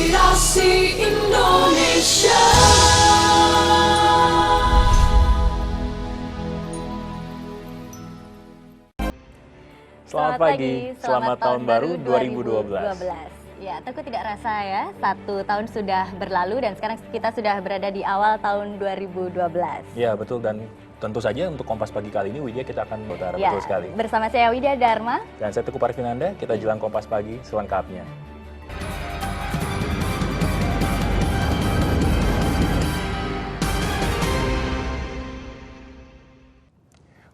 Inspirasi Indonesia. Selamat pagi, selamat tahun baru 2012. Ya, tentu tidak rasa ya, 1 tahun sudah berlalu dan sekarang kita sudah berada di awal tahun 2012. Ya, betul, dan tentu saja untuk Kompas Pagi kali ini, Widya, kita akan berbicara Ya, betul sekali. bersama saya Widya Dharma. Dan saya Teguh Parvinanda, kita jelang Kompas Pagi selengkapnya.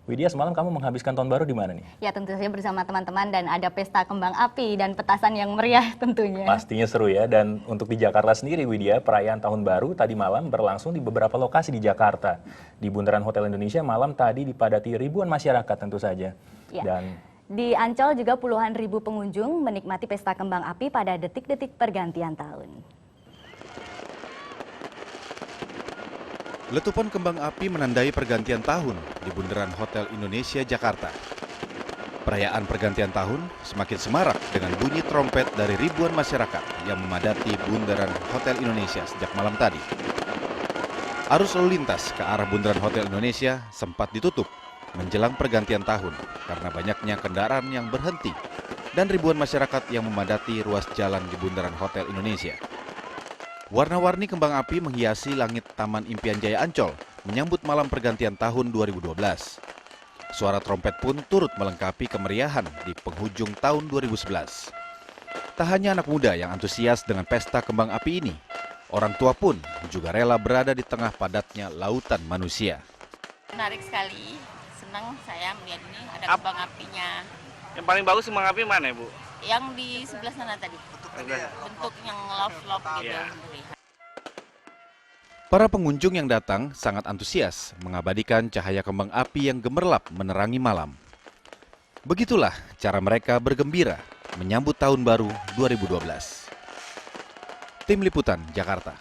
Widya, semalam kamu menghabiskan tahun baru di mana nih? Ya, tentu saja bersama teman-teman dan ada pesta kembang api dan petasan yang meriah tentunya. Pastinya seru ya, dan untuk di Jakarta sendiri, Widya, perayaan tahun baru tadi malam berlangsung di beberapa lokasi di Jakarta. Di Bundaran Hotel Indonesia malam tadi dipadati ribuan masyarakat tentu saja. Ya. Dan Di Ancol juga puluhan ribu pengunjung menikmati pesta kembang api pada detik-detik pergantian tahun. Letupan kembang api menandai pergantian tahun di Bundaran Hotel Indonesia, Jakarta. Perayaan pergantian tahun semakin semarak dengan bunyi trompet dari ribuan masyarakat yang memadati Bundaran Hotel Indonesia sejak malam tadi. Arus lalu lintas ke arah Bundaran Hotel Indonesia sempat ditutup menjelang pergantian tahun karena banyaknya kendaraan yang berhenti dan ribuan masyarakat yang memadati ruas jalan di Bundaran Hotel Indonesia. Warna-warni kembang api menghiasi langit Taman Impian Jaya Ancol menyambut malam pergantian tahun 2012. Suara trompet pun turut melengkapi kemeriahan di penghujung tahun 2011. Tak hanya anak muda yang antusias dengan pesta kembang api ini, orang tua pun juga rela berada di tengah padatnya lautan manusia. Menarik sekali, senang saya melihat ini ada kembang apinya. Yang paling bagus kembang api mana, Bu? Yang di sebelah sana tadi, bentuk yang love gitu. Iya. Para pengunjung yang datang sangat antusias mengabadikan cahaya kembang api yang gemerlap menerangi malam. Begitulah cara mereka bergembira menyambut tahun baru 2012. Tim Liputan, Jakarta.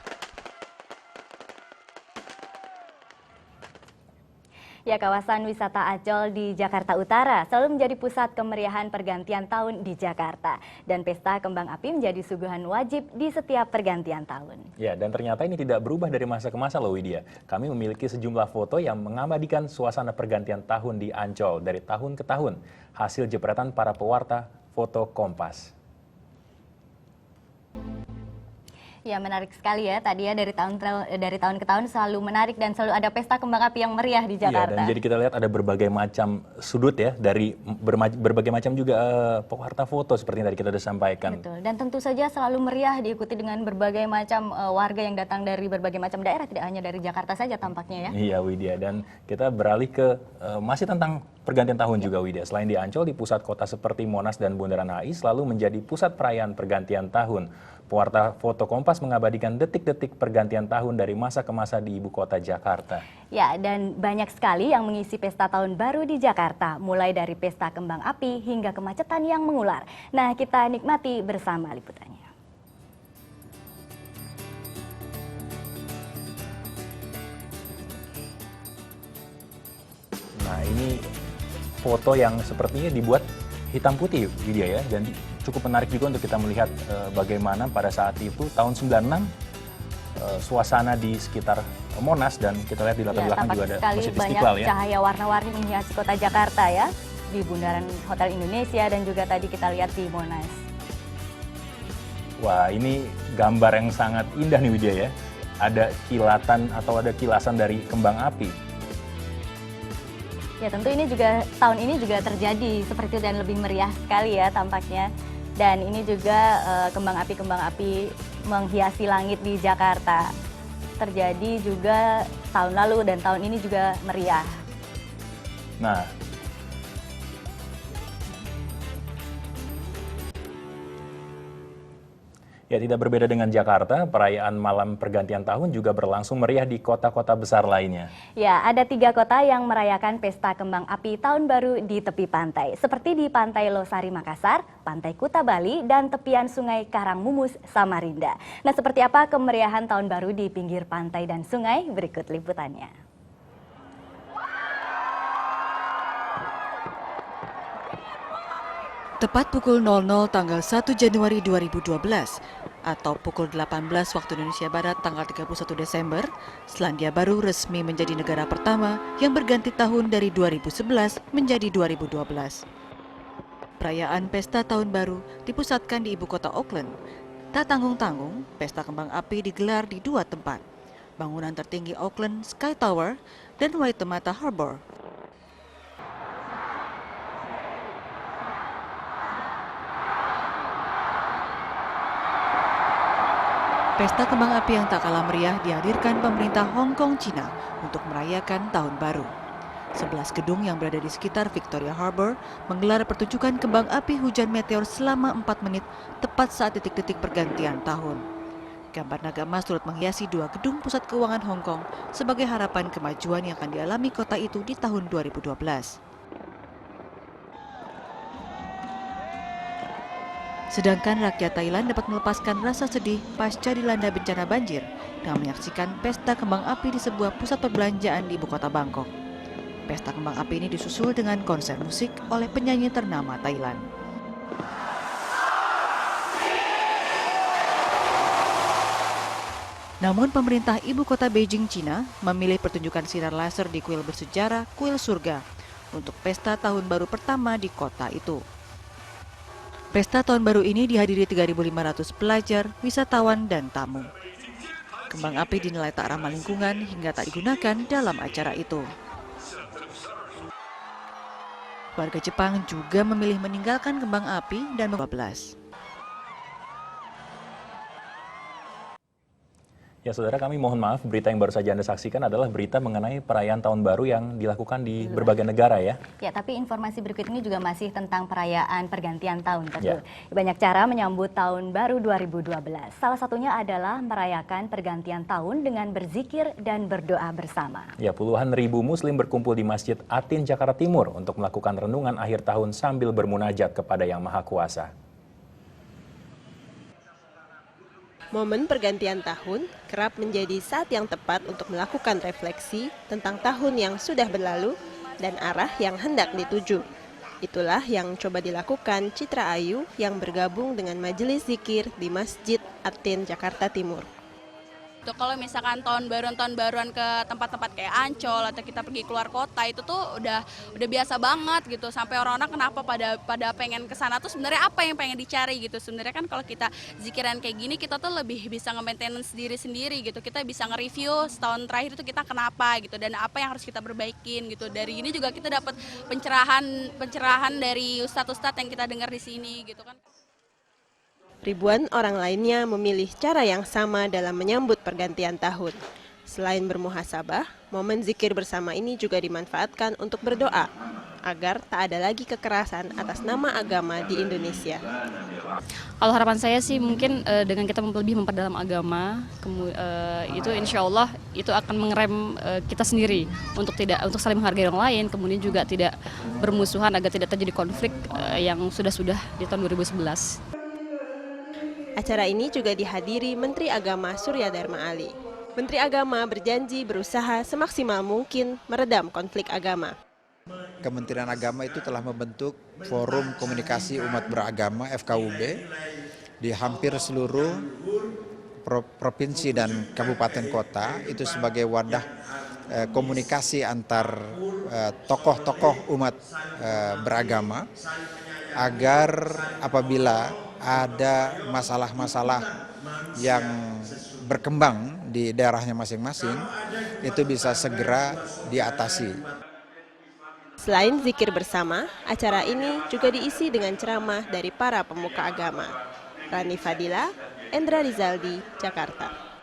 Ya, kawasan wisata Ancol di Jakarta Utara selalu menjadi pusat kemeriahan pergantian tahun di Jakarta. Dan pesta kembang api menjadi suguhan wajib di setiap pergantian tahun. ya, dan ternyata ini tidak berubah dari masa ke masa loh, Widya. Kami memiliki sejumlah foto yang mengabadikan suasana pergantian tahun di Ancol dari tahun ke tahun. Hasil jepretan para pewarta foto Kompas. Ya, menarik sekali ya tadi ya, dari tahun ke tahun selalu menarik dan selalu ada pesta kembang api yang meriah di Jakarta. Iya, dan jadi kita lihat ada berbagai macam sudut ya, dari berbagai macam juga pewarta foto seperti yang tadi kita sudah sampaikan. Betul, dan tentu saja selalu meriah diikuti dengan berbagai macam warga yang datang dari berbagai macam daerah, tidak hanya dari Jakarta saja tampaknya ya. Iya, Widya, dan kita beralih ke masih tentang pergantian tahun juga, Widya. Selain di Ancol, di pusat kota seperti Monas dan Bundaran HI selalu menjadi pusat perayaan pergantian tahun. Pewarta foto Kompas mengabadikan detik-detik pergantian tahun dari masa ke masa di ibu kota Jakarta. Ya, dan banyak sekali yang mengisi pesta tahun baru di Jakarta, mulai dari pesta kembang api hingga kemacetan yang mengular. Nah, kita nikmati bersama liputannya. Nah, ini foto yang sepertinya dibuat hitam putih, Widya ya. Dan cukup menarik juga untuk kita melihat bagaimana pada saat itu tahun 96 suasana di sekitar Monas, dan kita lihat di latar belakang juga ada Masjid Istiqlal banyak ya. cahaya warna-warni menghiasi kota Jakarta ya, di Bundaran Hotel Indonesia dan juga tadi kita lihat di Monas. Wah, ini gambar yang sangat indah nih, Widya ya. Ada kilatan atau ada kilasan dari kembang api. Ya, tentu ini juga tahun ini juga terjadi seperti itu dan lebih meriah sekali ya tampaknya. Dan ini juga kembang api menghiasi langit di Jakarta. Terjadi juga tahun lalu dan tahun ini juga meriah. Nah, ya, tidak berbeda dengan Jakarta, perayaan malam pergantian tahun juga berlangsung meriah di kota-kota besar lainnya. Ya, ada 3 kota yang merayakan pesta kembang api tahun baru di tepi pantai. Seperti di Pantai Losari Makassar, Pantai Kuta Bali, dan tepian Sungai Karangmumus, Samarinda. Nah, seperti apa kemeriahan tahun baru di pinggir pantai dan sungai? Berikut liputannya. Tepat pukul 00 tanggal 1 Januari 2012, atau pukul 18 waktu Indonesia Barat tanggal 31 Desember, Selandia Baru resmi menjadi negara pertama yang berganti tahun dari 2011 menjadi 2012. Perayaan Pesta Tahun Baru dipusatkan di ibu kota Auckland. Tak tanggung-tanggung, pesta kembang api digelar di dua tempat, bangunan tertinggi Auckland Sky Tower dan Waitemata Harbour. Pesta kembang api yang tak kalah meriah dihadirkan pemerintah Hong Kong, Cina untuk merayakan Tahun Baru. 11 gedung yang berada di sekitar Victoria Harbour menggelar pertunjukan kembang api hujan meteor selama 4 menit tepat saat detik-detik pergantian tahun. Gambar naga emas turut menghiasi dua gedung pusat keuangan Hong Kong sebagai harapan kemajuan yang akan dialami kota itu di tahun 2012. Sedangkan rakyat Thailand dapat melepaskan rasa sedih pasca dilanda bencana banjir dengan menyaksikan pesta kembang api di sebuah pusat perbelanjaan di ibu kota Bangkok. Pesta kembang api ini disusul dengan konser musik oleh penyanyi ternama Thailand. Namun pemerintah ibu kota Beijing, Cina memilih pertunjukan sinar laser di kuil bersejarah Kuil Surga untuk pesta tahun baru pertama di kota itu. Pesta tahun baru ini dihadiri 3.500 pelajar, wisatawan, dan tamu. Kembang api dinilai tak ramah lingkungan hingga tak digunakan dalam acara itu. Warga Jepang juga memilih meninggalkan kembang api dan 12. Ya saudara, kami mohon maaf, berita yang baru saja Anda saksikan adalah berita mengenai perayaan Tahun Baru yang dilakukan di berbagai negara ya. Ya, tapi informasi berikut ini juga masih tentang perayaan pergantian tahun. Ya. Banyak cara menyambut Tahun Baru 2012. Salah satunya adalah merayakan pergantian tahun dengan berzikir dan berdoa bersama. Ya, puluhan ribu muslim berkumpul di Masjid Atin, Jakarta Timur untuk melakukan renungan akhir tahun sambil bermunajat kepada Yang Maha Kuasa. Momen pergantian tahun kerap menjadi saat yang tepat untuk melakukan refleksi tentang tahun yang sudah berlalu dan arah yang hendak dituju. Itulah yang coba dilakukan Citra Ayu yang bergabung dengan majelis zikir di Masjid Atin, Jakarta Timur. Kalau misalkan tahun baruan ke tempat-tempat kayak Ancol atau kita pergi keluar kota itu tuh udah biasa banget gitu, sampai orang-orang kenapa pada pengen ke sana tuh sebenarnya apa yang pengen dicari gitu. Sebenarnya kan kalau kita zikiran kayak gini kita tuh lebih bisa nge-maintenance diri sendiri gitu. Kita bisa nge-review setahun terakhir itu kita kenapa gitu dan apa yang harus kita perbaikin gitu. Dari ini juga kita dapat pencerahan dari ustadz-ustadz yang kita dengar di sini gitu kan. Ribuan orang lainnya memilih cara yang sama dalam menyambut pergantian tahun. Selain bermuhasabah, momen zikir bersama ini juga dimanfaatkan untuk berdoa agar tak ada lagi kekerasan atas nama agama di Indonesia. Kalau harapan saya sih mungkin dengan kita lebih memperdalam agama, itu insya Allah itu akan mengerem kita sendiri untuk saling menghargai orang lain, kemudian juga tidak bermusuhan agar tidak terjadi konflik yang sudah di tahun 2011. Acara ini juga dihadiri Menteri Agama Surya Dharma Ali. Menteri Agama berjanji berusaha semaksimal mungkin meredam konflik agama. Kementerian Agama itu telah membentuk Forum Komunikasi Umat Beragama FKUB di hampir seluruh provinsi dan kabupaten kota, itu sebagai wadah komunikasi antar tokoh-tokoh umat beragama agar apabila ada masalah-masalah yang berkembang di daerahnya masing-masing itu bisa segera diatasi. Selain zikir bersama, acara ini juga diisi dengan ceramah dari para pemuka agama. Rani Fadila, Endra Rizaldi, Jakarta.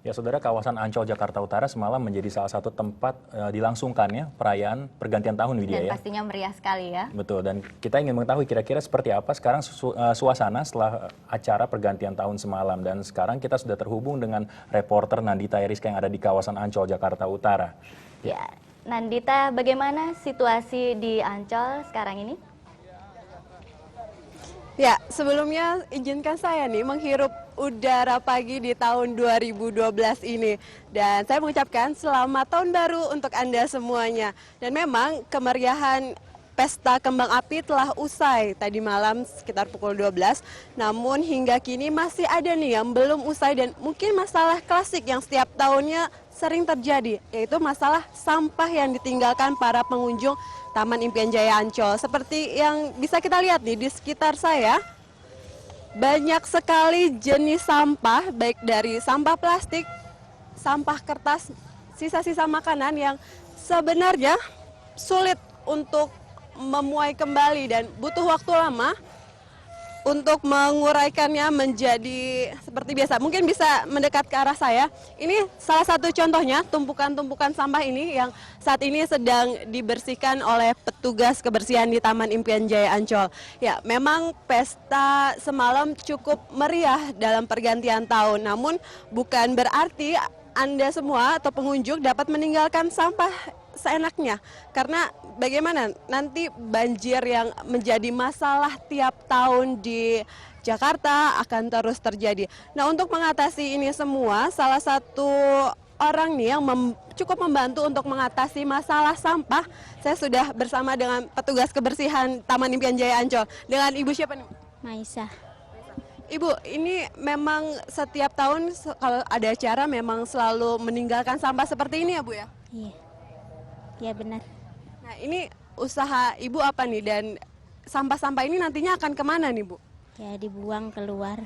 Ya saudara, kawasan Ancol Jakarta Utara semalam menjadi salah satu tempat dilangsungkannya perayaan pergantian tahun Widya Dan ya. pastinya meriah sekali ya. Betul, dan kita ingin mengetahui kira-kira seperti apa sekarang suasana setelah acara pergantian tahun semalam. Dan sekarang kita sudah terhubung dengan reporter Nandita Eriska yang ada di kawasan Ancol Jakarta Utara. Ya, Nandita, bagaimana situasi di Ancol sekarang ini? Ya, sebelumnya izinkan saya nih menghirup udara pagi di tahun 2012 ini. Dan saya mengucapkan selamat tahun baru untuk Anda semuanya. Dan memang kemeriahan Pesta Kembang Api telah usai tadi malam sekitar pukul 12. Namun hingga kini masih ada nih yang belum usai dan mungkin masalah klasik yang setiap tahunnya sering terjadi, yaitu masalah sampah yang ditinggalkan para pengunjung Taman Impian Jaya Ancol. Seperti yang bisa kita lihat nih di sekitar saya, banyak sekali jenis sampah, baik dari sampah plastik, sampah kertas, sisa-sisa makanan yang sebenarnya sulit untuk memuai kembali dan butuh waktu lama untuk menguraikannya menjadi seperti biasa. Mungkin bisa mendekat ke arah saya. Ini salah satu contohnya, tumpukan-tumpukan sampah ini yang saat ini sedang dibersihkan oleh petugas kebersihan di Taman Impian Jaya Ancol. Ya, memang pesta semalam cukup meriah dalam pergantian tahun. Namun bukan berarti Anda semua atau pengunjung dapat meninggalkan sampah seenaknya. Karena bagaimana nanti banjir yang menjadi masalah tiap tahun di Jakarta akan terus terjadi. Nah, untuk mengatasi ini semua, salah satu orang nih yang cukup membantu untuk mengatasi masalah sampah, saya sudah bersama dengan petugas kebersihan Taman Impian Jaya Ancol. Dengan Ibu siapa nih? Maisa. Ibu, ini memang setiap tahun kalau ada acara memang selalu meninggalkan sampah seperti ini ya Bu ya? Iya, ya benar. Nah, ini usaha Ibu apa nih dan sampah-sampah ini nantinya akan kemana nih Bu? Ya dibuang keluar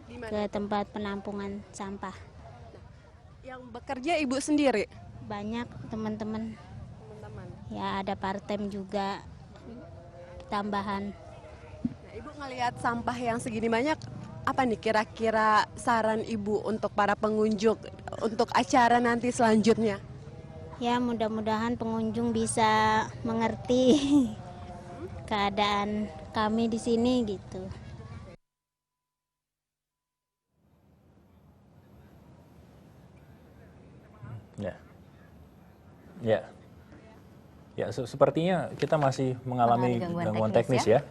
ke tempat penampungan sampah. Yang bekerja Ibu sendiri? Banyak teman-teman. Ya ada part-time juga, tambahan. Nah, Ibu ngelihat sampah yang segini banyak, apa nih kira-kira saran Ibu untuk para pengunjung untuk acara nanti selanjutnya? Ya mudah-mudahan pengunjung bisa mengerti keadaan kami di sini gitu. Ya, sepertinya kita masih mengalami gangguan teknis ya.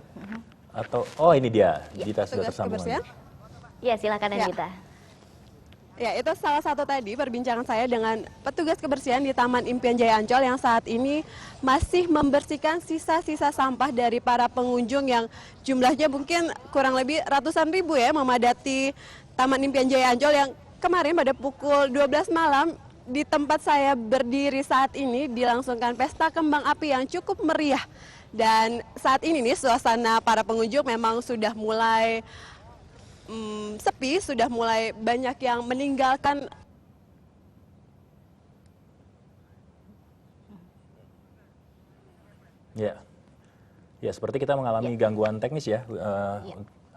Atau ini dia, Dita sudah tersambung. Ya, silakan ya. Dita. Ya, itu salah satu tadi perbincangan saya dengan petugas kebersihan di Taman Impian Jaya Ancol yang saat ini masih membersihkan sisa-sisa sampah dari para pengunjung yang jumlahnya mungkin kurang lebih ratusan ribu ya, memadati Taman Impian Jaya Ancol yang kemarin pada pukul 12 malam di tempat saya berdiri saat ini dilangsungkan pesta kembang api yang cukup meriah. Dan saat ini nih suasana para pengunjung memang sudah mulai sepi, sudah mulai banyak yang meninggalkan. Ya, seperti kita mengalami gangguan teknis ya,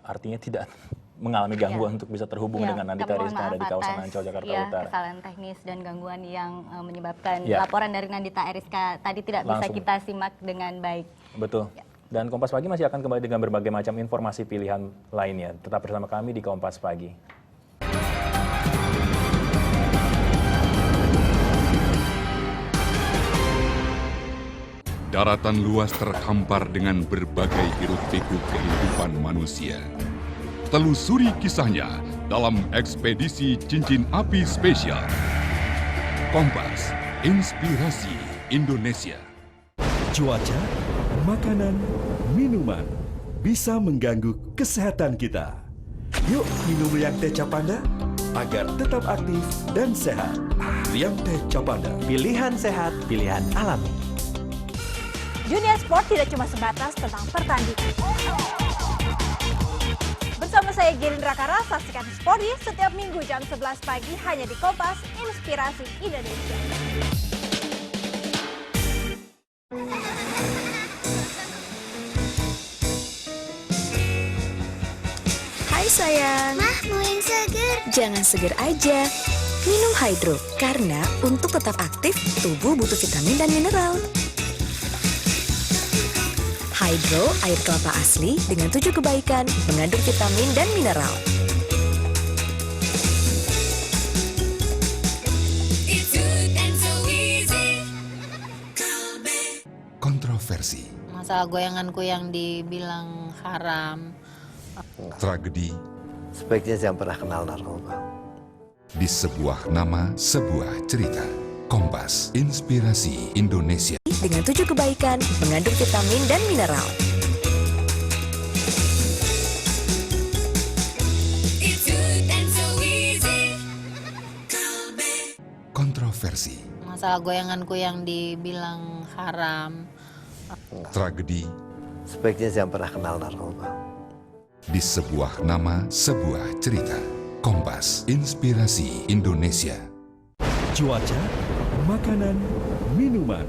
artinya tidak mengalami gangguan untuk bisa terhubung dengan Nandita Rizka yang ada di kawasan Ancol, Jakarta Utara. Kesalahan teknis dan gangguan yang menyebabkan laporan dari Nandita Rizka tadi tidak bisa kita simak dengan baik. Betul. Dan Kompas Pagi masih akan kembali dengan berbagai macam informasi pilihan lainnya. Tetap bersama kami di Kompas Pagi. Daratan luas terhampar dengan berbagai hiruk-pikuk kehidupan manusia. Telusuri kisahnya dalam ekspedisi Cincin Api Spesial. Kompas, inspirasi Indonesia. Cuaca, makanan, minuman bisa mengganggu kesehatan kita. Yuk minum Liang Teh Capanda agar tetap aktif dan sehat. Liang Teh Capanda, pilihan sehat, pilihan alami. Dunia sport tidak cuma sebatas tentang pertandingan. Bersama saya Gerindra Kara, saksikan Sporty setiap minggu jam 11 pagi hanya di Kompas, Inspirasi Indonesia. Hai sayang. Mah, mau yang seger. Jangan seger aja. Minum Hydro, karena untuk tetap aktif, tubuh butuh vitamin dan mineral. Hydro, air kelapa asli dengan 7 kebaikan, mengandung vitamin dan mineral. Kontroversi. Masalah goyanganku yang dibilang haram. Tragedi. Sebaiknya jangan pernah kenal narkoba. Di sebuah nama, sebuah cerita. Kompas, inspirasi Indonesia. Dengan 7 kebaikan, mengandung vitamin dan mineral. Kontroversi, Masalah goyanganku yang dibilang haram. tragedi, Sebaiknya jangan pernah kenal narkoba. di sebuah nama, sebuah cerita. Kompas, inspirasi Indonesia. Cuaca, makanan, minuman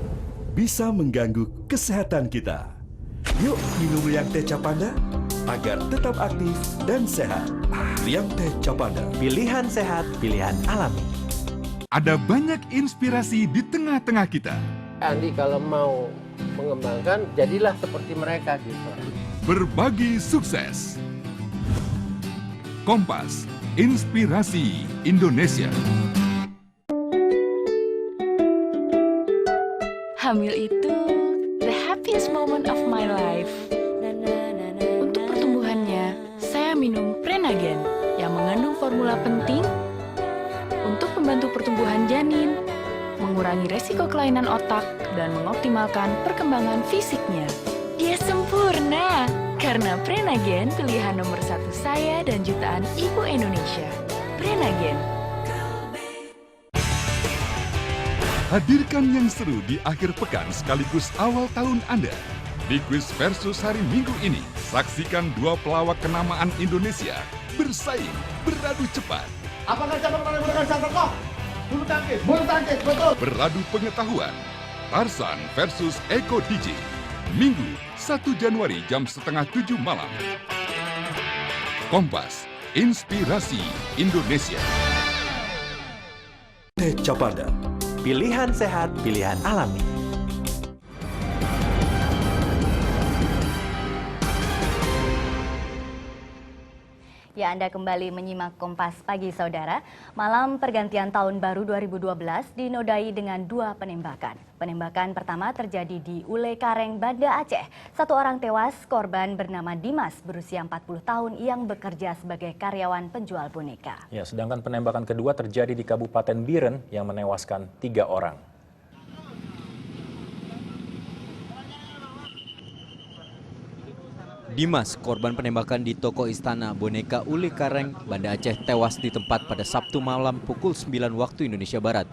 bisa mengganggu kesehatan kita. Yuk minum Liang Teh Capanda agar tetap aktif dan sehat. Liang Teh Capanda, pilihan sehat, pilihan alami. Ada banyak inspirasi di tengah-tengah kita. Andi kalau mau mengembangkan, jadilah seperti mereka gitu. Berbagi sukses. Kompas, inspirasi Indonesia. Hamil itu the happiest moment of my life. Untuk pertumbuhannya, saya minum Prenagen yang mengandung formula penting untuk membantu pertumbuhan janin, mengurangi resiko kelainan otak, dan mengoptimalkan perkembangan fisiknya. Dia sempurna, karena Prenagen pilihan nomor 1 saya dan jutaan ibu Indonesia. Prenagen. Hadirkan yang seru di akhir pekan sekaligus awal tahun Anda. Di Quiz Versus hari Minggu ini, saksikan 2 pelawak kenamaan Indonesia bersaing, beradu cepat. Apakah cabang mana menggunakan sang tokoh? Bulu tangkis, betul. Beradu pengetahuan. Tarsan versus Eko DJ. Minggu 1 Januari jam 6:30 malam. Kompas, inspirasi Indonesia. Teh Capanda, pilihan sehat, pilihan alami. Ya, Anda kembali menyimak Kompas Pagi, Saudara. Malam pergantian tahun baru 2012 dinodai dengan 2 penembakan. Penembakan pertama terjadi di Ule Kareng, Banda Aceh. 1 orang tewas, korban bernama Dimas, berusia 40 tahun yang bekerja sebagai karyawan penjual boneka. Ya, sedangkan penembakan kedua terjadi di Kabupaten Biren yang menewaskan 3 orang. Dimas, korban penembakan di toko istana boneka Ule Kareng, Banda Aceh, tewas di tempat pada Sabtu malam pukul 9 waktu Indonesia Barat.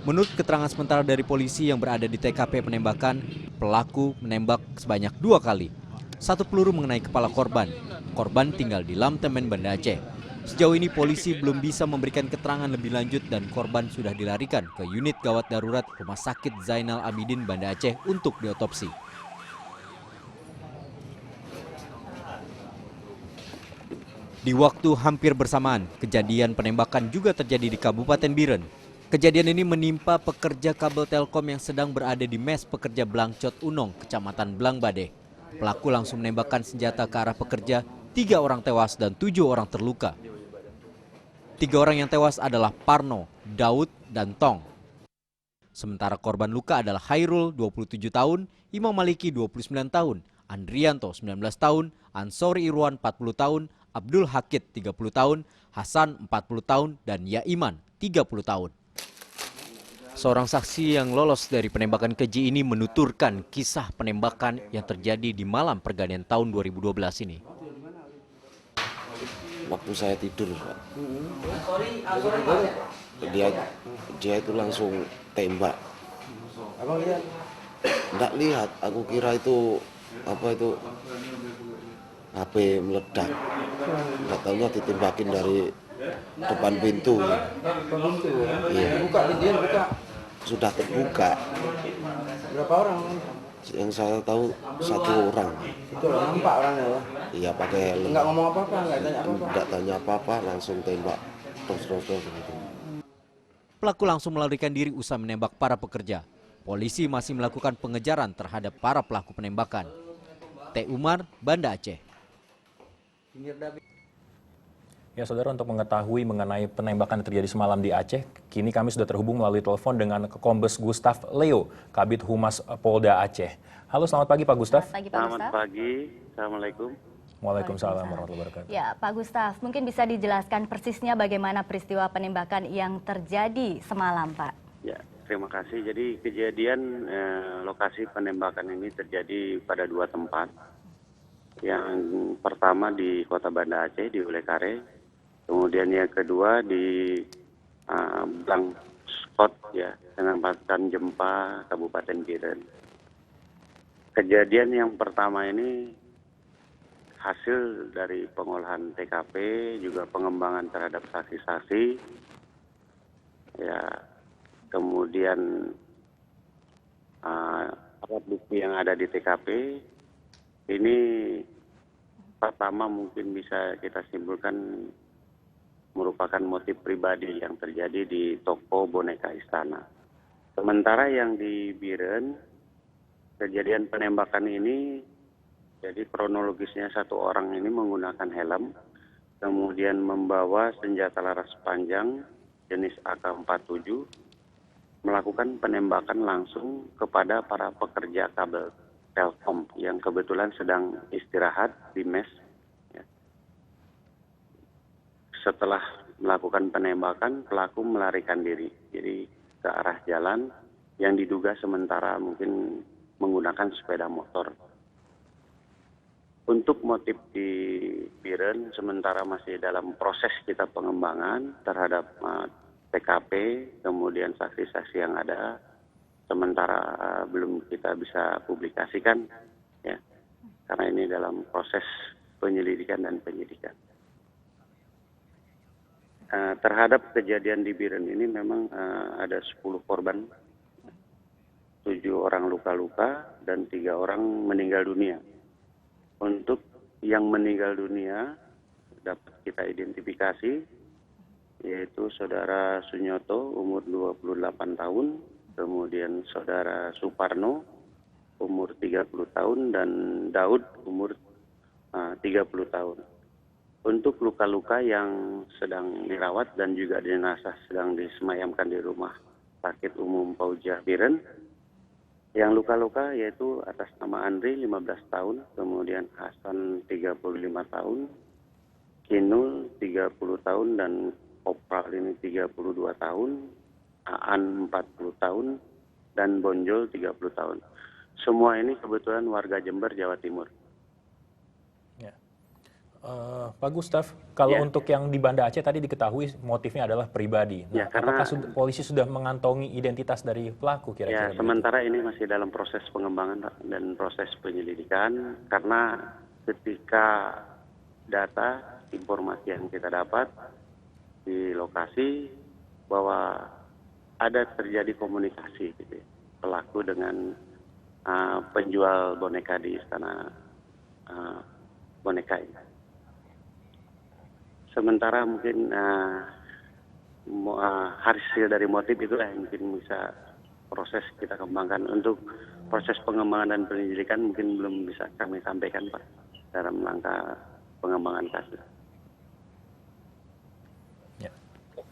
Menurut keterangan sementara dari polisi yang berada di TKP penembakan, pelaku menembak sebanyak 2 kali. 1 peluru mengenai kepala korban. Korban tinggal di Lamtemen, Banda Aceh. Sejauh ini polisi belum bisa memberikan keterangan lebih lanjut dan korban sudah dilarikan ke unit gawat darurat Rumah Sakit Zainal Abidin, Banda Aceh untuk diotopsi. Di waktu hampir bersamaan, kejadian penembakan juga terjadi di Kabupaten Biren. Kejadian ini menimpa pekerja kabel Telkom yang sedang berada di mes pekerja Blangcot Unong, Kecamatan Blangbade. Pelaku langsung menembakkan senjata ke arah pekerja, 3 orang tewas dan 7 orang terluka. 3 orang yang tewas adalah Parno, Daud, dan Tong. Sementara korban luka adalah Hairul, 27 tahun, Imam Maliki, 29 tahun, Andrianto, 19 tahun, Ansori Irwan, 40 tahun, Abdul Hakid, 30 tahun, Hasan, 40 tahun, dan Yaiman, 30 tahun. Seorang saksi yang lolos dari penembakan keji ini menuturkan kisah penembakan yang terjadi di malam pergantian tahun 2012 ini. Waktu saya tidur, Pak. Dia itu langsung tembak. Abang lihat? Nggak lihat, aku kira itu HP meledak. Nggak tahunya ditembakin dari depan pintu. Depan pintu? Iya. Buka, dia buka. Sudah terbuka. Berapa orang? Yang saya tahu 1 orang. Itu nampak orangnya ya? Iya, pakai helm. Nggak ngomong apa-apa, nggak tanya apa-apa? Nggak tanya apa-apa, langsung tembak. Terus gitu. Pelaku langsung melarikan diri usai menembak para pekerja. Polisi masih melakukan pengejaran terhadap para pelaku penembakan. T. Umar, Banda Aceh. Ya, Saudara, untuk mengetahui mengenai penembakan yang terjadi semalam di Aceh, kini kami sudah terhubung melalui telepon dengan Kombes Gustaf Leo, Kabid Humas Polda Aceh. Halo, selamat pagi Pak Gustaf. Selamat pagi, Assalamualaikum. Waalaikumsalam warahmatullahi wabarakatuh. Ya, Pak Gustaf, mungkin bisa dijelaskan persisnya bagaimana peristiwa penembakan yang terjadi semalam, Pak? Ya, terima kasih. Jadi kejadian lokasi penembakan ini terjadi pada 2 tempat. Yang pertama di Kota Banda Aceh di Ulekare, kemudian yang kedua di Blangkot ya, Kecamatan Jempa, Kabupaten Biren. Kejadian yang pertama ini hasil dari pengolahan TKP, juga pengembangan terhadap saksi-saksi, ya, kemudian alat bukti yang ada di TKP ini pertama mungkin bisa kita simpulkan merupakan motif pribadi yang terjadi di toko boneka istana. Sementara yang di Biren, kejadian penembakan ini, jadi kronologisnya satu orang ini menggunakan helm, kemudian membawa senjata laras panjang jenis AK-47, melakukan penembakan langsung kepada para pekerja kabel Telkom yang kebetulan sedang istirahat di mes. Ya. Setelah melakukan penembakan, pelaku melarikan diri, jadi ke arah jalan yang diduga sementara mungkin menggunakan sepeda motor. Untuk motif di Biren sementara masih dalam proses kita pengembangan terhadap TKP, kemudian saksi-saksi yang ada, sementara belum kita bisa publikasikan, ya, karena ini dalam proses penyelidikan dan penyidikan. Terhadap kejadian di Biren ini memang ada 10 korban, 7 orang luka-luka dan 3 orang meninggal dunia. Untuk yang meninggal dunia dapat kita identifikasi, yaitu Saudara Sunyoto umur 28 tahun, kemudian Saudara Suparno umur 30 tahun, dan Daud umur 30 tahun. Untuk luka-luka yang sedang dirawat dan juga jenazah sedang disemayamkan di rumah sakit umum Pauja Biren. Yang luka-luka yaitu atas nama Andri 15 tahun, kemudian Hasan 35 tahun, Kinul 30 tahun, dan Kopral ini 32 tahun, Aan 40 tahun, dan Bonjol 30 tahun. Semua ini kebetulan warga Jember, Jawa Timur. Pak Gustaf, kalau untuk yang di Banda Aceh tadi diketahui motifnya adalah pribadi. Nah, apakah polisi sudah mengantongi identitas dari pelaku kira-kira? Ya, sementara ini masih dalam proses pengembangan dan proses penyelidikan, karena ketika data informasi yang kita dapat di lokasi bahwa ada terjadi komunikasi gitu, pelaku dengan penjual boneka di istana boneka ini. Sementara mungkin hasil dari motif itulah yang mungkin bisa proses kita kembangkan. Untuk proses pengembangan dan penyelidikan mungkin belum bisa kami sampaikan, Pak, dalam langkah pengembangan kasus.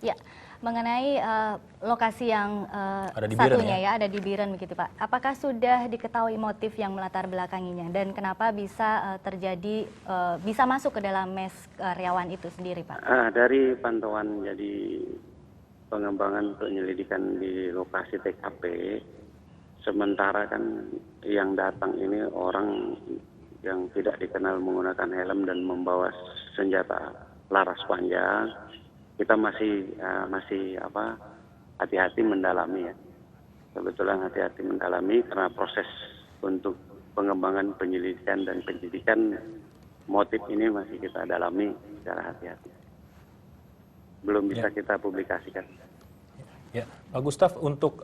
Ya, mengenai lokasi yang ada di satunya Biren, ya, ada di Biren begitu Pak. Apakah sudah diketahui motif yang melatar belakanginya dan kenapa bisa terjadi, bisa masuk ke dalam mes karyawan itu sendiri Pak? Dari pantauan jadi pengembangan penyelidikan di lokasi TKP, sementara kan yang datang ini orang yang tidak dikenal menggunakan helm dan membawa senjata laras panjang. Kita masih hati-hati mendalami ya. Kebetulan hati-hati mendalami karena proses untuk pengembangan penyelidikan dan penyidikan motif ini masih kita dalami secara hati-hati. Belum bisa kita publikasikan. Ya, Pak Gustaf, untuk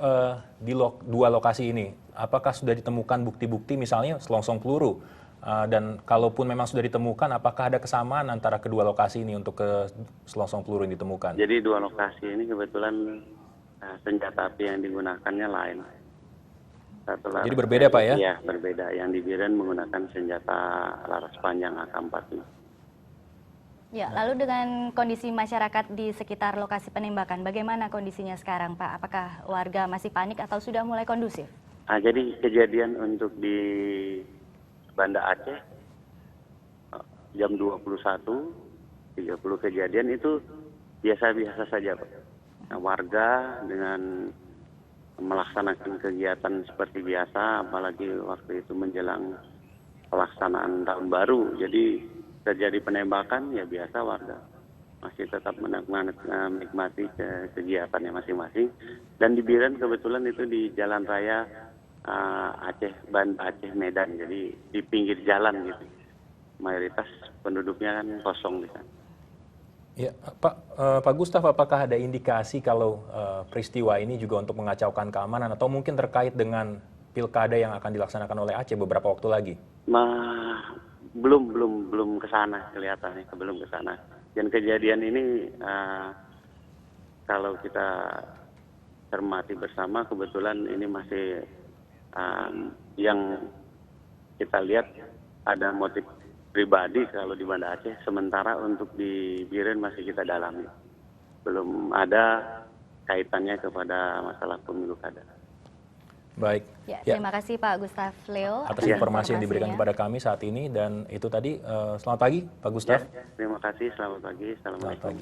di dua lokasi ini, apakah sudah ditemukan bukti-bukti misalnya selongsong peluru? Dan kalaupun memang sudah ditemukan, apakah ada kesamaan antara kedua lokasi ini untuk ke selongsong peluru yang ditemukan? Jadi dua lokasi ini kebetulan senjata api yang digunakannya lain. Jadi berbeda Pak ya? Iya, berbeda. Yang di Biren menggunakan senjata laras panjang AK-47. Ya, lalu dengan kondisi masyarakat di sekitar lokasi penembakan, bagaimana kondisinya sekarang Pak? Apakah warga masih panik atau sudah mulai kondusif? Jadi kejadian untuk di Banda Aceh jam 21.30 kejadian itu biasa-biasa saja Pak. Nah, warga dengan melaksanakan kegiatan seperti biasa, apalagi waktu itu menjelang pelaksanaan tahun baru. Jadi terjadi penembakan, ya biasa warga masih tetap menikmati kegiatannya masing-masing. Dan di Biren kebetulan itu di Jalan Raya Banda Aceh Medan, jadi di pinggir jalan gitu. Mayoritas penduduknya kan kosong di sana. Ya, Pak Gustaf, apakah ada indikasi kalau peristiwa ini juga untuk mengacaukan keamanan atau mungkin terkait dengan pilkada yang akan dilaksanakan oleh Aceh beberapa waktu lagi? Belum ke sana kelihatannya, belum ke sana. Dan kejadian ini kalau kita cermati bersama, kebetulan ini masih yang kita lihat ada motif pribadi kalau di Banda Aceh, sementara untuk di Biren masih kita dalami. Belum ada kaitannya kepada masalah pemilu kada. Baik. Ya, terima kasih Pak Gustaf Leo atas informasi yang diberikan kepada kami saat ini. Dan itu tadi, selamat pagi Pak Gustaf. Ya, terima kasih, selamat pagi. Assalamualaikum.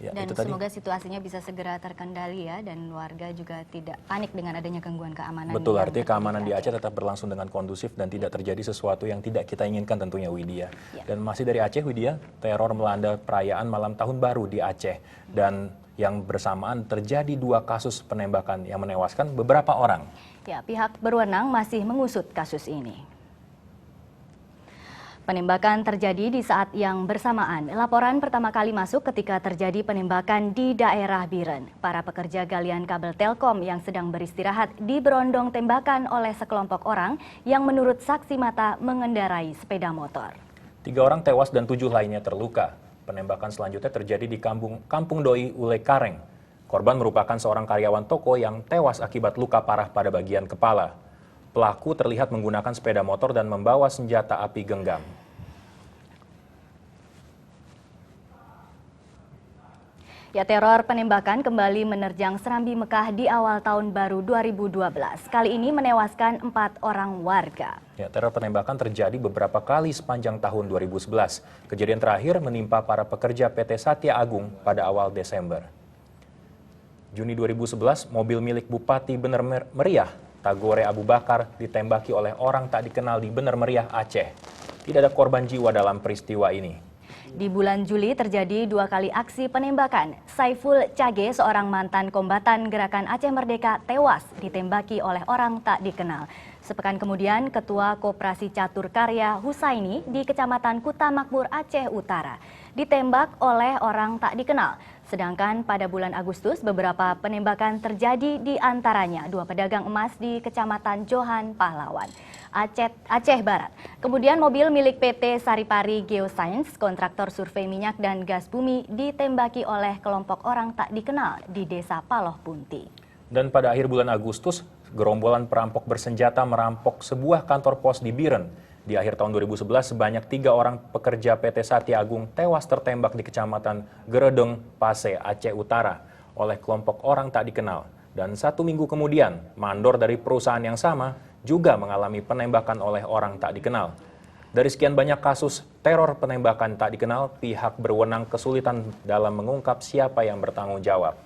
Ya, dan itu tadi. semoga situasinya bisa segera terkendali ya, dan warga juga tidak panik dengan adanya gangguan keamanan. Betul, artinya keamanan di Aceh tetap berlangsung dengan kondusif dan tidak terjadi sesuatu yang tidak kita inginkan tentunya, Widya. Ya. Dan masih dari Aceh, Widya, teror melanda perayaan malam tahun baru di Aceh. Dan yang bersamaan terjadi 2 kasus penembakan yang menewaskan beberapa orang. Ya, pihak berwenang masih mengusut kasus ini. Penembakan terjadi di saat yang bersamaan. Laporan pertama kali masuk ketika terjadi penembakan di daerah Biren. Para pekerja galian kabel Telkom yang sedang beristirahat diberondong tembakan oleh sekelompok orang yang menurut saksi mata mengendarai sepeda motor. 3 orang tewas dan 7 lainnya terluka. Penembakan selanjutnya terjadi di Kampung Doi Ule Kareng. Korban merupakan seorang karyawan toko yang tewas akibat luka parah pada bagian kepala. Pelaku terlihat menggunakan sepeda motor dan membawa senjata api genggam. Ya, teror penembakan kembali menerjang Serambi Mekah di awal tahun baru 2012. Kali ini menewaskan 4 orang warga. Ya, teror penembakan terjadi beberapa kali sepanjang tahun 2011. Kejadian terakhir menimpa para pekerja PT Satya Agung pada awal Desember. Juni 2011, mobil milik Bupati Bener Meriah, Tagore Abu Bakar, ditembaki oleh orang tak dikenal di Bener Meriah, Aceh. Tidak ada korban jiwa dalam peristiwa ini. Di bulan Juli terjadi 2 kali aksi penembakan. Saiful Cage, seorang mantan kombatan Gerakan Aceh Merdeka, tewas ditembaki oleh orang tak dikenal. Sepekan kemudian, Ketua Koperasi Catur Karya Husaini di Kecamatan Kuta Makmur, Aceh Utara, ditembak oleh orang tak dikenal. Sedangkan pada bulan Agustus, beberapa penembakan terjadi di antaranya 2 pedagang emas di Kecamatan Johan Pahlawan, Aceh Barat. Kemudian mobil milik PT Saripari Geoscience, kontraktor survei minyak dan gas bumi, ditembaki oleh kelompok orang tak dikenal di Desa Paloh Punti. Dan pada akhir bulan Agustus, gerombolan perampok bersenjata merampok sebuah kantor pos di Biren. Di akhir tahun 2011, sebanyak 3 orang pekerja PT Satya Agung tewas tertembak di Kecamatan Geredeng, Pase, Aceh Utara oleh kelompok orang tak dikenal. Dan 1 minggu kemudian, mandor dari perusahaan yang sama juga mengalami penembakan oleh orang tak dikenal. Dari sekian banyak kasus teror penembakan tak dikenal, pihak berwenang kesulitan dalam mengungkap siapa yang bertanggung jawab.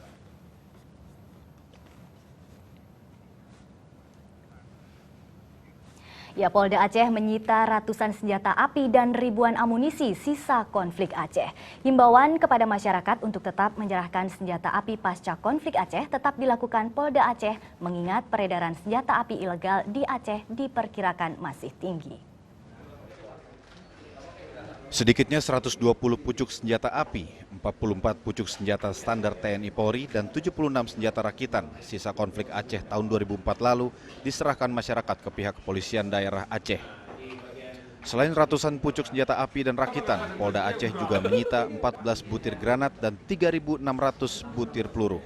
Ya, Polda Aceh menyita ratusan senjata api dan ribuan amunisi sisa konflik Aceh. Himbauan kepada masyarakat untuk tetap menyerahkan senjata api pasca konflik Aceh tetap dilakukan Polda Aceh, mengingat peredaran senjata api ilegal di Aceh diperkirakan masih tinggi. Sedikitnya 120 pucuk senjata api, 44 pucuk senjata standar TNI Polri, dan 76 senjata rakitan sisa konflik Aceh tahun 2004 lalu diserahkan masyarakat ke pihak kepolisian daerah Aceh. Selain ratusan pucuk senjata api dan rakitan, Polda Aceh juga menyita 14 butir granat dan 3.600 butir peluru.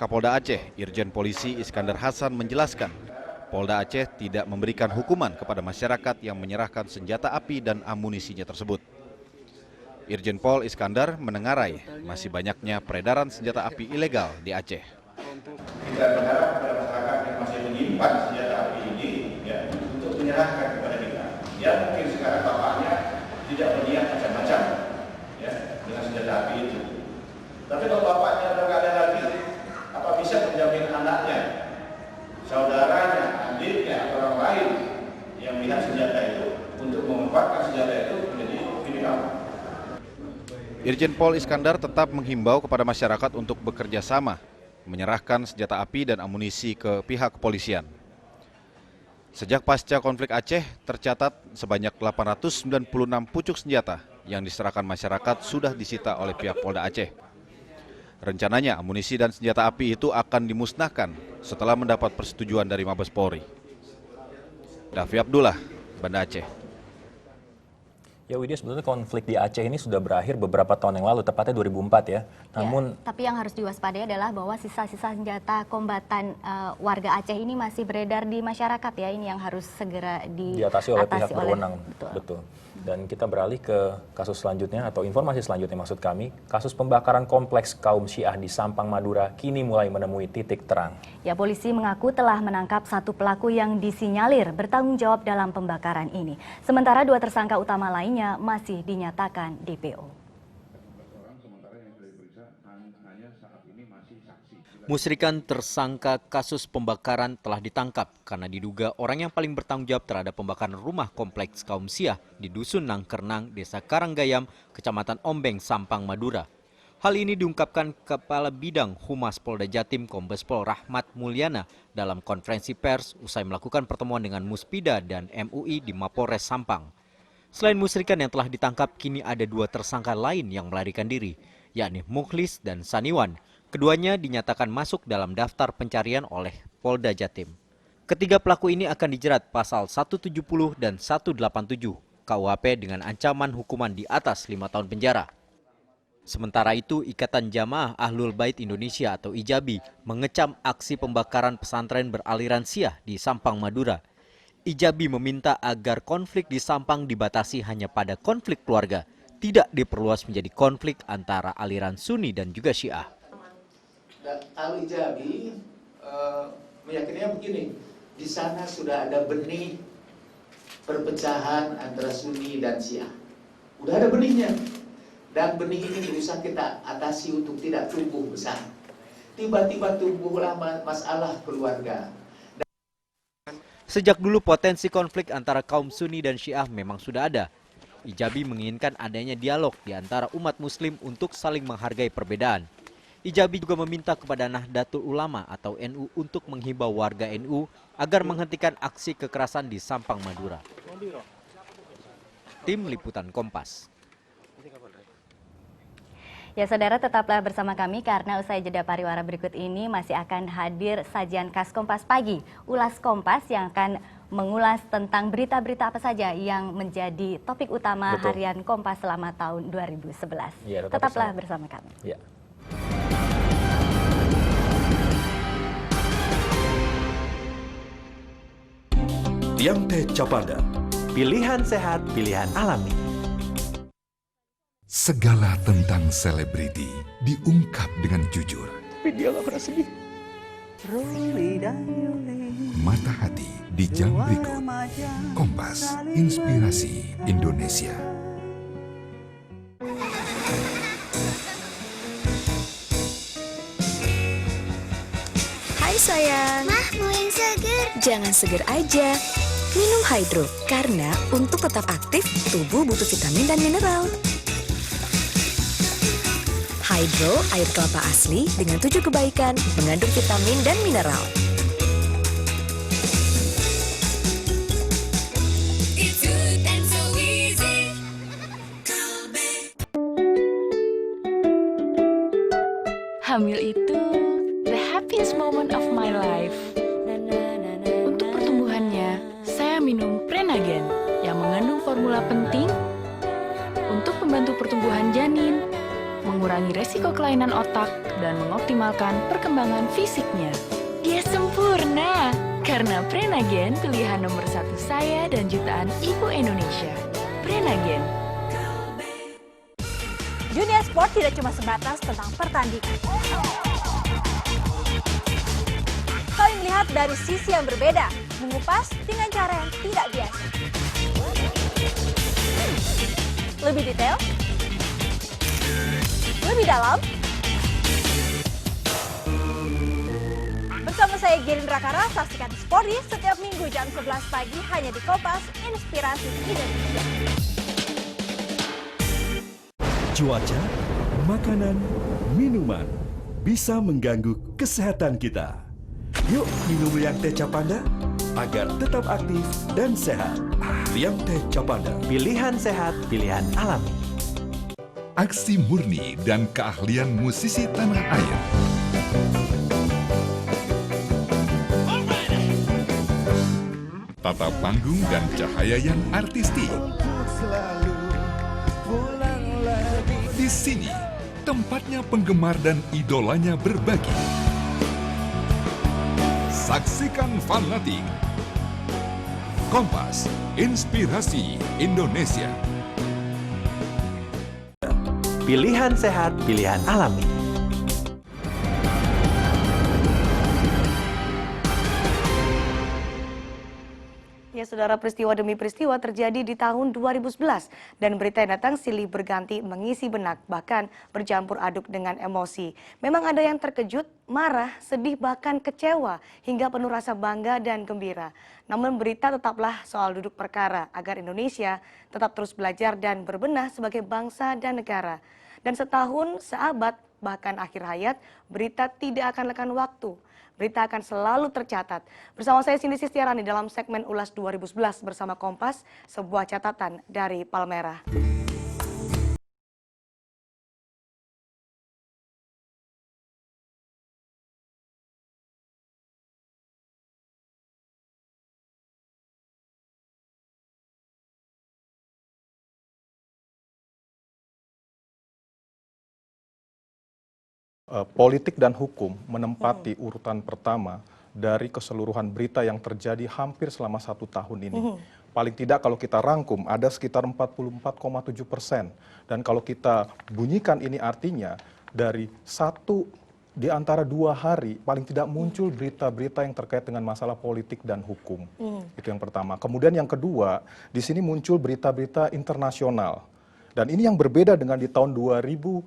Kapolda Aceh, Irjen Polisi Iskandar Hasan menjelaskan, Polda Aceh tidak memberikan hukuman kepada masyarakat yang menyerahkan senjata api dan amunisinya tersebut. Irjen Pol Iskandar menengarai masih banyaknya peredaran senjata api ilegal di Aceh. Kita berharap kepada masyarakat yang masih menyimpan senjata api ini ya, untuk menyerahkan kepada kita. Ya mungkin sekarang bapaknya tidak berniat macam-macam ya, dengan senjata api itu. Tapi kalau bapaknya udah nggak ada lagi, apa bisa menjamin anaknya senjata itu menjadi kriminal. Irjen Pol Iskandar tetap menghimbau kepada masyarakat untuk bekerja sama, menyerahkan senjata api dan amunisi ke pihak kepolisian. Sejak pasca konflik Aceh, tercatat sebanyak 896 pucuk senjata yang diserahkan masyarakat sudah disita oleh pihak Polda Aceh. Rencananya amunisi dan senjata api itu akan dimusnahkan setelah mendapat persetujuan dari Mabes Polri. Davi Abdullah, Banda Aceh. Ya Widya, sebetulnya konflik di Aceh ini sudah berakhir beberapa tahun yang lalu, tepatnya 2004 ya. Namun tapi yang harus diwaspadai adalah bahwa sisa-sisa senjata kombatan warga Aceh ini masih beredar di masyarakat ya. Ini yang harus segera diatasi oleh pihak berwenang. Betul. Dan kita beralih ke kasus selanjutnya atau informasi selanjutnya maksud kami, kasus pembakaran kompleks kaum Syiah di Sampang, Madura kini mulai menemui titik terang. Ya, polisi mengaku telah menangkap satu pelaku yang disinyalir bertanggung jawab dalam pembakaran ini. Sementara 2 tersangka utama lainnya masih dinyatakan DPO. Musyrikan tersangka kasus pembakaran telah ditangkap karena diduga orang yang paling bertanggung jawab terhadap pembakaran rumah kompleks kaum Syiah di Dusun Nangkernang, Desa Karanggayam, Kecamatan Ombeng, Sampang, Madura. Hal ini diungkapkan Kepala Bidang Humas Polda Jatim Kombes Pol Rahmat Mulyana dalam konferensi pers usai melakukan pertemuan dengan Muspida dan MUI di Mapolres Sampang. Selain musyrikan yang telah ditangkap, kini ada 2 tersangka lain yang melarikan diri, yakni Mukhlis dan Saniwan. Keduanya dinyatakan masuk dalam daftar pencarian oleh Polda Jatim. Ketiga pelaku ini akan dijerat pasal 170 dan 187 KUHP dengan ancaman hukuman di atas 5 tahun penjara. Sementara itu, Ikatan Jamaah Ahlul Bait Indonesia atau IJABI mengecam aksi pembakaran pesantren beraliran Syiah di Sampang, Madura. IJABI meminta agar konflik di Sampang dibatasi hanya pada konflik keluarga, tidak diperluas menjadi konflik antara aliran Sunni dan juga Syiah. Dan Al-Ijabi meyakininya begini, di sana sudah ada benih perpecahan antara Sunni dan Syiah. Udah ada benihnya. Dan benih ini berusaha kita atasi untuk tidak tumbuh besar. Tiba-tiba tumbuhlah masalah keluarga. Sejak dulu potensi konflik antara kaum Sunni dan Syiah memang sudah ada. IJABI menginginkan adanya dialog di antara umat muslim untuk saling menghargai perbedaan. IJABI juga meminta kepada Nahdlatul Ulama atau NU untuk menghimbau warga NU agar menghentikan aksi kekerasan di Sampang, Madura. Tim Liputan Kompas. Ya saudara, tetaplah bersama kami karena usai jeda pariwara berikut ini masih akan hadir sajian khas Kompas Pagi, Ulas Kompas yang akan mengulas tentang berita-berita apa saja yang menjadi topik utama harian Kompas selama tahun 2011. Ya, tetaplah bersama kami. Ya. Tiang Teh Capada. Pilihan sehat, pilihan alami. Segala tentang selebriti diungkap dengan jujur. Tapi dia gak pernah sedih. Mata hati di jam berikut. Kompas, inspirasi Indonesia. Hai sayang. Mah, mau yang seger. Jangan seger aja. Minum Hydro, karena untuk tetap aktif, tubuh butuh vitamin dan mineral. Hydro, air kelapa asli dengan 7 kebaikan, mengandung vitamin dan mineral. Hamil itu the happiest moment of my life. Untuk pertumbuhannya, saya minum Prenagen yang mengandung formula penting untuk membantu pertumbuhan janin, mengurangi resiko kelainan otak, dan mengoptimalkan perkembangan fisiknya. Dia sempurna, karena Prenagen pilihan nomor 1 saya dan jutaan ibu Indonesia. Prenagen. Dunia sport tidak cuma sebatas tentang pertandingan. Kami melihat dari sisi yang berbeda, mengupas dengan cara yang tidak biasa. Lebih detail, lebih dalam. Bersama saya Gerindra Kara, saksikan Sporty setiap minggu jam 11 pagi hanya di Kompas, Inspirasi Indonesia. Cuaca, makanan, minuman bisa mengganggu kesehatan kita. Yuk minum Liang Teh Capanda agar tetap aktif dan sehat. Liang Teh Capanda. Pilihan sehat, pilihan alami. Aksi murni dan keahlian musisi tanah air. Tata panggung dan cahaya yang artistik. Di sini, tempatnya penggemar dan idolanya berbagi. Saksikan Fanatik. Kompas, inspirasi Indonesia. Pilihan sehat, pilihan alami. Ya, saudara, peristiwa demi peristiwa terjadi di tahun 2011 dan berita yang datang silih berganti mengisi benak, bahkan bercampur aduk dengan emosi. Memang ada yang terkejut, marah, sedih, bahkan kecewa hingga penuh rasa bangga dan gembira. Namun berita tetaplah soal duduk perkara agar Indonesia tetap terus belajar dan berbenah sebagai bangsa dan negara. Dan setahun, seabad, bahkan akhir hayat, berita tidak akan lekang waktu. Berita akan selalu tercatat. Bersama saya Cindy Sistiarani dalam segmen Ulas 2011 bersama Kompas, sebuah catatan dari Palmerah. Politik dan hukum menempati urutan pertama dari keseluruhan berita yang terjadi hampir selama 1 tahun ini. Paling tidak kalau kita rangkum ada sekitar 44,7%. Dan kalau kita bunyikan ini artinya dari di antara 2 hari paling tidak muncul berita-berita yang terkait dengan masalah politik dan hukum. Itu yang pertama. Kemudian yang kedua, di sini muncul berita-berita internasional. Dan ini yang berbeda dengan di tahun 2010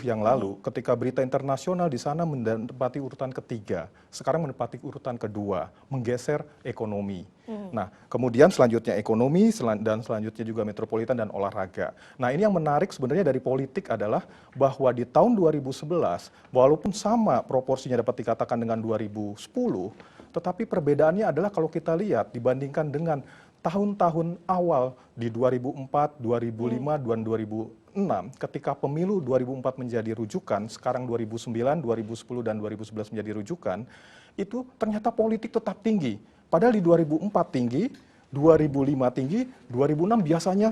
yang lalu, ketika berita internasional di sana menempati urutan ketiga, sekarang menempati urutan kedua, menggeser ekonomi. Nah, kemudian selanjutnya ekonomi, dan selanjutnya juga metropolitan dan olahraga. Nah, ini yang menarik sebenarnya dari politik adalah bahwa di tahun 2011, walaupun sama proporsinya dapat dikatakan dengan 2010, tetapi perbedaannya adalah kalau kita lihat dibandingkan dengan tahun-tahun awal di 2004, 2005, dan 2006, ketika pemilu 2004 menjadi rujukan, sekarang 2009, 2010, dan 2011 menjadi rujukan, itu ternyata politik tetap tinggi. Padahal di 2004 tinggi, 2005 tinggi, 2006 biasanya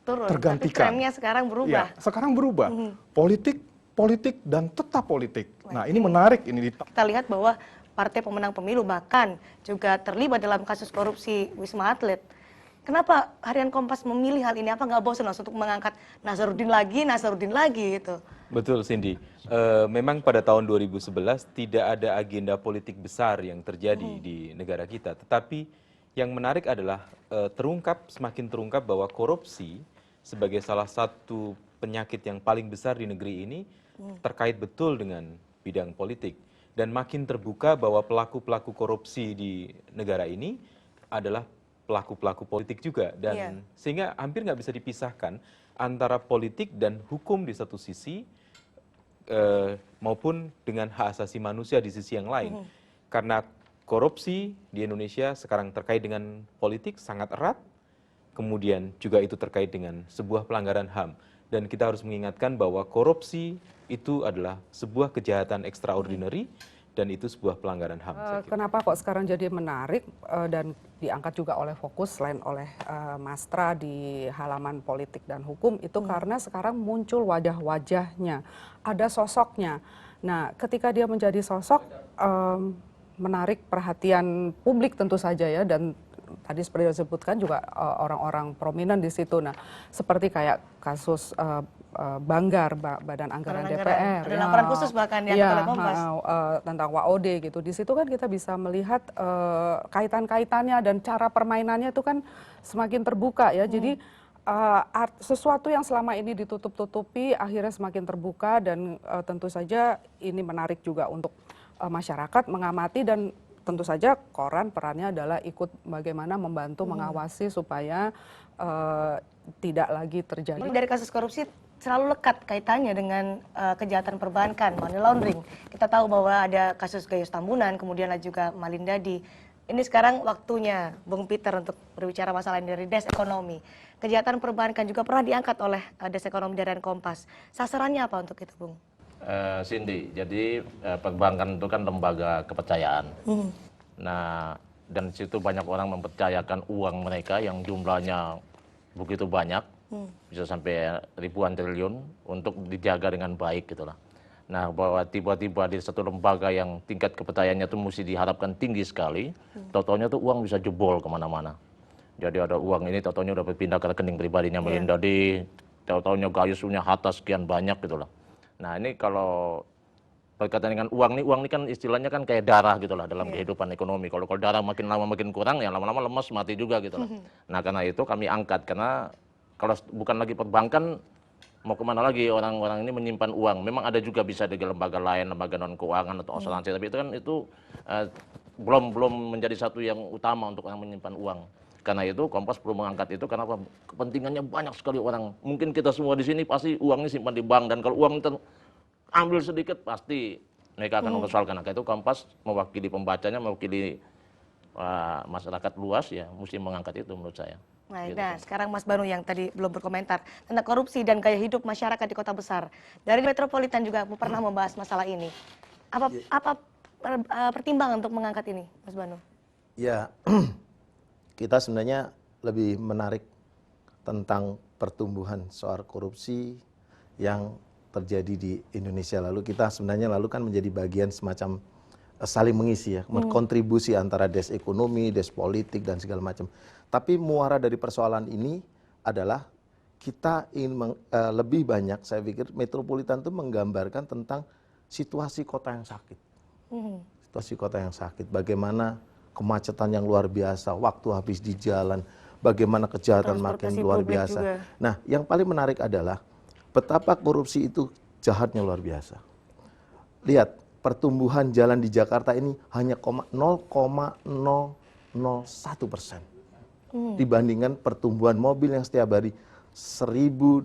turun, tergantikan. tapi trennya sekarang berubah. Ya, sekarang berubah. Politik, dan tetap politik. Nah, ini menarik. Kita lihat bahwa partai pemenang pemilu bahkan juga terlibat dalam kasus korupsi Wisma Atlet. Kenapa Harian Kompas memilih hal ini? Apa nggak bosan untuk mengangkat Nazarudin lagi gitu? Betul, Cindy. Memang pada tahun 2011 tidak ada agenda politik besar yang terjadi di negara kita. Tetapi yang menarik adalah semakin terungkap bahwa korupsi sebagai salah satu penyakit yang paling besar di negeri ini terkait betul dengan bidang politik. Dan makin terbuka bahwa pelaku-pelaku korupsi di negara ini adalah pelaku-pelaku politik juga, dan sehingga hampir nggak bisa dipisahkan antara politik dan hukum di satu sisi maupun dengan hak asasi manusia di sisi yang lain. Karena korupsi di Indonesia sekarang terkait dengan politik sangat erat, kemudian juga itu terkait dengan sebuah pelanggaran HAM. Dan kita harus mengingatkan bahwa korupsi itu adalah sebuah kejahatan extraordinary, dan itu sebuah pelanggaran HAM. Kenapa kok sekarang jadi menarik dan diangkat juga oleh Fokus selain oleh Mastra di halaman politik dan hukum itu karena sekarang muncul wajah-wajahnya, ada sosoknya. Nah, ketika dia menjadi sosok menarik perhatian publik tentu saja ya, dan tadi seperti disebutkan juga orang-orang prominent di situ. Nah, seperti kayak kasus Banggar, Badan Anggaran DPR. Ada laporan khusus bahkan yang oleh Kompas. Tentang WOD gitu. Di situ kan kita bisa melihat kaitan-kaitannya dan cara permainannya itu kan semakin terbuka ya. Jadi sesuatu yang selama ini ditutup-tutupi akhirnya semakin terbuka, dan tentu saja ini menarik juga untuk masyarakat mengamati, dan tentu saja koran perannya adalah ikut bagaimana membantu mengawasi supaya tidak lagi terjadi. Dari kasus korupsi selalu lekat kaitannya dengan kejahatan perbankan, money laundering. Kita tahu bahwa ada kasus Gayus Tambunan, kemudian ada juga Malindadi. Ini sekarang waktunya Bung Peter untuk berbicara masalah ini dari Desk Ekonomi. Kejahatan perbankan juga pernah diangkat oleh Desk Ekonomi dari Kompas. Sasarannya apa untuk itu, Bung? Cindy, jadi perbankan itu kan lembaga kepercayaan. Nah, dan situ banyak orang mempercayakan uang mereka yang jumlahnya begitu banyak, bisa sampai ribuan triliun untuk dijaga dengan baik gitulah. Nah, bahwa tiba-tiba di satu lembaga yang tingkat kepercayaannya itu mesti diharapkan tinggi sekali, tau-taunya tuh uang bisa jebol kemana-mana. Jadi ada uang ini tau-taunya udah berpindah ke rekening pribadinya Melindadi, tau-taunya Gayus punya harta sekian banyak gitulah. Nah, ini kalau berkaitan dengan uang ini kan istilahnya kan kayak darah gitu lah dalam kehidupan ekonomi. Kalau darah makin lama makin kurang, ya lama-lama lemas mati juga gitu lah. Nah, karena itu kami angkat, karena kalau bukan lagi perbankan, mau kemana lagi orang-orang ini menyimpan uang. Memang ada juga bisa di lembaga lain, lembaga non keuangan atau asuransi, tapi itu belum menjadi satu yang utama untuk orang menyimpan uang. Karena itu Kompas perlu mengangkat itu, karena kepentingannya banyak sekali orang. Mungkin kita semua di sini pasti uangnya simpan di bank, dan kalau uang ambil sedikit pasti mereka akan mempersoalkan. Nah, itu Kompas mewakili pembacanya, mewakili masyarakat luas, ya mesti mengangkat itu menurut saya. Nah, sekarang Mas Banu yang tadi belum berkomentar tentang korupsi dan gaya hidup masyarakat di kota besar. Dari Metropolitan juga pernah membahas masalah ini. Apa pertimbangan untuk mengangkat ini, Mas Banu? Ya, kita sebenarnya lebih menarik tentang pertumbuhan soal korupsi yang terjadi di Indonesia. Lalu kita sebenarnya kan menjadi bagian semacam saling mengisi ya, kontribusi antara Desk Ekonomi, Desk Politik dan segala macam. Tapi muara dari persoalan ini adalah kita ingin lebih banyak, saya pikir Metropolitan itu menggambarkan tentang situasi kota yang sakit. Situasi kota yang sakit, bagaimana kemacetan yang luar biasa, waktu habis di jalan, bagaimana kejahatan makin luar biasa. Juga. Nah, yang paling menarik adalah betapa korupsi itu jahatnya luar biasa. Lihat, pertumbuhan jalan di Jakarta ini hanya 0,001% dibandingkan pertumbuhan mobil yang setiap hari 1.250.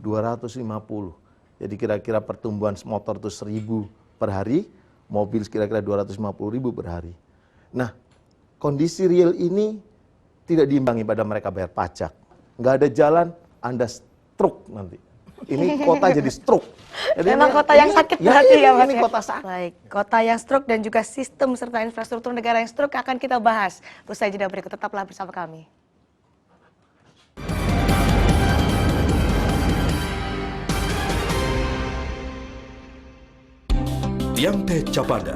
Jadi kira-kira pertumbuhan motor itu 1.000 per hari, mobil kira-kira 250.000 per hari. Nah, kondisi real ini tidak diimbangi pada mereka bayar pajak. Nggak ada jalan, Anda stroke nanti. Ini kota jadi stroke. Jadi memang kota yang sakit berarti ya Mas. Ini kota sakit. Baik, kota yang stroke dan juga sistem serta infrastruktur negara yang stroke akan kita bahas. Usai jeda berikut, tetaplah bersama kami. Yang Teh Capada.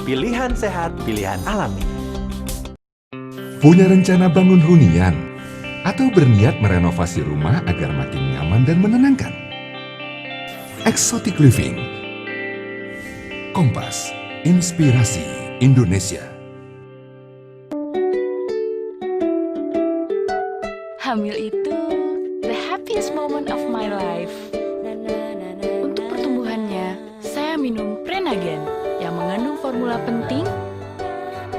Pilihan sehat, pilihan alami. Punya rencana bangun hunian atau berniat merenovasi rumah agar makin nyaman dan menenangkan? Exotic Living. Kompas, inspirasi Indonesia. Hamil itu the happiest moment of my life. Untuk pertumbuhannya, saya minum Prenagen yang mengandung formula penting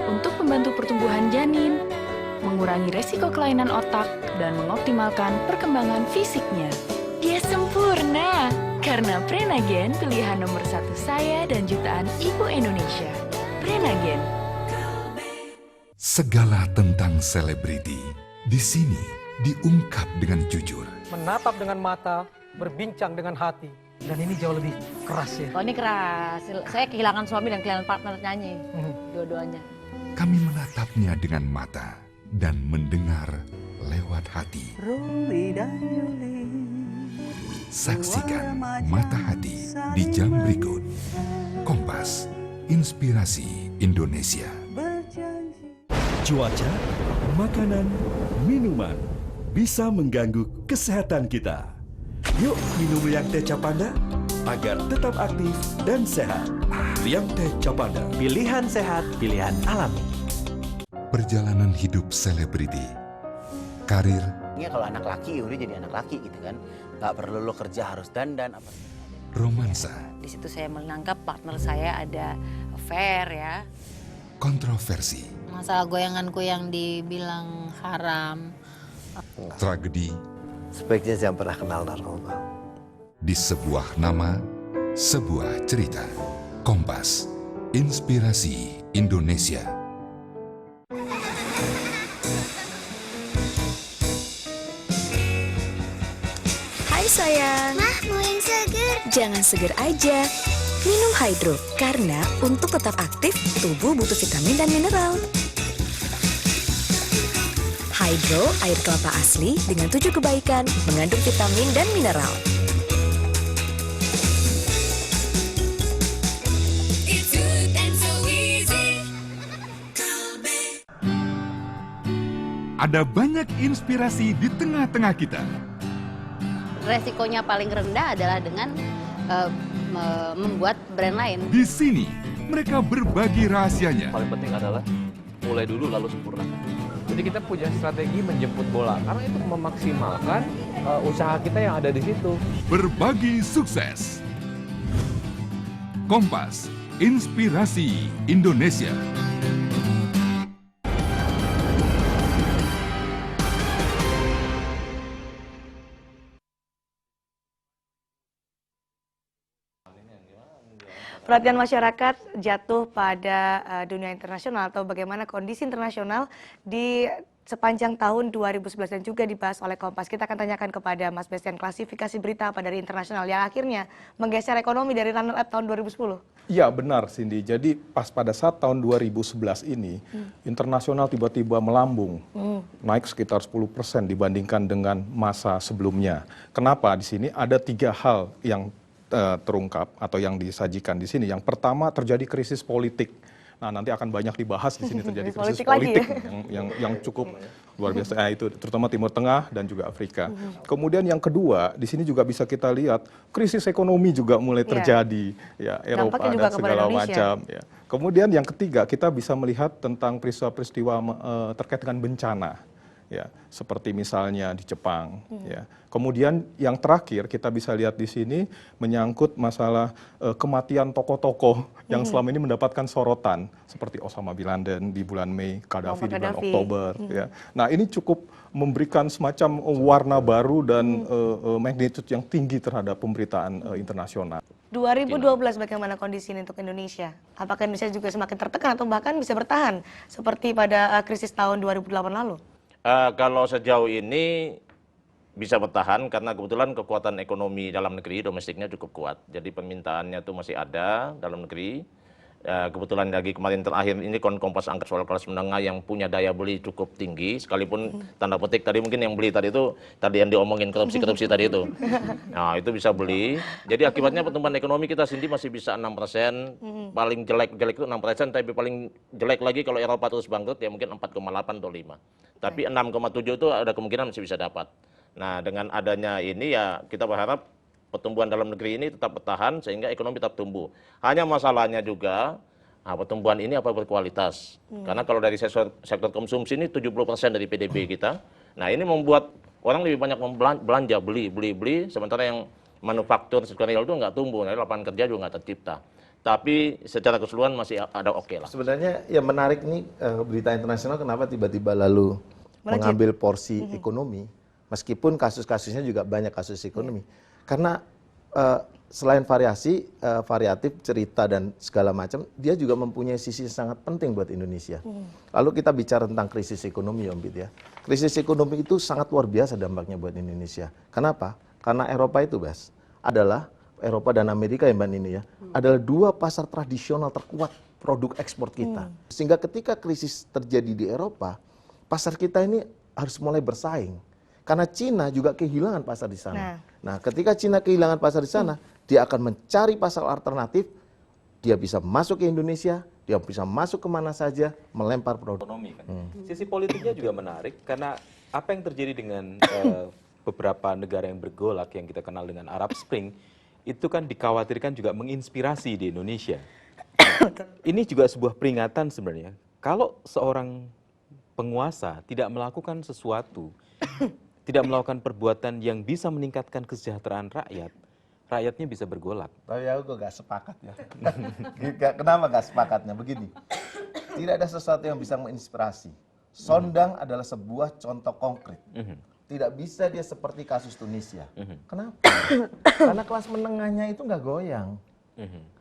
untuk membantu pertumbuhan janin, mengurangi resiko kelainan otak, dan mengoptimalkan perkembangan fisiknya. Dia sempurna, karena Prenagen pilihan nomor 1 saya dan jutaan ibu Indonesia. Prenagen. Segala tentang selebriti di sini diungkap dengan jujur. Menatap dengan mata, berbincang dengan hati. Dan ini jauh lebih keras ya. Oh, ini keras. Saya kehilangan suami dan kehilangan partner nyanyi. Dua-duanya. Kami menatapnya dengan mata dan mendengar lewat hati. Saksikan Mata Hati di jam berikut. Kompas, inspirasi Indonesia. Cuaca, makanan, minuman bisa mengganggu kesehatan kita. Yuk minum Liang Teh Capanda agar tetap aktif dan sehat. Liang Teh Capanda. Pilihan sehat, pilihan alami. Perjalanan hidup selebriti. Karir. Kalau anak laki udah jadi anak laki gitu kan. Nggak perlu lo kerja harus dandan apa. Romansa. Di situ saya menangkap partner saya ada affair ya. Kontroversi. Masalah goyanganku yang dibilang haram. Tragedi. sebaiknya jangan pernah kenal narkoba. Di sebuah nama, sebuah cerita. Kompas, inspirasi Indonesia. Hai sayang. Mah, mau yang seger. Jangan seger aja. Minum Hydro, karena untuk tetap aktif, tubuh butuh vitamin dan mineral. Hydro, air kelapa asli dengan 7 kebaikan, mengandung vitamin dan mineral. Ada banyak inspirasi di tengah-tengah kita. Resikonya paling rendah adalah dengan membuat brand lain. Di sini, mereka berbagi rahasianya. Paling penting adalah mulai dulu lalu sempurnakan. Jadi kita punya strategi menjemput bola karena itu memaksimalkan usaha kita yang ada di situ. Berbagi sukses. Kompas, inspirasi Indonesia. Perhatian masyarakat jatuh pada dunia internasional atau bagaimana kondisi internasional di sepanjang tahun 2011 dan juga dibahas oleh Kompas. Kita akan tanyakan kepada Mas Bestian klasifikasi berita apa dari internasional yang akhirnya menggeser ekonomi dari runner-up tahun 2010. Iya benar Cindy, jadi pas pada saat tahun 2011 ini internasional tiba-tiba melambung, naik sekitar 10% dibandingkan dengan masa sebelumnya. Kenapa? Di sini ada 3 hal yang terungkap atau yang disajikan di sini. Yang pertama terjadi krisis politik. Nah nanti akan banyak dibahas di sini terjadi krisis politik yang cukup luar biasa. Itu terutama Timur Tengah dan juga Afrika. Kemudian yang kedua di sini juga bisa kita lihat krisis ekonomi juga mulai terjadi, ya Eropa dan segala macam. Ya. Kemudian yang ketiga kita bisa melihat tentang peristiwa-peristiwa terkait dengan bencana. Ya, seperti misalnya di Jepang. Ya. Kemudian yang terakhir kita bisa lihat di sini menyangkut masalah kematian tokoh-tokoh yang selama ini mendapatkan sorotan seperti Osama bin Laden di bulan Mei, Gaddafi di bulan Oktober. Ya. Nah ini cukup memberikan semacam warna baru dan magnitude yang tinggi terhadap pemberitaan internasional. 2012 bagaimana kondisi ini untuk Indonesia? Apakah Indonesia juga semakin tertekan atau bahkan bisa bertahan seperti pada krisis tahun 2008 lalu? Kalau sejauh ini bisa bertahan karena kebetulan kekuatan ekonomi dalam negeri domestiknya cukup kuat. Jadi permintaannya itu masih ada dalam negeri. Kebetulan lagi kemarin terakhir ini Kompas angkat soal kelas menengah yang punya daya beli cukup tinggi. Sekalipun tanda petik tadi mungkin yang beli tadi itu tadi yang diomongin korupsi tadi itu. Nah itu bisa beli. Jadi akibatnya pertumbuhan ekonomi kita sendiri masih bisa 6%. Paling jelek itu 6%. Tapi paling jelek lagi kalau Eropa terus bangkrut ya mungkin 4,8 atau 5. Tapi 6,7 itu ada kemungkinan masih bisa dapat. Nah dengan adanya ini ya kita berharap pertumbuhan dalam negeri ini tetap bertahan sehingga ekonomi tetap tumbuh. Hanya masalahnya juga pertumbuhan ini apa berkualitas. Karena kalau dari sektor konsumsi ini 70% dari PDB kita. Nah ini membuat orang lebih banyak belanja, beli. Sementara yang manufaktur sektorial itu nggak tumbuh. Nah, lapangan kerja juga nggak tercipta. Tapi secara keseluruhan masih ada oke lah. Sebenarnya yang menarik nih berita internasional kenapa tiba-tiba lalu mengambil porsi ekonomi. Meskipun kasus-kasusnya juga banyak kasus ekonomi. Karena selain variatif cerita dan segala macam, dia juga mempunyai sisi sangat penting buat Indonesia. Lalu kita bicara tentang krisis ekonomi, Om Bid ya. Krisis ekonomi itu sangat luar biasa dampaknya buat Indonesia. Kenapa? Karena Eropa itu, Bas, adalah Eropa dan Amerika ya Mbak Nini ya, adalah 2 pasar tradisional terkuat produk ekspor kita. Sehingga ketika krisis terjadi di Eropa, pasar kita ini harus mulai bersaing. Karena Cina juga kehilangan pasar di sana. Nah, ketika Cina kehilangan pasar di sana, dia akan mencari pasar alternatif, dia bisa masuk ke Indonesia, dia bisa masuk kemana saja, melempar produk. Ekonomi kan. Sisi politiknya juga menarik, karena apa yang terjadi dengan beberapa negara yang bergolak, yang kita kenal dengan Arab Spring, itu kan dikhawatirkan juga menginspirasi di Indonesia. Ini juga sebuah peringatan sebenarnya. Kalau seorang penguasa tidak melakukan sesuatu, tidak melakukan perbuatan yang bisa meningkatkan kesejahteraan rakyat, rakyatnya bisa bergolak. Tapi aku gak sepakat ya. Kenapa gak sepakatnya? Begini, tidak ada sesuatu yang bisa menginspirasi. Sondang adalah sebuah contoh konkret. tidak bisa dia seperti kasus Tunisia. Kenapa? Karena kelas menengahnya itu nggak goyang.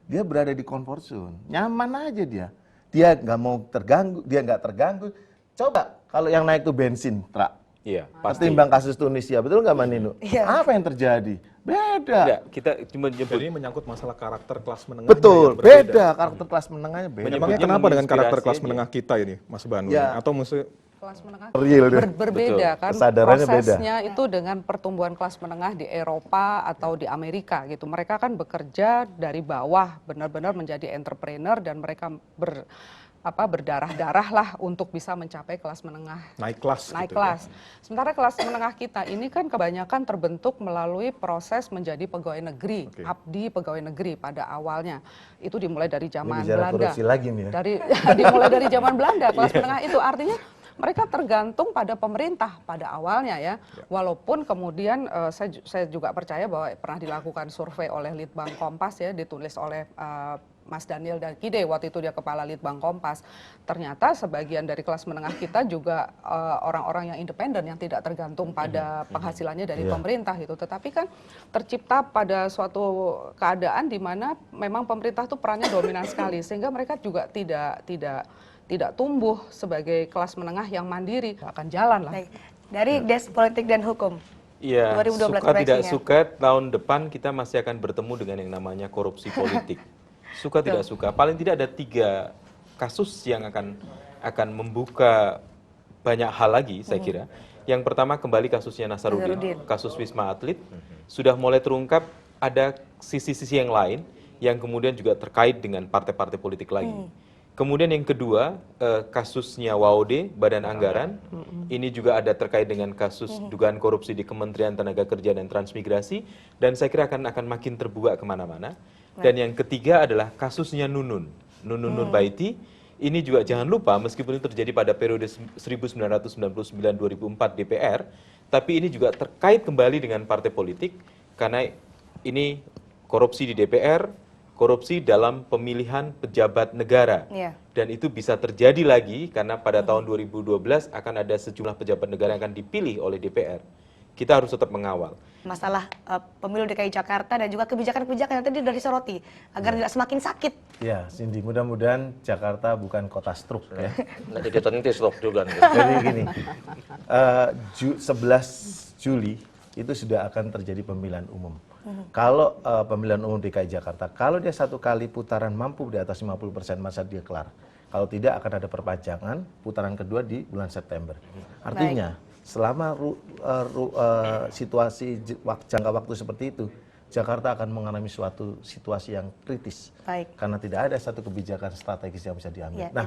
Dia berada di comfort zone, nyaman aja dia. Dia nggak mau terganggu, dia nggak terganggu. Coba kalau yang naik tuh bensin, truk. Iya, pasti. Ketimbang kasus Tunisia, betul nggak Mbak Nino? Iya. Apa yang terjadi? Beda. Enggak, kita cuma nyebut. Jadi menyangkut masalah karakter kelas menengah. Betul, beda. Karakter kelas menengahnya beda. Memangnya kenapa dengan karakter kelas menengah kita ini, Mas Banu? Ya. Atau maksudnya kelas menengah real berbeda kan kesadarannya prosesnya beda. Itu dengan pertumbuhan kelas menengah di Eropa atau di Amerika gitu. Mereka kan bekerja dari bawah, benar-benar menjadi entrepreneur dan mereka berdarah-darah lah untuk bisa mencapai kelas menengah. Naik kelas. Naik gitu kelas. Ya. Sementara kelas menengah kita ini kan kebanyakan terbentuk melalui proses menjadi pegawai negeri, abdi pegawai negeri pada awalnya. Itu dimulai dari zaman Belanda. Lagi nih ya. Dimulai dari zaman Belanda kelas menengah itu artinya mereka tergantung pada pemerintah pada awalnya ya. Walaupun kemudian saya juga percaya bahwa pernah dilakukan survei oleh Litbang Kompas ya, ditulis oleh Mas Daniel Dakide waktu itu dia kepala Litbang Kompas. Ternyata sebagian dari kelas menengah kita juga orang-orang yang independen yang tidak tergantung pada penghasilannya dari pemerintah gitu. Tetapi kan tercipta pada suatu keadaan di mana memang pemerintah itu perannya dominan sekali sehingga mereka juga tidak tumbuh sebagai kelas menengah yang mandiri, akan jalan lah. Baik. Dari Desk Politik dan Hukum. Iya, 2012 suka tidak proyeksinya. suka tahun depan kita masih akan bertemu dengan yang namanya korupsi politik. Suka tidak suka, paling tidak ada 3 kasus yang akan membuka banyak hal lagi saya kira. Yang pertama kembali kasusnya Nasaruddin, kasus Wisma Atlet sudah mulai terungkap ada sisi-sisi yang lain yang kemudian juga terkait dengan partai-partai politik lagi. Kemudian yang kedua, kasusnya WAOD, Badan Anggaran, ini juga ada terkait dengan kasus dugaan korupsi di Kementerian Tenaga Kerja dan Transmigrasi, dan saya kira akan makin terbuka kemana-mana. Dan yang ketiga adalah kasusnya Nunun Nurbaiti, ini juga jangan lupa meskipun itu terjadi pada periode 1999-2004 DPR, tapi ini juga terkait kembali dengan partai politik, karena ini korupsi di DPR, korupsi dalam pemilihan pejabat negara. Dan itu bisa terjadi lagi karena pada tahun 2012 akan ada sejumlah pejabat negara yang akan dipilih oleh DPR. Kita harus tetap mengawal. Masalah pemilu DKI Jakarta dan juga kebijakan-kebijakan yang tadi dari soroti agar tidak semakin sakit. Ya, Cindy, mudah-mudahan Jakarta bukan kota stroke ya. Nanti ditentu stroke juga. Jadi gini, 11 Juli itu sudah akan terjadi pemilihan umum. Kalau pemilihan umum DKI Jakarta, kalau dia 1 kali putaran mampu di atas 50% masa dia kelar. Kalau tidak akan ada perpanjangan putaran kedua di bulan September. Artinya selama situasi jangka waktu seperti itu, Jakarta akan mengalami suatu situasi yang kritis. Karena tidak ada satu kebijakan strategis yang bisa diambil. Nah,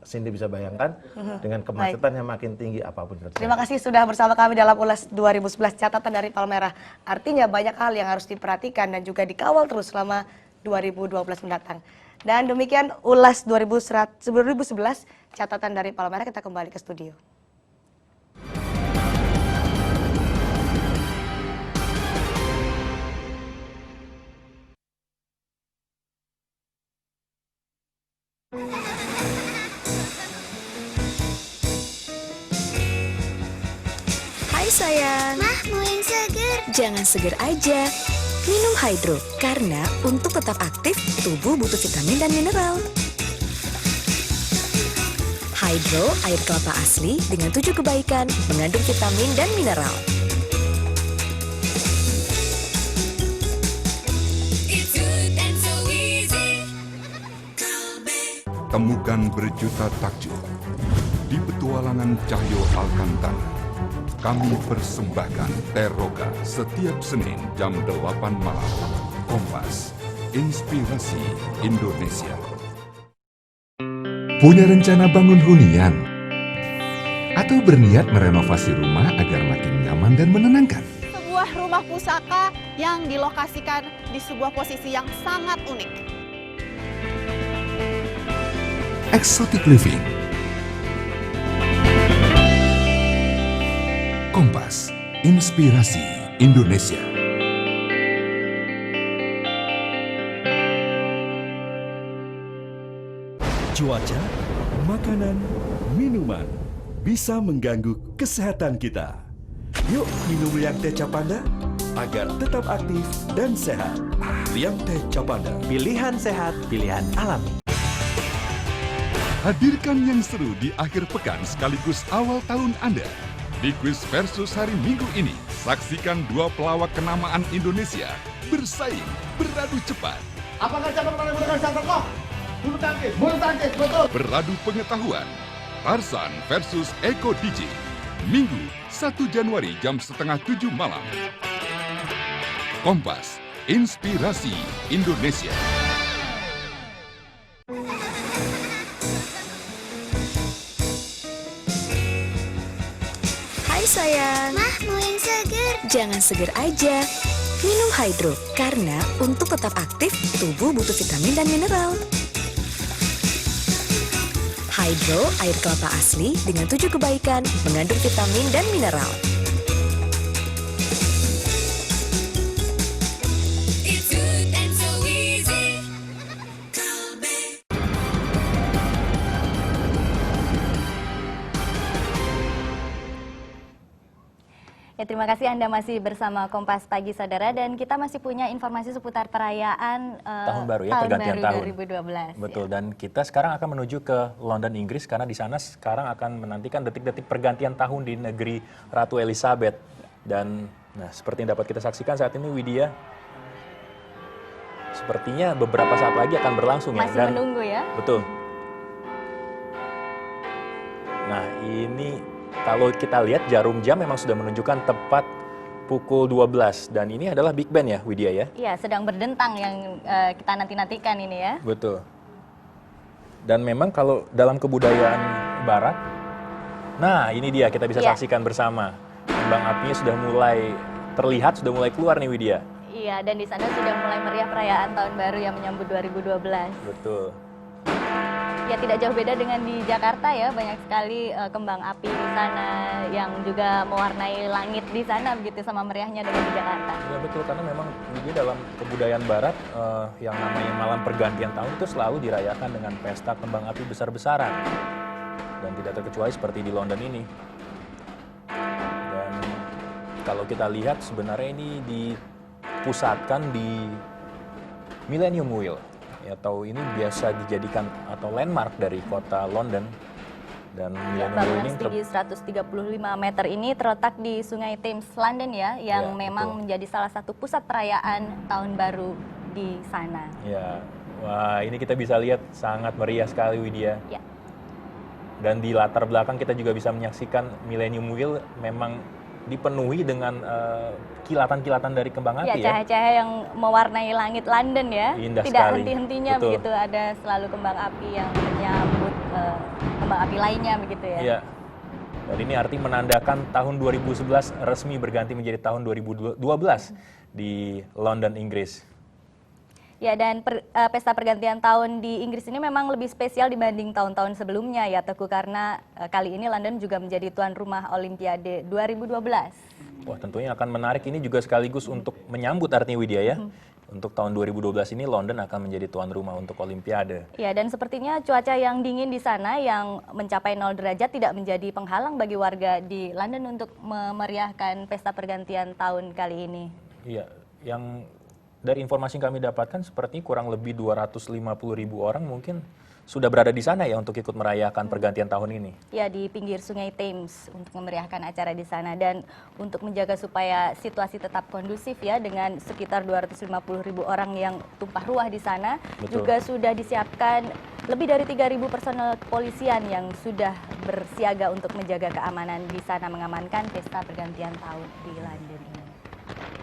Cindy bisa bayangkan dengan kemacetan yang makin tinggi apapun terjadi. Terima kasih sudah bersama kami dalam Ulas 2011 catatan dari Palmerah. Artinya banyak hal yang harus diperhatikan dan juga dikawal terus selama 2012 mendatang. Dan demikian Ulas 2011 catatan dari Palmerah, kita kembali ke studio. Hai sayang. Mah, mau yang seger. Jangan seger aja. Minum Hydro, karena untuk tetap aktif, tubuh butuh vitamin dan mineral. Hydro, air kelapa asli dengan 7 kebaikan, mengandung vitamin dan mineral. Temukan berjuta takjub di petualangan Cahyo Alcantara. Kami persembahkan Teroka setiap Senin jam 8 malam. Kompas, Inspirasi Indonesia. Punya rencana bangun hunian? Atau berniat merenovasi rumah agar makin nyaman dan menenangkan? Sebuah rumah pusaka yang dilokasikan di sebuah posisi yang sangat unik. Exotic Living. Kompas, Inspirasi Indonesia. Cuaca, makanan, minuman bisa mengganggu kesehatan kita. Yuk minum Liang Teca Panda agar tetap aktif dan sehat. Liang Teca Panda. Pilihan sehat, pilihan alami. Hadirkan yang seru di akhir pekan sekaligus awal tahun Anda. Di Quiz Versus hari Minggu ini, saksikan dua pelawak kenamaan Indonesia bersaing, beradu cepat. Apakah cabang olahraga menggunakan sangkok? Bulu tangkis, betul. Beradu pengetahuan. Tarsan versus Eko DJ. Minggu 1 Januari jam 6:30 malam. Kompas, Inspirasi Indonesia. Hai sayang. Mah, mau yang seger. Jangan seger aja. Minum Hydro, karena untuk tetap aktif, tubuh butuh vitamin dan mineral. Hydro, air kelapa asli dengan 7 kebaikan, mengandung vitamin dan mineral. Ya, terima kasih Anda masih bersama Kompas Pagi Saudara, dan kita masih punya informasi seputar perayaan tahun baru ya, tahun pergantian baru tahun 2012. Betul, dan kita sekarang akan menuju ke London, Inggris, karena di sana sekarang akan menantikan detik-detik pergantian tahun di negeri Ratu Elizabeth. Dan nah, seperti yang dapat kita saksikan saat ini, Widya, sepertinya beberapa saat lagi akan berlangsung Masih ya. Dan, menunggu ya. betul. Nah, ini kalau kita lihat jarum jam memang sudah menunjukkan tepat pukul 12, dan ini adalah Big Ben ya, Widya ya? Iya, sedang berdentang yang kita nanti-nantikan ini ya. Betul. Dan memang kalau dalam kebudayaan Barat, nah ini dia kita bisa saksikan bersama. Kembang apinya sudah mulai terlihat, sudah mulai keluar nih, Widya. Iya, dan di sana sudah mulai meriah perayaan tahun baru yang menyambut 2012. Betul. Ya, tidak jauh beda dengan di Jakarta ya, banyak sekali kembang api di sana yang juga mewarnai langit di sana begitu, sama meriahnya dengan di Jakarta. Ya betul, karena memang dia dalam kebudayaan Barat yang namanya malam pergantian tahun itu selalu dirayakan dengan pesta kembang api besar-besaran. Dan tidak terkecuali seperti di London ini. Dan kalau kita lihat sebenarnya ini dipusatkan di Millennium Wheel, atau ini biasa dijadikan atau landmark dari kota London. Dan bangunan setinggi 135 meter ini terletak di Sungai Thames, London ya, yang memang menjadi salah satu pusat perayaan tahun baru di sana. Ya, wah ini kita bisa lihat sangat meriah sekali, Widya. Ya. Dan di latar belakang kita juga bisa menyaksikan Millennium Wheel memang dipenuhi dengan kilatan-kilatan dari kembang api ya. Cahaya-cahaya yang mewarnai langit London ya. Indah Tidak sekali. henti-hentinya begitu, ada selalu kembang api yang menyambut kembang api lainnya begitu ya. Iya. Dan ini arti menandakan tahun 2011 resmi berganti menjadi tahun 2012 di London, Inggris. Ya, dan pesta pergantian tahun di Inggris ini memang lebih spesial dibanding tahun-tahun sebelumnya ya Teguh, karena kali ini London juga menjadi tuan rumah Olimpiade 2012. Wah, tentunya akan menarik, ini juga sekaligus untuk menyambut artinya, Widya ya. Untuk tahun 2012 ini London akan menjadi tuan rumah untuk Olimpiade. Ya, dan sepertinya cuaca yang dingin di sana yang mencapai 0 derajat tidak menjadi penghalang bagi warga di London untuk memeriahkan pesta pergantian tahun kali ini. Iya, yang dari informasi yang kami dapatkan sepertinya kurang lebih 250.000 orang mungkin sudah berada di sana ya untuk ikut merayakan pergantian tahun ini. Ya, di pinggir Sungai Thames untuk memeriahkan acara di sana, dan untuk menjaga supaya situasi tetap kondusif ya dengan sekitar 250.000 orang yang tumpah ruah di sana. Betul. Juga sudah disiapkan lebih dari 3.000 personel kepolisian yang sudah bersiaga untuk menjaga keamanan di sana, mengamankan pesta pergantian tahun di London ini.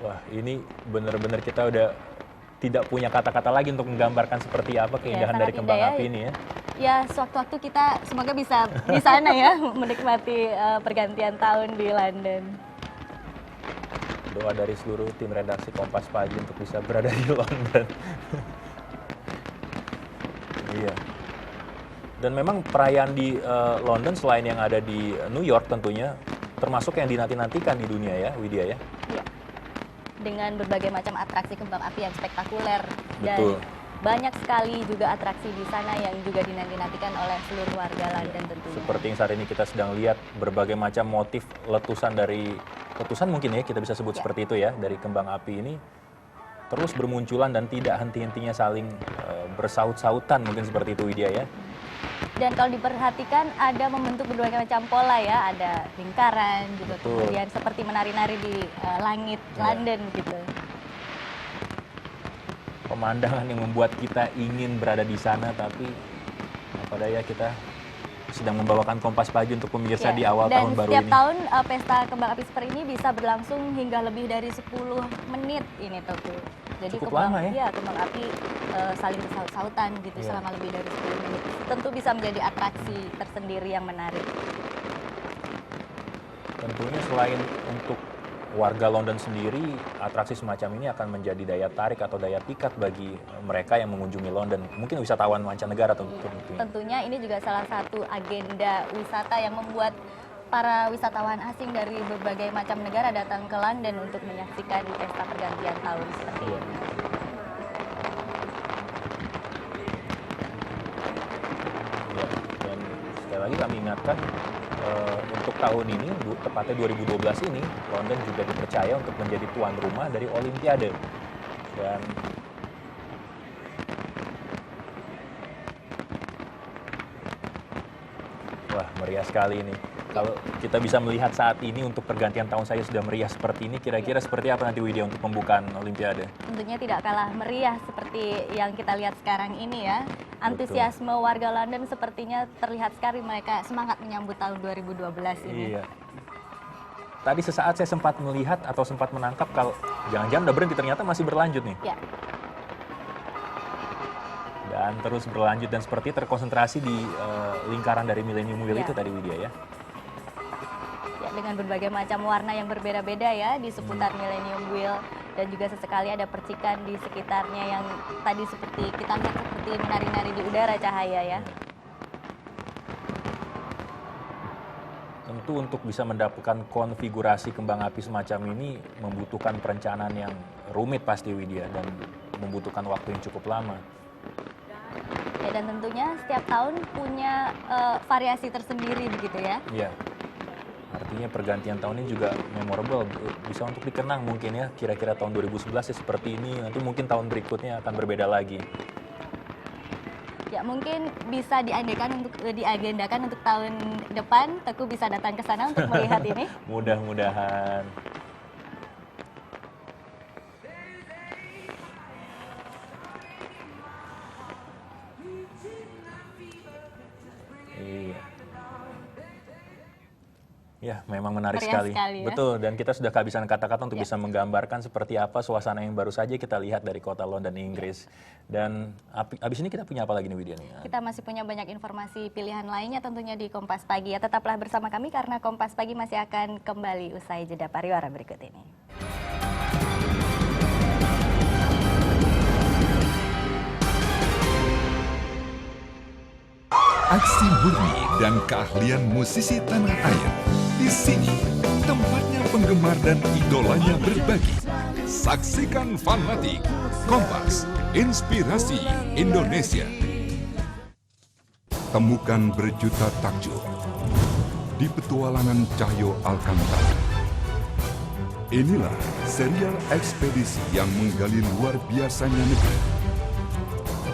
Wah, ini benar-benar kita udah tidak punya kata-kata lagi untuk menggambarkan seperti apa keindahan dari kembang api ini ya. Ya, sewaktu-waktu kita semoga bisa di sana ya menikmati pergantian tahun di London. Doa dari seluruh tim redaksi Kompas Pagi untuk bisa berada di London. Iya. Dan memang perayaan di London selain yang ada di New York tentunya termasuk yang dinanti-nantikan di dunia ya, Widya ya. Iya. Dengan berbagai macam atraksi kembang api yang spektakuler. Dan betul, banyak sekali juga atraksi di sana yang juga dinanti-nantikan oleh seluruh warga London tentunya. Seperti yang saat ini kita sedang lihat berbagai macam motif letusan dari letusan mungkin ya, kita bisa sebut seperti itu ya, dari kembang api ini terus bermunculan dan tidak henti-hentinya saling bersaut-sautan, mungkin seperti itu Widya ya. Dan kalau diperhatikan ada membentuk berbagai macam pola ya, ada lingkaran juga, kemudian seperti menari-nari di langit London gitu. Pemandangan yang membuat kita ingin berada di sana, tapi apa daya kita sedang membawakan Kompas Pagi untuk pemirsa di awal tahun baru ini. Dan setiap tahun pesta kembang api seperti ini bisa berlangsung hingga lebih dari 10 menit ini Teguh. Jadi cukup lama ya? Kembang api saling bersaut-sautan gitu selama lebih dari 10 menit. Tentu bisa menjadi atraksi tersendiri yang menarik. Tentunya selain untuk warga London sendiri, atraksi semacam ini akan menjadi daya tarik atau daya pikat bagi mereka yang mengunjungi London. Mungkin wisatawan mancanegara tentunya. Tentunya ini juga salah satu agenda wisata yang membuat para wisatawan asing dari berbagai macam negara datang ke London untuk menyaksikan pesta pergantian tahun seperti ini. Ya, dan sekali lagi kami ingatkan, untuk tahun ini, tepatnya 2012 ini, London juga dipercaya untuk menjadi tuan rumah dari Olimpiade. Dan wah, meriah sekali ini. Kalau kita bisa melihat saat ini untuk pergantian tahun saya sudah meriah seperti ini, kira-kira seperti apa nanti Widya untuk pembukaan Olimpiade? Tentunya tidak kalah meriah seperti yang kita lihat sekarang ini ya. Antusiasme warga London sepertinya terlihat sekali, mereka semangat menyambut tahun 2012 ini. Iya. Tadi sesaat saya sempat melihat atau sempat menangkap kalau jangan-jangan udah berhenti, ternyata masih berlanjut nih. Ya. Dan terus berlanjut dan seperti terkonsentrasi di lingkaran dari Millennium Wheel itu tadi Widya ya. Ya, dengan berbagai macam warna yang berbeda-beda ya di seputar Millennium Wheel, dan juga sesekali ada percikan di sekitarnya yang tadi seperti kita lihat seperti menari-nari di udara cahaya ya. Tentu untuk bisa mendapatkan konfigurasi kembang api semacam ini membutuhkan perencanaan yang rumit pasti Widya, dan membutuhkan waktu yang cukup lama. Ya, dan tentunya setiap tahun punya variasi tersendiri begitu ya. Iya. Artinya pergantian tahun ini juga memorable, bisa untuk dikenang mungkin ya, kira-kira tahun 2011 ya seperti ini, nanti mungkin tahun berikutnya akan berbeda lagi. Ya, mungkin bisa diagendakan untuk tahun depan, Teguh bisa datang ke sana untuk melihat ini. Mudah-mudahan. Iya. Ya, memang menarik sekali. Ya? Betul, dan kita sudah kehabisan kata-kata untuk bisa menggambarkan seperti apa suasana yang baru saja kita lihat dari kota London, Inggris. Dan abis ini kita punya apa lagi nih Widya nih? Kita masih punya banyak informasi pilihan lainnya tentunya di Kompas Pagi ya. Tetaplah bersama kami karena Kompas Pagi masih akan kembali usai jeda pariwara berikut ini. Aksi murni dan keahlian musisi tanah air. Di sini, tempatnya penggemar dan idolanya berbagi. Saksikan Fanatik, Kompas, Inspirasi Indonesia. Temukan berjuta takjub di petualangan Cahyo Alcantara. Inilah serial ekspedisi yang menggali luar biasanya negeri.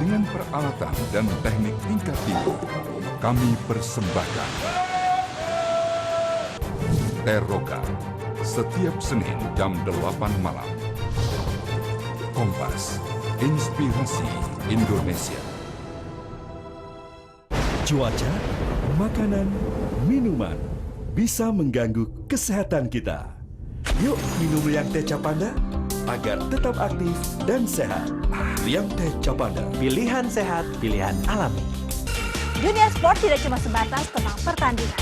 Dengan peralatan dan teknik tingkat tinggi, kami persembahkan Terroka setiap Senin jam 8 malam. Kompas, Inspirasi Indonesia. Cuaca, makanan, minuman bisa mengganggu kesehatan kita. Yuk minum Riang Teh Capanda agar tetap aktif dan sehat. Riang Teh Capanda. Pilihan sehat, pilihan alami. Dunia sport tidak cuma sebatas tentang pertandingan.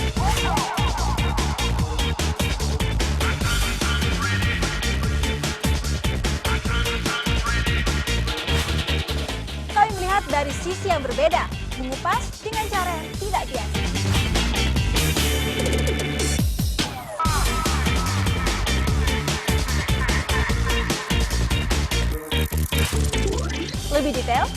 Kami melihat dari sisi yang berbeda, mengupas dengan cara yang tidak biasa. Lebih detail,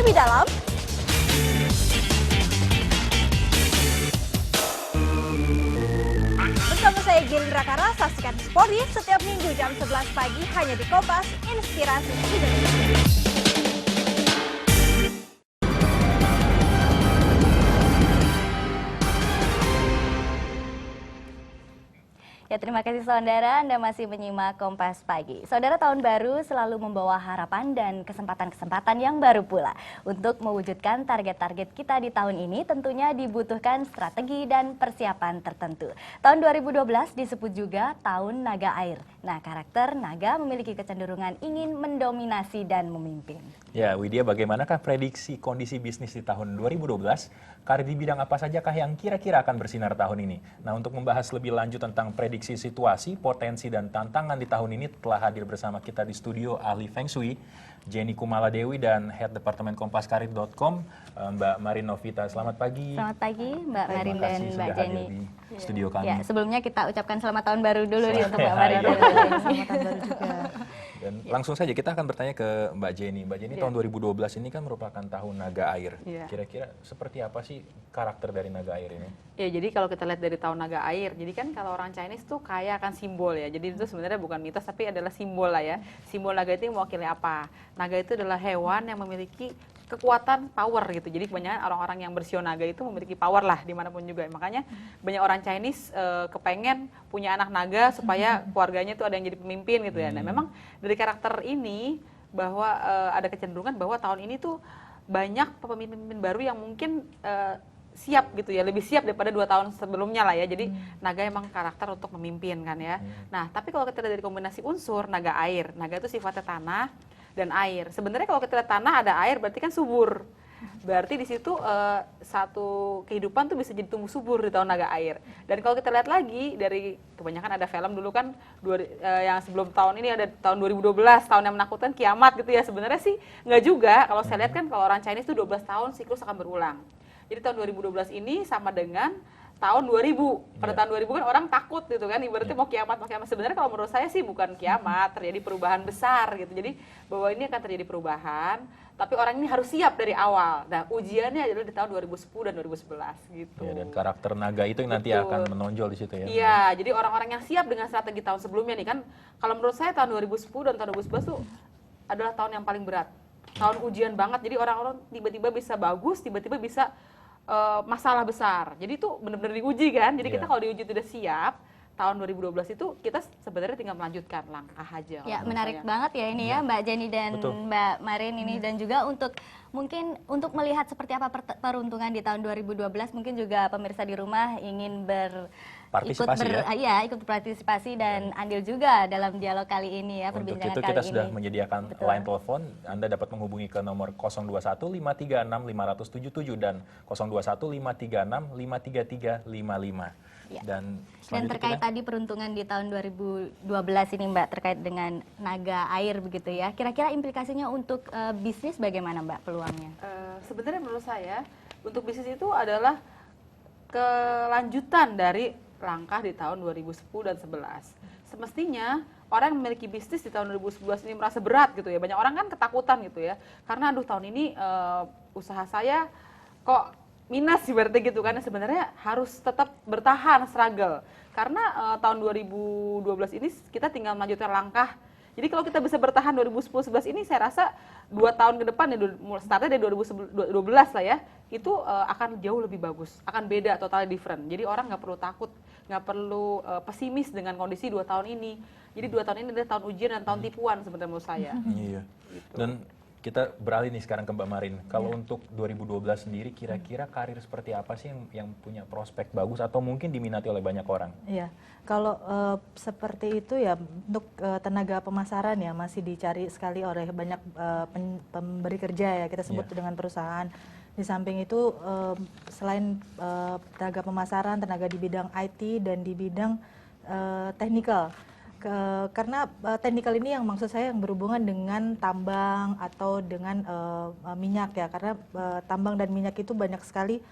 lebih dalam? Bersama saya Gerindra Kara, saksikan Sporty setiap minggu jam 11 pagi hanya di Kompas, Inspirasi Indonesia. Ya, terima kasih saudara, Anda masih menyimak Kompas Pagi. Saudara, tahun baru selalu membawa harapan dan kesempatan-kesempatan yang baru pula. Untuk mewujudkan target-target kita di tahun ini tentunya dibutuhkan strategi dan persiapan tertentu. Tahun 2012 disebut juga tahun naga air. Nah, karakter naga memiliki kecenderungan ingin mendominasi dan memimpin. Ya, Widya, bagaimanakah prediksi kondisi bisnis di tahun 2012? Karir di bidang apa sajakah yang kira-kira akan bersinar tahun ini? Nah, untuk membahas lebih lanjut tentang prediksi situasi, potensi, dan tantangan di tahun ini telah hadir bersama kita di studio ahli Feng Shui, Jenny Kumala Dewi dan Head Departemen Kompaskarir.com, Mbak Marin Novita. Selamat pagi. Selamat pagi, Mbak Marin dan Mbak Jenny. Di studio kami. Ya, sebelumnya kita ucapkan selamat tahun baru dulu nih untuk Mbak Marin. Selamat tahun baru juga. Dan langsung saja kita akan bertanya ke Mbak Jenny. Mbak Jenny, tahun 2012 ini kan merupakan tahun naga air. Kira-kira seperti apa sih karakter dari naga air ini? Ya, jadi kalau kita lihat dari tahun naga air, jadi kan kalau orang Chinese tuh kaya akan simbol ya. Jadi itu sebenarnya bukan mitos tapi adalah simbol lah ya. Simbol naga itu mewakili apa? Naga itu adalah hewan yang memiliki kekuatan power gitu. Jadi kebanyakan orang-orang yang bersio naga itu memiliki power lah dimanapun juga. Makanya banyak orang Chinese kepengen punya anak naga supaya keluarganya tuh ada yang jadi pemimpin gitu ya. Nah, memang dari karakter ini bahwa ada kecenderungan bahwa tahun ini tuh banyak pemimpin baru yang mungkin siap gitu ya, lebih siap daripada 2 tahun sebelumnya lah ya. Jadi naga emang karakter untuk memimpin kan ya. Nah, tapi kalau kita lihat dari kombinasi unsur naga air, naga itu sifatnya tanah dan air. Sebenarnya kalau kita lihat tanah ada air berarti kan subur. Berarti di situ satu kehidupan tuh bisa jadi tumbuh subur di tahun naga air. Dan kalau kita lihat lagi dari kebanyakan ada film dulu kan yang sebelum tahun ini ada tahun 2012, tahun yang menakutkan kiamat gitu ya. Sebenarnya sih nggak juga. Kalau saya lihat kan kalau orang Chinese tuh 12 tahun siklus akan berulang. Jadi tahun 2012 ini sama dengan tahun 2000. Pada tahun 2000 kan orang takut gitu kan, ibaratnya mau kiamat. Sebenarnya kalau menurut saya sih bukan kiamat, terjadi perubahan besar gitu. Jadi bahwa ini akan terjadi perubahan, tapi orang ini harus siap dari awal. Nah, ujiannya adalah di tahun 2010 dan 2011 gitu. Ya, dan karakter naga itu yang nanti akan menonjol di situ ya. Iya, jadi orang-orang yang siap dengan strategi tahun sebelumnya nih kan, kalau menurut saya tahun 2010 dan tahun 2011 tuh adalah tahun yang paling berat. Tahun ujian banget, jadi orang-orang tiba-tiba bisa bagus, tiba-tiba bisa masalah besar. Jadi itu benar-benar diuji kan. Jadi kita kalau diuji sudah siap, tahun 2012 itu kita sebenarnya tinggal melanjutkan langkah aja. Ya, menarik banget ya ini ya Mbak Jenny dan Mbak Marin ini, dan juga untuk mungkin untuk melihat seperti apa peruntungan di tahun 2012, mungkin juga pemirsa di rumah ingin ikut berpartisipasi dan andil juga dalam dialog kali ini ya, perbincangan kali ini. Untuk itu kita sudah menyediakan line telepon. Anda dapat menghubungi ke nomor 021 536 577 dan 021 536 53355. Ya. Dan terkait tadi peruntungan di tahun 2012 ini Mbak, terkait dengan naga air begitu ya, kira-kira implikasinya untuk bisnis bagaimana Mbak peluangnya? Sebenarnya menurut saya untuk bisnis itu adalah kelanjutan dari langkah di tahun 2010 dan 2011. Semestinya orang yang memiliki bisnis di tahun 2011 ini merasa berat gitu ya. Banyak orang kan ketakutan gitu ya, karena aduh tahun ini usaha saya kok minus berarti gitu kan. Sebenarnya harus tetap bertahan, struggle. Karena tahun 2012 ini kita tinggal melanjutkan langkah. Jadi kalau kita bisa bertahan 2010-11 ini, saya rasa 2 tahun ke depan, startnya dari 2012 lah ya, itu akan jauh lebih bagus, akan beda, totally different. Jadi orang nggak perlu takut, nggak perlu pesimis dengan kondisi 2 tahun ini. Jadi 2 tahun ini adalah tahun ujian dan tahun tipuan sebenarnya menurut saya. Iya. Gitu. Dan kita beralih nih sekarang ke Mbak Marin. Kalau untuk 2012 sendiri, kira-kira karir seperti apa sih yang punya prospek bagus atau mungkin diminati oleh banyak orang? Iya, kalau seperti itu ya, untuk tenaga pemasaran ya masih dicari sekali oleh banyak pemberi kerja ya, kita sebut dengan perusahaan. Di samping itu selain tenaga pemasaran, tenaga di bidang IT dan di bidang teknikal. Karena teknikal ini yang maksud saya yang berhubungan dengan tambang atau dengan minyak ya, karena tambang dan minyak itu banyak sekali,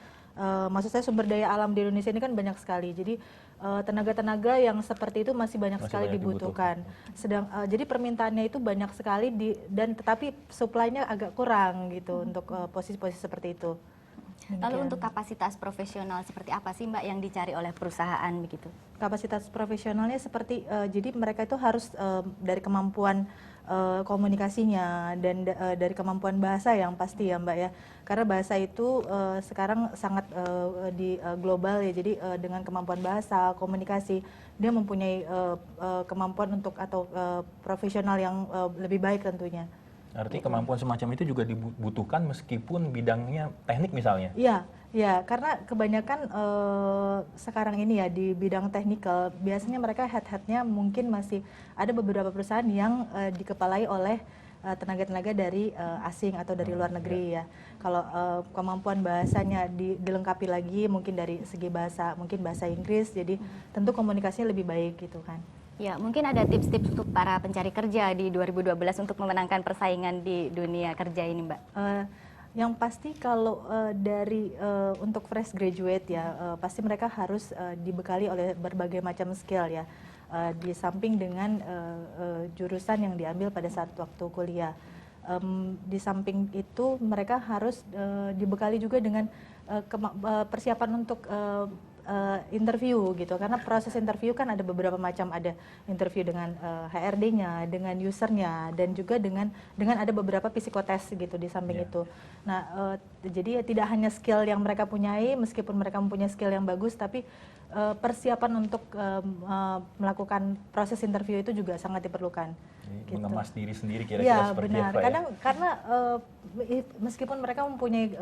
maksud saya sumber daya alam di Indonesia ini kan banyak sekali. Jadi tenaga-tenaga yang seperti itu masih banyak Masih sekali banyak dibutuhkan. Jadi permintaannya itu banyak sekali dan tetapi supply-nya agak kurang gitu untuk posisi-posisi seperti itu. Lalu untuk kapasitas profesional seperti apa sih Mbak yang dicari oleh perusahaan begitu? Kapasitas profesionalnya seperti jadi mereka itu harus dari kemampuan komunikasinya dan dari kemampuan bahasa yang pasti ya Mbak ya, karena bahasa itu sekarang sangat di global ya, jadi dengan kemampuan bahasa komunikasi dia mempunyai kemampuan untuk atau profesional yang lebih baik tentunya. Artinya kemampuan semacam itu juga dibutuhkan meskipun bidangnya teknik misalnya? Iya, ya karena kebanyakan sekarang ini ya di bidang teknikal biasanya mereka head-headnya mungkin masih ada beberapa perusahaan yang dikepalai oleh tenaga-tenaga dari asing atau dari luar negeri ya. Kalau kemampuan bahasanya dilengkapi lagi mungkin dari segi bahasa, mungkin bahasa Inggris, jadi tentu komunikasinya lebih baik gitu kan. Ya, mungkin ada tips-tips untuk para pencari kerja di 2012 untuk memenangkan persaingan di dunia kerja ini, Mbak? Yang pasti kalau untuk fresh graduate ya, pasti mereka harus dibekali oleh berbagai macam skill ya, di samping dengan jurusan yang diambil pada saat waktu kuliah. Di samping itu mereka harus dibekali juga dengan persiapan untuk interview gitu, karena proses interview kan ada beberapa macam, ada interview dengan HRD-nya, dengan usernya, dan juga dengan ada beberapa psikotest gitu di samping itu. Nah, jadi tidak hanya skill yang mereka punyai, meskipun mereka mempunyai skill yang bagus, tapi persiapan untuk melakukan proses interview itu juga sangat diperlukan. Gitu. Mengemas diri sendiri kira-kira seperti benar. apa ya? Kadang karena meskipun mereka mempunyai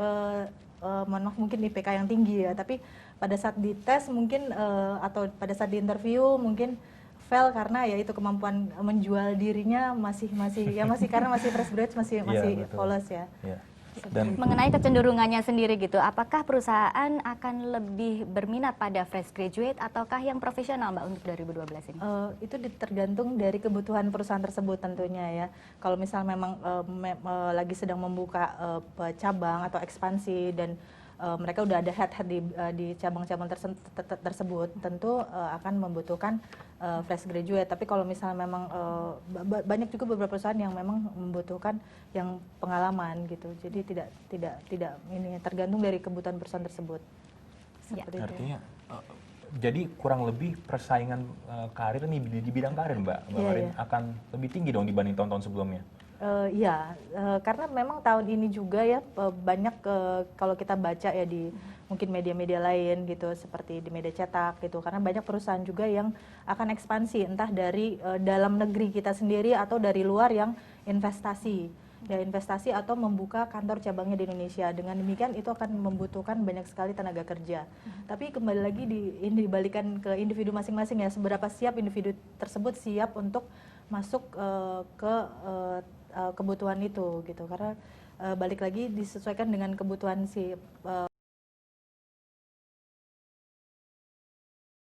mungkin IPK yang tinggi ya, tapi pada saat dites mungkin atau pada saat di interview mungkin fail karena ya itu kemampuan menjual dirinya masih karena masih fresh graduate masih polos ya. Dan mengenai kecenderungannya sendiri gitu, apakah perusahaan akan lebih berminat pada fresh graduate ataukah yang profesional Mbak untuk 2012 ini? Itu tergantung dari kebutuhan perusahaan tersebut tentunya ya. Kalau misal memang lagi sedang membuka cabang atau ekspansi dan mereka udah ada head di cabang-cabang tersebut, tentu akan membutuhkan fresh graduate. Tapi kalau misalnya memang banyak juga beberapa perusahaan yang memang membutuhkan yang pengalaman gitu. Jadi tidak ini tergantung dari kebutuhan perusahaan tersebut. Seperti artinya jadi kurang lebih persaingan karir nih di bidang karir Mbak Marin akan lebih tinggi dong dibanding tahun-tahun sebelumnya. Karena memang tahun ini juga ya banyak kalau kita baca ya di mungkin media-media lain gitu, seperti di media cetak gitu, karena banyak perusahaan juga yang akan ekspansi entah dari dalam negeri kita sendiri atau dari luar yang investasi atau membuka kantor cabangnya di Indonesia. Dengan demikian itu akan membutuhkan banyak sekali tenaga kerja. Tapi kembali lagi dibalikan ke individu masing-masing ya, seberapa siap individu tersebut siap untuk masuk ke kebutuhan itu gitu, karena balik lagi disesuaikan dengan kebutuhan si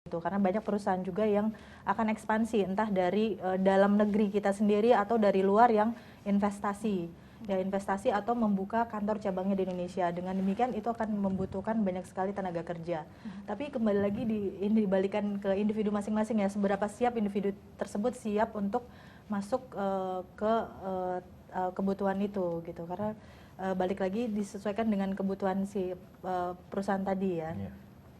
itu, karena banyak perusahaan juga yang akan ekspansi entah dari dalam negeri kita sendiri atau dari luar yang investasi atau membuka kantor cabangnya di Indonesia. Dengan demikian itu akan membutuhkan banyak sekali tenaga kerja. Tapi kembali lagi dibalikan ke individu masing-masing ya, seberapa siap individu tersebut siap untuk masuk ke kebutuhan itu gitu, karena balik lagi disesuaikan dengan kebutuhan si perusahaan tadi ya.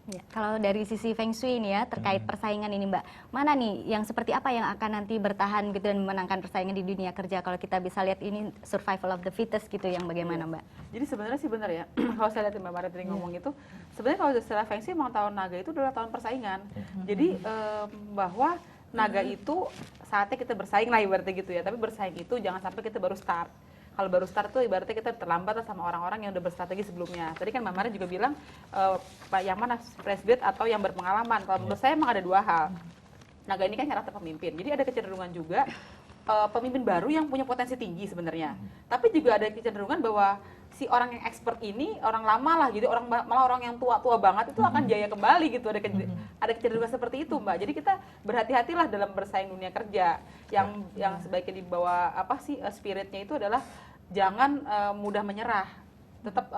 Ya, kalau dari sisi Feng Shui ini ya, terkait persaingan ini Mbak, mana nih yang seperti apa yang akan nanti bertahan gitu dan memenangkan persaingan di dunia kerja? Kalau kita bisa lihat ini survival of the fittest gitu, yang bagaimana Mbak? Jadi sebenarnya sih benar ya, kalau saya lihat Mbak Marin tadi ngomong itu, sebenarnya kalau secara Feng Shui memang tahun naga itu adalah tahun persaingan. Jadi bahwa naga itu saatnya kita bersaing lah ibaratnya gitu ya, tapi bersaing itu jangan sampai kita baru start. Kalau baru start tuh ibaratnya kita terlambat sama orang-orang yang udah berstrategi sebelumnya. Tadi kan Mbak Marin juga bilang yang mana fresh grade atau yang berpengalaman. Kalau menurut saya memang ada dua hal. Naga ini kan karakter pemimpin, jadi ada kecenderungan juga pemimpin baru yang punya potensi tinggi sebenarnya. Tapi juga ada kecenderungan bahwa si orang yang expert ini orang lama lah gitu, malah orang yang tua-tua banget itu akan jaya kembali gitu. Ada kecenderungan seperti itu Mbak. Jadi kita berhati-hatilah dalam bersaing dunia kerja. Yang sebaiknya dibawa spiritnya itu adalah jangan mudah menyerah. Tetap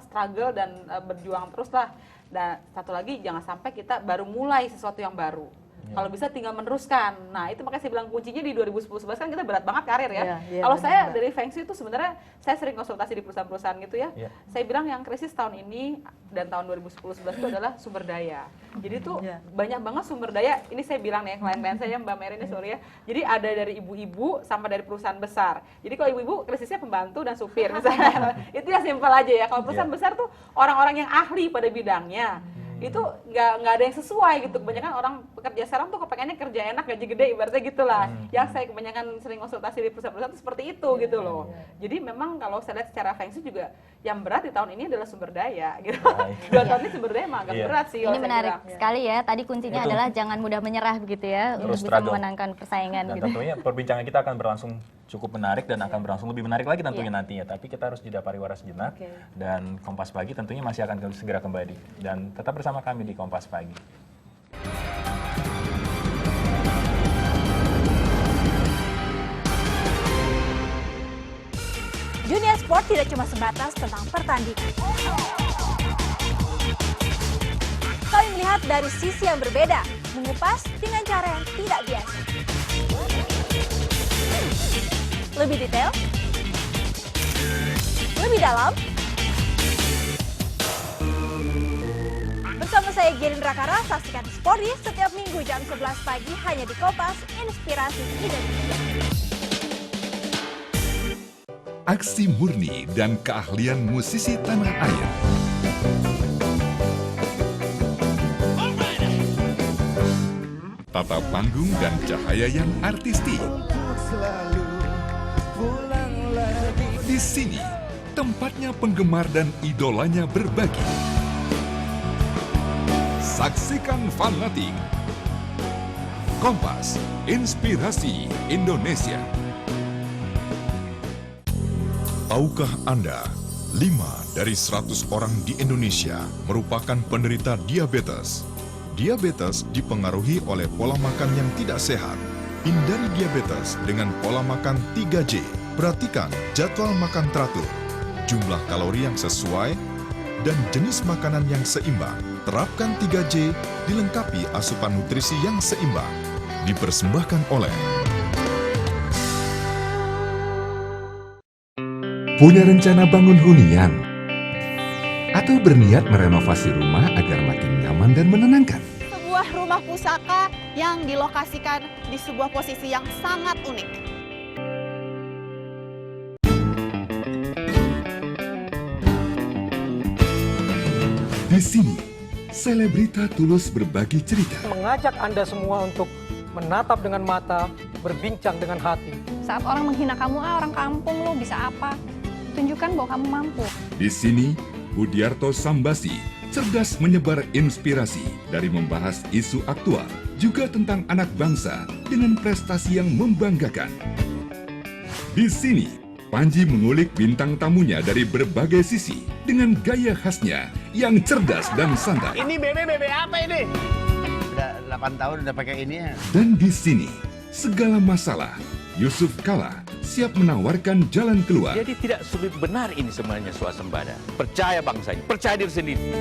struggle dan berjuang terus lah. Dan satu lagi, jangan sampai kita baru mulai sesuatu yang baru. Kalau bisa tinggal meneruskan. Nah, itu makanya saya bilang kuncinya di 2010-11 kan kita berat banget karir ya. Kalau saya dari Feng Shui itu sebenarnya saya sering konsultasi di perusahaan-perusahaan gitu ya. Saya bilang yang krisis tahun ini dan tahun 2010-11 itu adalah sumber daya. Jadi itu banyak banget sumber daya. Ini saya bilang nih, klien-klien saya Mbak Mary ini sorry ya. Jadi ada dari ibu-ibu sampai dari perusahaan besar. Jadi kalau ibu-ibu krisisnya pembantu dan supir misalnya. Itu ya simpel aja ya. Kalau perusahaan besar tuh orang-orang yang ahli pada bidangnya. Itu nggak ada yang sesuai gitu. Kebanyakan orang pekerja sekarang tuh kepengennya kerja enak, gaji gede, ibaratnya gitulah. Yang saya kebanyakan sering konsultasi di perusahaan-perusahaan itu seperti itu gitu loh. Jadi memang kalau saya lihat secara Feng Shui juga yang berat di tahun ini adalah sumber daya gitu. 2 tahun ini sumber daya emang agak berat sih. Ini menarik sekali ya. Tadi kuncinya adalah jangan mudah menyerah begitu ya, untuk bisa memenangkan persaingan. Dan gitu. tentunya perbincangan kita akan berlangsung cukup menarik dan akan berlangsung lebih menarik lagi tentunya nantinya. Tapi kita harus jeda pariwara sejenak. Dan Kompas Pagi tentunya masih akan segera kembali. Dan tetap bersama kami di Kompas Pagi. Dunia sport tidak cuma sebatas tentang pertandingan. Kami melihat dari sisi yang berbeda, mengupas dengan cara yang tidak biasa. Lebih detail, lebih dalam. Bersama saya Gerindra Kara, saksikan Sporty setiap Minggu jam 11 pagi hanya di Kompas, Inspirasi Indonesia. Aksi murni dan keahlian musisi tanah air. Tata panggung dan cahaya yang artistik. Di sini, tempatnya penggemar dan idolanya berbagi. Saksikan Fanatik. Kompas, Inspirasi Indonesia. Tahukah Anda, 5 dari 100 orang di Indonesia merupakan penderita diabetes. Diabetes dipengaruhi oleh pola makan yang tidak sehat. Hindari diabetes dengan pola makan 3J. Perhatikan jadwal makan teratur, jumlah kalori yang sesuai, dan jenis makanan yang seimbang. Terapkan 3J dilengkapi asupan nutrisi yang seimbang. Dipersembahkan oleh Punya rencana bangun hunian? Atau berniat merenovasi rumah agar makin nyaman dan menenangkan? Sebuah rumah pusaka yang dilokasikan di sebuah posisi yang sangat unik. Di sini, selebrita tulus berbagi cerita. Mengajak Anda semua untuk menatap dengan mata, berbincang dengan hati. Saat orang menghina kamu, orang kampung lu bisa apa? Tunjukkan bahwa kamu mampu. Di sini, Budiarto Sambasi cerdas menyebar inspirasi dari membahas isu aktual, juga tentang anak bangsa dengan prestasi yang membanggakan. Di sini, Panji mengulik bintang tamunya dari berbagai sisi dengan gaya khasnya yang cerdas dan santai. Ini bebe apa ini? Udah 8 tahun udah pakai ini ya. Dan di sini, segala masalah, Yusuf Kala siap menawarkan jalan keluar. Jadi tidak sulit benar ini semuanya swasembada. Percaya bangsanya, percaya diri sendiri.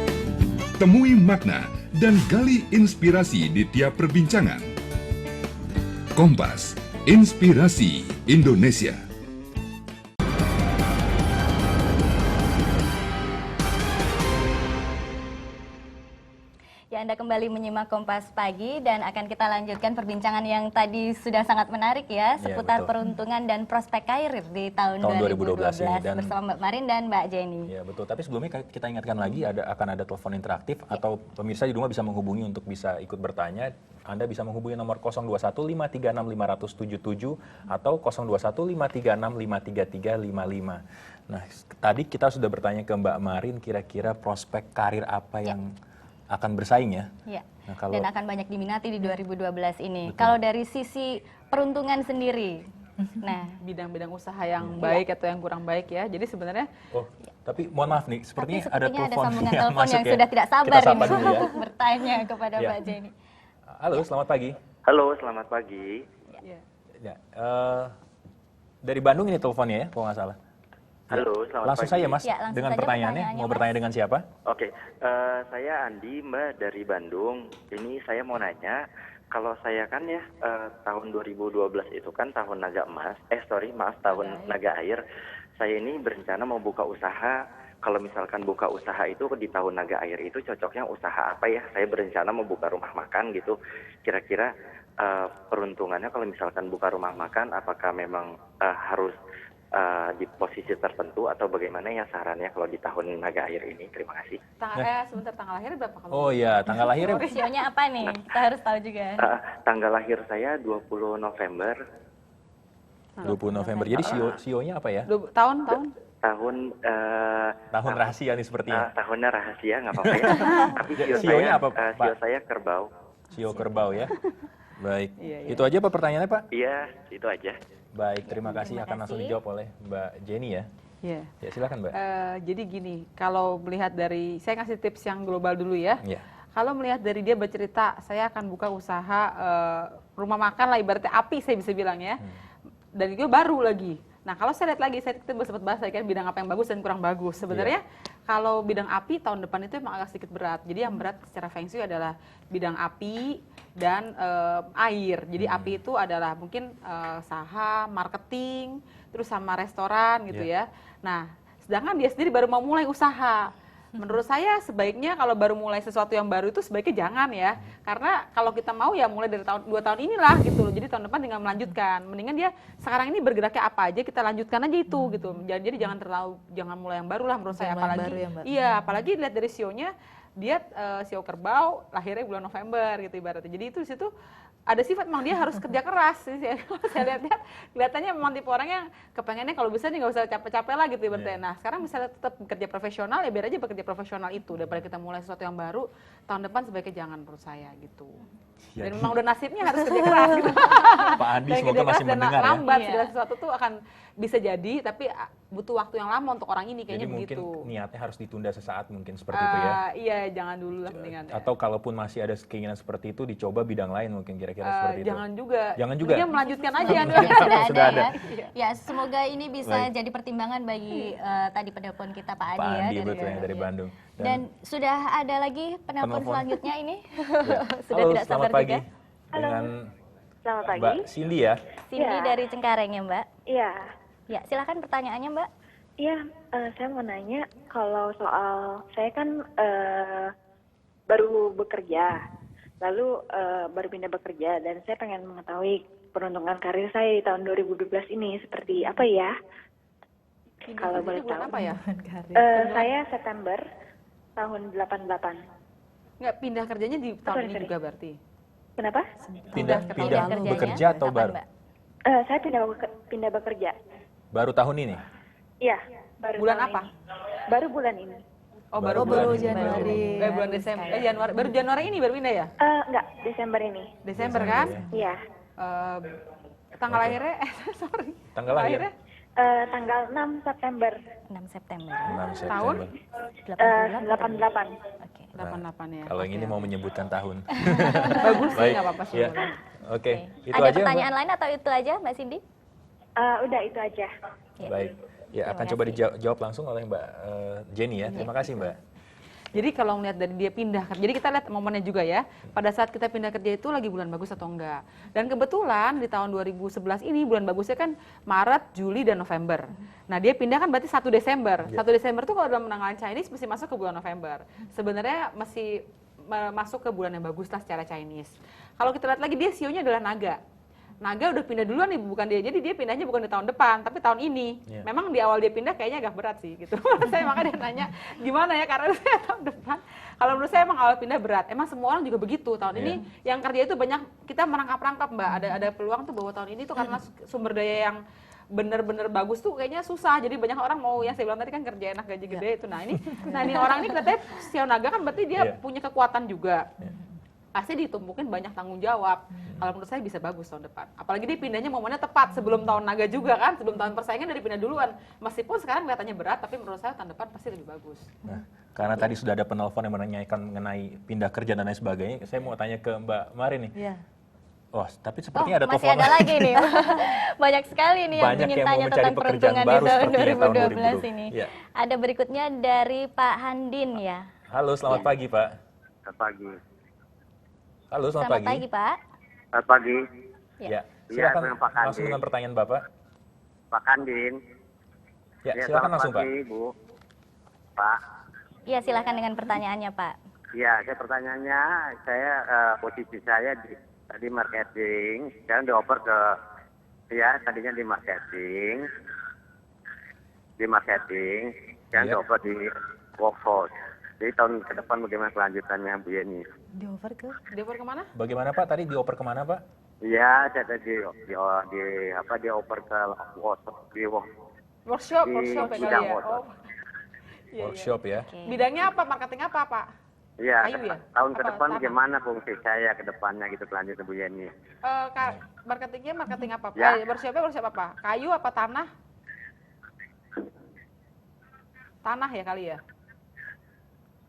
Temui makna dan gali inspirasi di tiap perbincangan. Kompas, Inspirasi Indonesia. Ya, Anda kembali menyimak Kompas Pagi dan akan kita lanjutkan perbincangan yang tadi sudah sangat menarik ya, seputar peruntungan dan prospek karir di tahun 2012 ini, dan bersama Mbak Marin dan Mbak Jenny. Ya, betul. Tapi sebelumnya kita ingatkan lagi akan ada telepon interaktif atau pemirsa di rumah bisa menghubungi untuk bisa ikut bertanya. Anda bisa menghubungi nomor 021-536-577 atau 021-536-53355. Nah, tadi kita sudah bertanya ke Mbak Marin kira-kira prospek karir apa yang akan bersaing ya. Ya. Nah, kalau dan akan banyak diminati di 2012 ini. Kalau dari sisi peruntungan sendiri, nah bidang-bidang usaha yang baik atau yang kurang baik ya. Jadi sebenarnya tapi mohon maaf nih, sepertinya ada sambungan yang telepon yang masuk sudah tidak sabar Kita sapa ini dulu ya. bertanya kepada Mbak Jenny. Halo, selamat pagi. Halo, selamat pagi. Ya, dari Bandung ini teleponnya ya, kalau nggak salah. Halo, selamat Langsung pagi. saja Mas, Ya, langsung dengan saja pertanyaannya. pertanyaannya, Mau Mas. bertanya dengan siapa? Oke, saya Andi, Mbak, dari Bandung. Ini saya mau nanya, kalau saya kan ya tahun 2012 itu kan tahun naga emas, tahun naga air. Saya ini berencana mau buka usaha. Kalau misalkan buka usaha itu di tahun naga air itu cocoknya usaha apa ya? Saya berencana mau buka rumah makan gitu. Kira-kira peruntungannya kalau misalkan buka rumah makan, apakah memang harus di posisi tertentu atau bagaimana ya sarannya kalau di tahun naga air ini? Terima kasih. Sebentar, tanggal lahirnya berapa kamu? Oh iya, tanggal lahirnya. Sionya apa nih? Kita harus tahu juga. Tanggal lahir saya 20 November. 20 November. Jadi sionya apa ya? Tahun? Tahun rahasia nih sepertinya. Tahunnya rahasia, nggak apa-apa ya. Tapi sionya apa, Pak? Sio saya kerbau. Sio kerbau ya. Baik. Iya. Itu aja Pak pertanyaannya Pak? Iya, itu aja. Baik, terima kasih. Akan langsung dijawab oleh Mbak Jenny ya. Iya. Ya silakan Mbak. Jadi gini, kalau melihat dari, saya kasih tips yang global dulu ya. Iya. Kalau melihat dari dia bercerita, saya akan buka usaha rumah makan lah, ibaratnya api saya bisa bilang ya. Dan itu baru lagi. Nah kalau saya lihat lagi, kita sempat bahas kan bidang apa yang bagus dan kurang bagus. Sebenarnya kalau bidang api tahun depan itu emang agak sedikit berat. Jadi yang berat secara feng shui adalah bidang api dan air. Jadi api itu adalah mungkin saham, marketing, terus sama restoran gitu ya. Nah sedangkan dia sendiri baru mau mulai usaha. Menurut saya sebaiknya kalau baru mulai sesuatu yang baru itu sebaiknya jangan ya. Karena kalau kita mau ya mulai dari 2 tahun inilah gitu loh. Jadi tahun depan tinggal melanjutkan. Mendingan dia sekarang ini bergeraknya apa aja kita lanjutkan aja itu gitu. Jadi jangan mulai yang baru lah menurut saya. Apalagi apalagi lihat dari sionya dia sio kerbau lahirnya bulan November gitu ibaratnya. Jadi itu di situ ada sifat memang dia harus kerja keras. Saya lihat kelihatannya memang tipe orang yang kepengennya kalau bisa nih nggak usah capek-capek lah gitu ibaratnya. Nah sekarang misalnya tetap bekerja profesional ya biar aja bekerja profesional itu daripada kita mulai sesuatu yang baru tahun depan sebaiknya jangan menurut saya gitu. Dan memang udah nasibnya harus kerja keras gitu. Pak Andi semoga masih mendengar ya. Lambat segala sesuatu tuh akan bisa jadi tapi butuh waktu yang lama untuk orang ini kayaknya Jadi begitu. mungkin niatnya harus ditunda sesaat mungkin seperti itu ya. Iya jangan dulu lah mendingan. Atau kalaupun masih ada keinginan seperti itu dicoba bidang lain mungkin kira-kira seperti itu. Jangan juga. Jangan juga. Dia melanjutkan aja. Sudah ada ya. Ya semoga ini bisa jadi pertimbangan bagi tadi penelpon kita Pak Adi ya. Dari Bandung. Dan sudah ada lagi penelpon selanjutnya ini. Sudah Halo, tidak sabar selamat pagi. juga. Dengan Selamat pagi. Mbak Cindy ya. Cindy dari Cengkareng ya Mbak. Iya. Ya silakan pertanyaannya Mbak. Iya, saya mau nanya kalau soal saya kan baru bekerja, lalu baru pindah bekerja dan saya pengen mengetahui peruntungan karir saya di tahun 2012 ini seperti apa ya? Kalau boleh tahu. Apa ya? Saya September tahun 88. Nggak pindah kerjanya di tahun ini juga berarti? Kenapa? Pindah bekerja atau baru? Saya pindah bekerja. Baru tahun ini? Iya, baru bulan tahun apa? ini. Baru bulan ini. Oh, baru Januari. Bulan Desember. Januari. Baru Januari ini baru pindah ya? Enggak, Desember ini. Desember kan? Iya. Tanggal lahirnya sorry. Tanggal lahirnya? Tanggal 6 September. 6 September. 6 September. Tahun? 88. 88 ya. Kalau yang ini mau menyebutkan tahun. Bagus sih, nggak apa-apa sih. Ya. Oke, itu ada aja. pertanyaan lain atau itu aja Mbak Cindy? Udah itu aja. Baik. Ya, akan coba dijawab langsung oleh Mbak Jenny ya. Terima kasih Mbak. Jadi kalau melihat dari dia pindah kerja, jadi kita lihat momennya juga ya. Pada saat kita pindah kerja itu lagi bulan bagus atau enggak. Dan kebetulan di tahun 2011 ini bulan bagusnya kan Maret, Juli, dan November. Nah dia pindah kan berarti 1 Desember. 1 Desember itu kalau dalam penanggalan Chinese mesti masuk ke bulan November. Sebenarnya masih masuk ke bulan yang bagus lah secara Chinese. Kalau kita lihat lagi dia sionya adalah naga. Naga udah pindah duluan nih, bukan dia. Jadi dia pindahnya bukan di tahun depan, tapi tahun ini. Memang di awal dia pindah kayaknya agak berat sih gitu. Saya makanya dia nanya gimana ya, karena saya tahun depan. Kalau menurut saya emang awal pindah berat. Emang semua orang juga begitu. Tahun ini yang kerja itu banyak, kita merangkap-rangkap Mbak. Ada peluang tuh bahwa tahun ini tuh karena sumber daya yang bener-bener bagus tuh kayaknya susah. Jadi banyak orang mau, yang saya bilang tadi kan kerja enak gaji gede itu. Nah ini orang ini katanya sio naga kan berarti dia punya kekuatan juga. Pasti ditumpukin banyak tanggung jawab. Kalau menurut saya bisa bagus tahun depan. Apalagi dia pindahnya momennya tepat sebelum tahun naga juga kan, sebelum tahun persaingan dari pindah duluan. Meskipun sekarang kelihatannya berat, tapi menurut saya tahun depan pasti lebih bagus. Nah, karena tadi sudah ada penelpon yang menanyakan mengenai pindah kerja dan lain sebagainya, saya mau tanya ke Mbak Mari nih. Wah, tapi sepertinya ada masih telepon ada lagi nih. Banyak sekali nih yang Banyak ingin yang mau tanya mencari tentang pekerjaan peruntungan di baru tahun sepertinya tahun 2012 2020. ini. Iya. Ada berikutnya dari Pak Handin ya. Halo, selamat pagi Pak. Selamat pagi. Halo, selamat pagi. Pak. Selamat pagi. Ya, Iya, silakan dengan Pak Kandin. langsung dengan pertanyaan Bapak. Pak Kandin. Ya, Iya, silakan selamat langsung Pak. pagi, Bu. Pak. Iya, silakan dengan pertanyaannya Pak. Iya, saya pertanyaannya, posisi saya tadi marketing, sekarang dioper ke, ya tadinya di marketing, sekarang dioper di workforce. Jadi tahun ke depan bagaimana kelanjutannya Bu Yeni? Dioper ke? Dioper kemana? Bagaimana Pak? Tadi dioper kemana Pak? Iya, saya tadi dioper ke Workshop di ya kali bidang ya. workshop. Iya, Workshop ya. Bidangnya apa? Marketing apa, Pak? Iya, Kayu ya? tahun ke Apa, depan tanah? bagaimana fungsi saya ke depannya gitu kelanjutan Bu Yeni? Marketingnya marketing apa? Ya. Workshop apa? Kayu apa tanah? Tanah ya kali ya?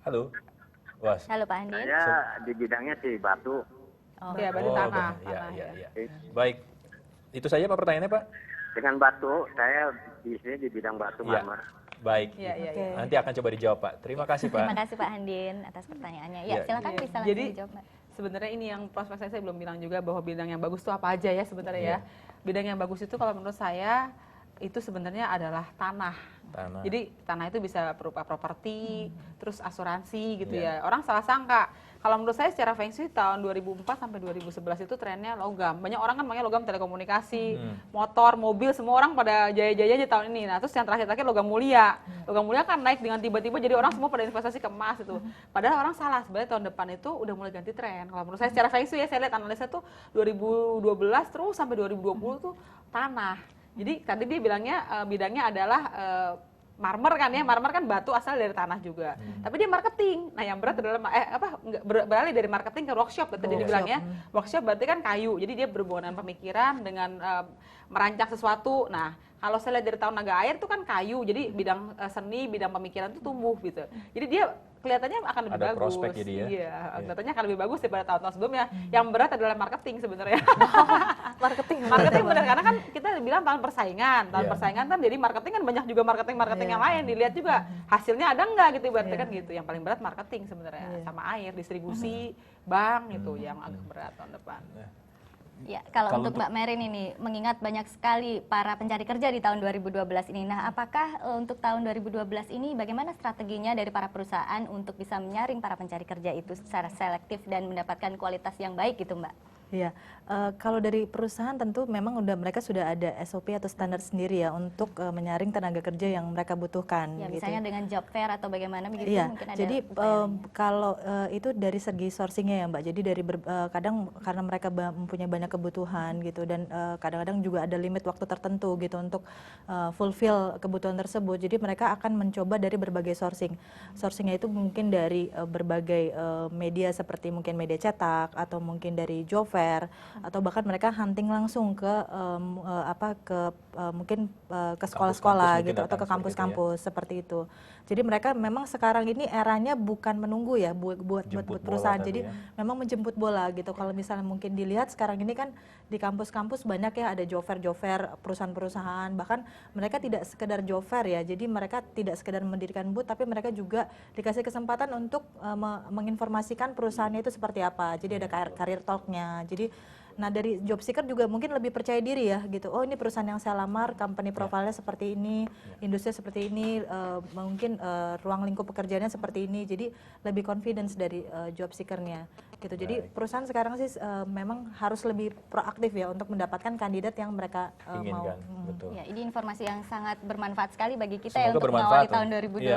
Halo. Was. Halo Pak Handin. Saya di bidangnya sih batu. Iya, berarti tanah. Ya. Baik. Itu saja Pak pertanyaannya Pak? Dengan batu, saya di sini di bidang batu Iya. marmer. Baik. Iya. Nanti akan coba dijawab Pak. Terima kasih Pak. Terima kasih Pak Handin atas pertanyaannya. Ya, Iya. silakan Iya. bisa langsung Jadi, dijawab Mbak. sebenarnya ini yang prospek saya belum bilang juga bahwa bidang yang bagus itu apa aja ya sebenarnya ya. Bidang yang bagus itu kalau menurut saya itu sebenarnya adalah tanah. Jadi tanah itu bisa berupa properti, terus asuransi gitu ya. Orang salah sangka. Kalau menurut saya secara Feng Shui tahun 2004 sampai 2011 itu trennya logam. Banyak orang kan makanya logam telekomunikasi, motor, mobil, semua orang pada jaya-jaya aja tahun ini. Nah, terus yang terakhir-terakhir logam mulia. Logam mulia kan naik dengan tiba-tiba jadi orang semua pada investasi ke emas itu. Padahal orang salah, sebenarnya tahun depan itu udah mulai ganti tren. Kalau menurut saya secara Feng Shui ya, saya lihat analisa tuh 2012 terus sampai 2020 tuh tanah. Jadi tadi dia bilangnya bidangnya adalah marmer kan ya, marmer kan batu asal dari tanah juga. Tapi dia marketing. Nah, yang berat adalah beralih dari marketing ke workshop. Tadi dia bilangnya workshop berarti kan kayu. Jadi dia berhubungan dengan pemikiran, dengan merancang sesuatu. Nah, kalau saya lihat dari tahun naga air itu kan kayu. Jadi bidang seni, bidang pemikiran itu tumbuh gitu. Jadi dia kelihatannya akan lebih Ada bagus. prospek jadi ya. Iya, kelihatannya akan lebih bagus daripada tahun-tahun sebelumnya. Yang berat adalah marketing sebenarnya. Marketing Benar karena kan kita bilang tahun persaingan. Tahun persaingan kan jadi marketing kan banyak juga marketing yang lain. Dilihat juga hasilnya ada enggak gitu berarti kan gitu. Yang paling berat marketing sebenarnya sama air, distribusi, bank gitu yang agak berat tahun depan. Ya, kalau untuk Mbak Merin ini, mengingat banyak sekali para pencari kerja di tahun 2012 ini. Nah, apakah untuk tahun 2012 ini bagaimana strateginya dari para perusahaan untuk bisa menyaring para pencari kerja itu secara selektif dan mendapatkan kualitas yang baik gitu, Mbak? Iya, kalau dari perusahaan tentu memang mereka sudah ada SOP atau standar sendiri ya untuk menyaring tenaga kerja yang mereka butuhkan. Ya, gitu. misalnya dengan job fair atau bagaimana begitu Iya, mungkin ada. jadi kalau itu dari segi sourcingnya ya Mbak. Jadi dari kadang karena mereka mempunyai banyak kebutuhan gitu dan kadang-kadang juga ada limit waktu tertentu gitu untuk fulfill kebutuhan tersebut. Jadi mereka akan mencoba dari berbagai sourcing. Sourcingnya itu mungkin dari berbagai media seperti mungkin media cetak atau mungkin dari job fair atau bahkan mereka hunting langsung ke mungkin ke sekolah-sekolah gitu atau ke kampus-kampus seperti itu. Jadi mereka memang sekarang ini eranya bukan menunggu ya buat perusahaan. Jadi memang menjemput bola gitu. Kalau misalnya mungkin dilihat sekarang ini kan di kampus-kampus banyak ya ada job fair perusahaan-perusahaan, bahkan mereka tidak sekedar job fair ya. Jadi mereka tidak sekedar mendirikan booth tapi mereka juga dikasih kesempatan untuk menginformasikan perusahaannya itu seperti apa. Jadi ada career talk-nya. Jadi nah dari job seeker juga mungkin lebih percaya diri ya gitu. Oh, ini perusahaan yang saya lamar, company profile-nya seperti ini, industri seperti ini, mungkin ruang lingkup pekerjaannya seperti ini. Jadi lebih confidence dari job seeker-nya gitu. Jadi perusahaan sekarang sih memang harus lebih proaktif ya untuk mendapatkan kandidat yang mereka mau. Betul. Ya, ini informasi yang sangat bermanfaat sekali bagi kita Semoga ya untuk mengawali tahun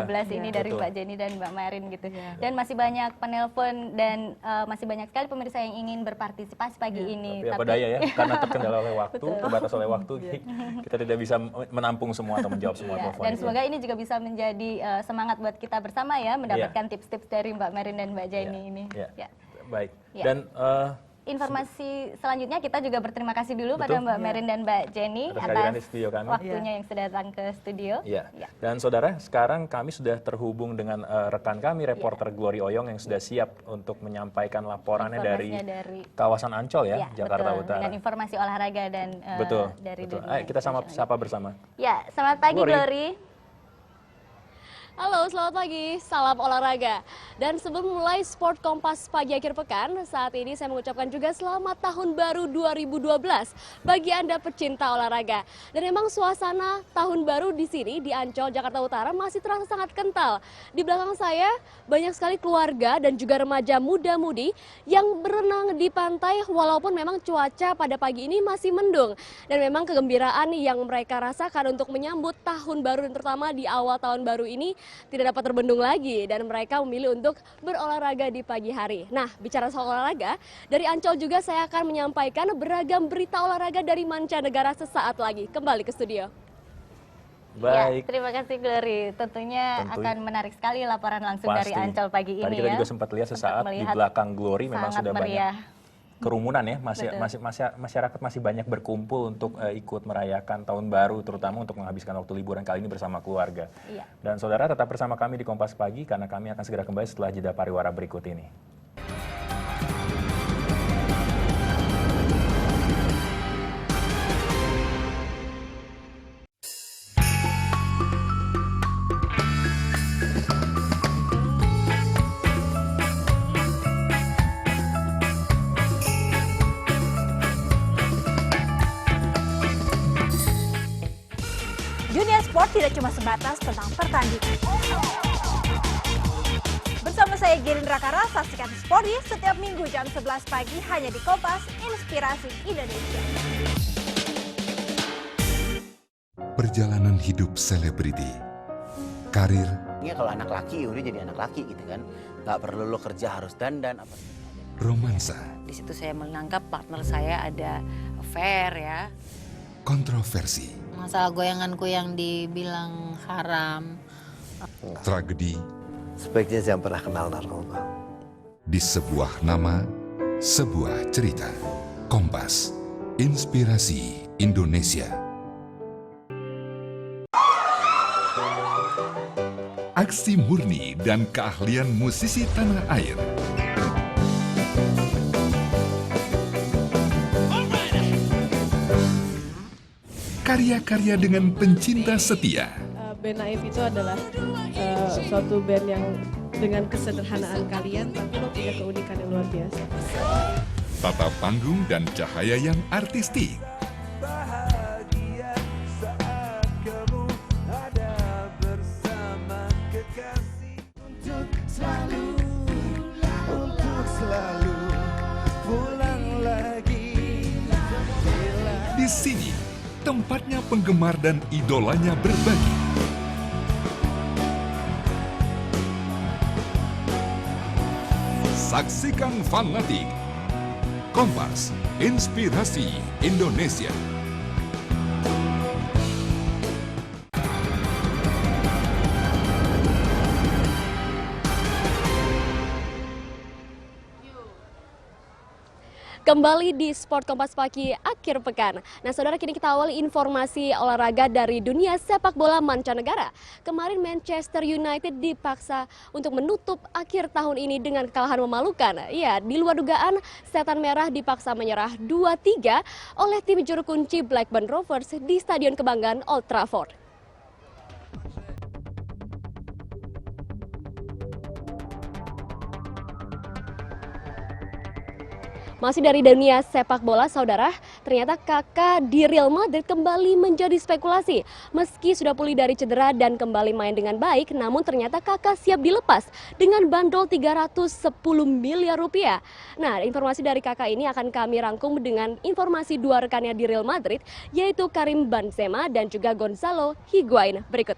2012 ini dari betul. Mbak Jenny dan Mbak Merin gitu. Dan masih banyak penelpon dan masih banyak sekali pemirsa yang ingin berpartisipasi pagi ini. Tapi apa daya ya, karena terkendala oleh waktu, terbatas oleh waktu, kita tidak bisa menampung semua atau menjawab semua telepon. Dan semoga ini juga bisa menjadi semangat buat kita bersama ya, mendapatkan tips-tips dari Mbak Merin dan Mbak Jenny ini. Baik. Ya. Dan informasi selanjutnya kita juga berterima kasih dulu pada Betul. Mbak Merin dan Mbak Jenny Atas kehadiran atas di studio kami. waktunya yang sudah datang ke studio. Ya. Dan saudara, sekarang kami sudah terhubung dengan rekan kami, reporter Glory Oyong yang sudah siap untuk menyampaikan laporannya Informasinya dari kawasan Ancol ya, Jakarta betul. Utara. Dengan informasi olahraga dan dari Betul. dunia. Ayo kita sapa bersama. Ya, selamat pagi Glory. Halo, selamat pagi. Salam olahraga. Dan sebelum mulai Sport Kompas pagi akhir pekan, saat ini saya mengucapkan juga selamat tahun baru 2012 bagi Anda pecinta olahraga. Dan memang suasana tahun baru di sini di Ancol, Jakarta Utara masih terasa sangat kental. Di belakang saya banyak sekali keluarga dan juga remaja muda-mudi yang berenang di pantai walaupun memang cuaca pada pagi ini masih mendung. Dan memang kegembiraan yang mereka rasakan untuk menyambut tahun baru dan terutama di awal tahun baru ini tidak dapat terbendung lagi dan mereka memilih untuk berolahraga di pagi hari. Nah, bicara soal olahraga, dari Ancol juga saya akan menyampaikan beragam berita olahraga dari mancanegara sesaat lagi. Kembali ke studio. Baik. Ya, terima kasih Glory. Tentunya akan menarik sekali laporan langsung dari Ancol pagi ini. Tadi kita juga sempat lihat sesaat di belakang Glory memang sudah meriah. banyak kerumunan ya, masyarakat masih banyak berkumpul untuk ikut merayakan tahun baru, terutama untuk menghabiskan waktu liburan kali ini bersama keluarga. Iya. Dan saudara tetap bersama kami di Kompas Pagi karena kami akan segera kembali setelah jeda pariwara berikut ini. Dunia sport tidak cuma sebatas tentang pertandingan. Bersama saya Gerindra Kara, saksikan Sporty setiap minggu jam 11 pagi hanya di Kompas, Inspirasi Indonesia. Perjalanan hidup selebriti, karir, Ini kalau anak laki udah jadi anak laki gitu kan, nggak perlu lo kerja harus dandan apa. romansa, Di situ saya menangkap partner saya ada affair ya. kontroversi, Masalah goyanganku yang dibilang haram. tragedi, Sebaiknya jangan pernah kenal narkoba. di sebuah nama, sebuah cerita. Kompas, Inspirasi Indonesia. Aksi murni dan keahlian musisi tanah air. Karya-karya dengan pencinta setia. Band Naif itu adalah suatu band yang dengan kesederhanaan kalian tapi punya keunikan yang luar biasa. Tata panggung dan cahaya yang artistik. Di sini, tempatnya penggemar dan idolanya berbagi. Saksikan Fanatik. Kompas, Inspirasi Indonesia. Kembali di Sport Kompas Pagi akhir pekan. Nah saudara, kini kita awali informasi olahraga dari dunia sepak bola mancanegara. Kemarin Manchester United dipaksa untuk menutup akhir tahun ini dengan kekalahan memalukan. Ya, di luar dugaan, Setan Merah dipaksa menyerah 2-3 oleh tim juru kunci Blackburn Rovers di Stadion Kebanggaan Old Trafford. Masih dari dunia sepak bola, saudara, ternyata Kakak di Real Madrid kembali menjadi spekulasi. Meski sudah pulih dari cedera dan kembali main dengan baik, namun ternyata Kakak siap dilepas dengan bandrol 310 miliar rupiah. Nah, informasi dari Kakak ini akan kami rangkum dengan informasi dua rekannya di Real Madrid, yaitu Karim Benzema dan juga Gonzalo Higuain. Berikut.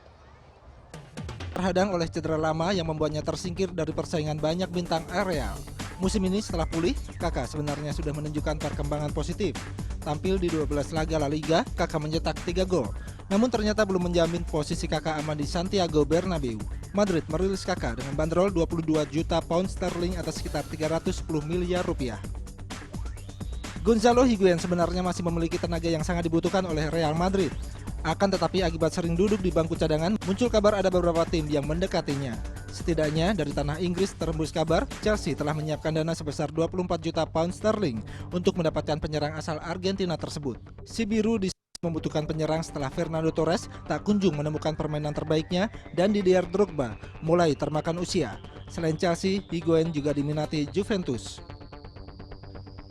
Terhadang oleh cedera lama yang membuatnya tersingkir dari persaingan banyak bintang Real. Musim ini setelah pulih, Kakak sebenarnya sudah menunjukkan perkembangan positif. Tampil di 12 laga La Liga, Kakak mencetak 3 gol. Namun ternyata belum menjamin posisi Kakak aman di Santiago Bernabeu. Madrid merilis Kakak dengan bandrol 22 juta pound sterling atau sekitar 310 miliar rupiah. Gonzalo Higuain sebenarnya masih memiliki tenaga yang sangat dibutuhkan oleh Real Madrid. Akan tetapi akibat sering duduk di bangku cadangan, muncul kabar ada beberapa tim yang mendekatinya. Setidaknya dari tanah Inggris terembus kabar, Chelsea telah menyiapkan dana sebesar 24 juta pound sterling untuk mendapatkan penyerang asal Argentina tersebut. Si biru membutuhkan penyerang setelah Fernando Torres tak kunjung menemukan permainan terbaiknya dan Didier Drogba mulai termakan usia. Selain Chelsea, Higuain juga diminati Juventus.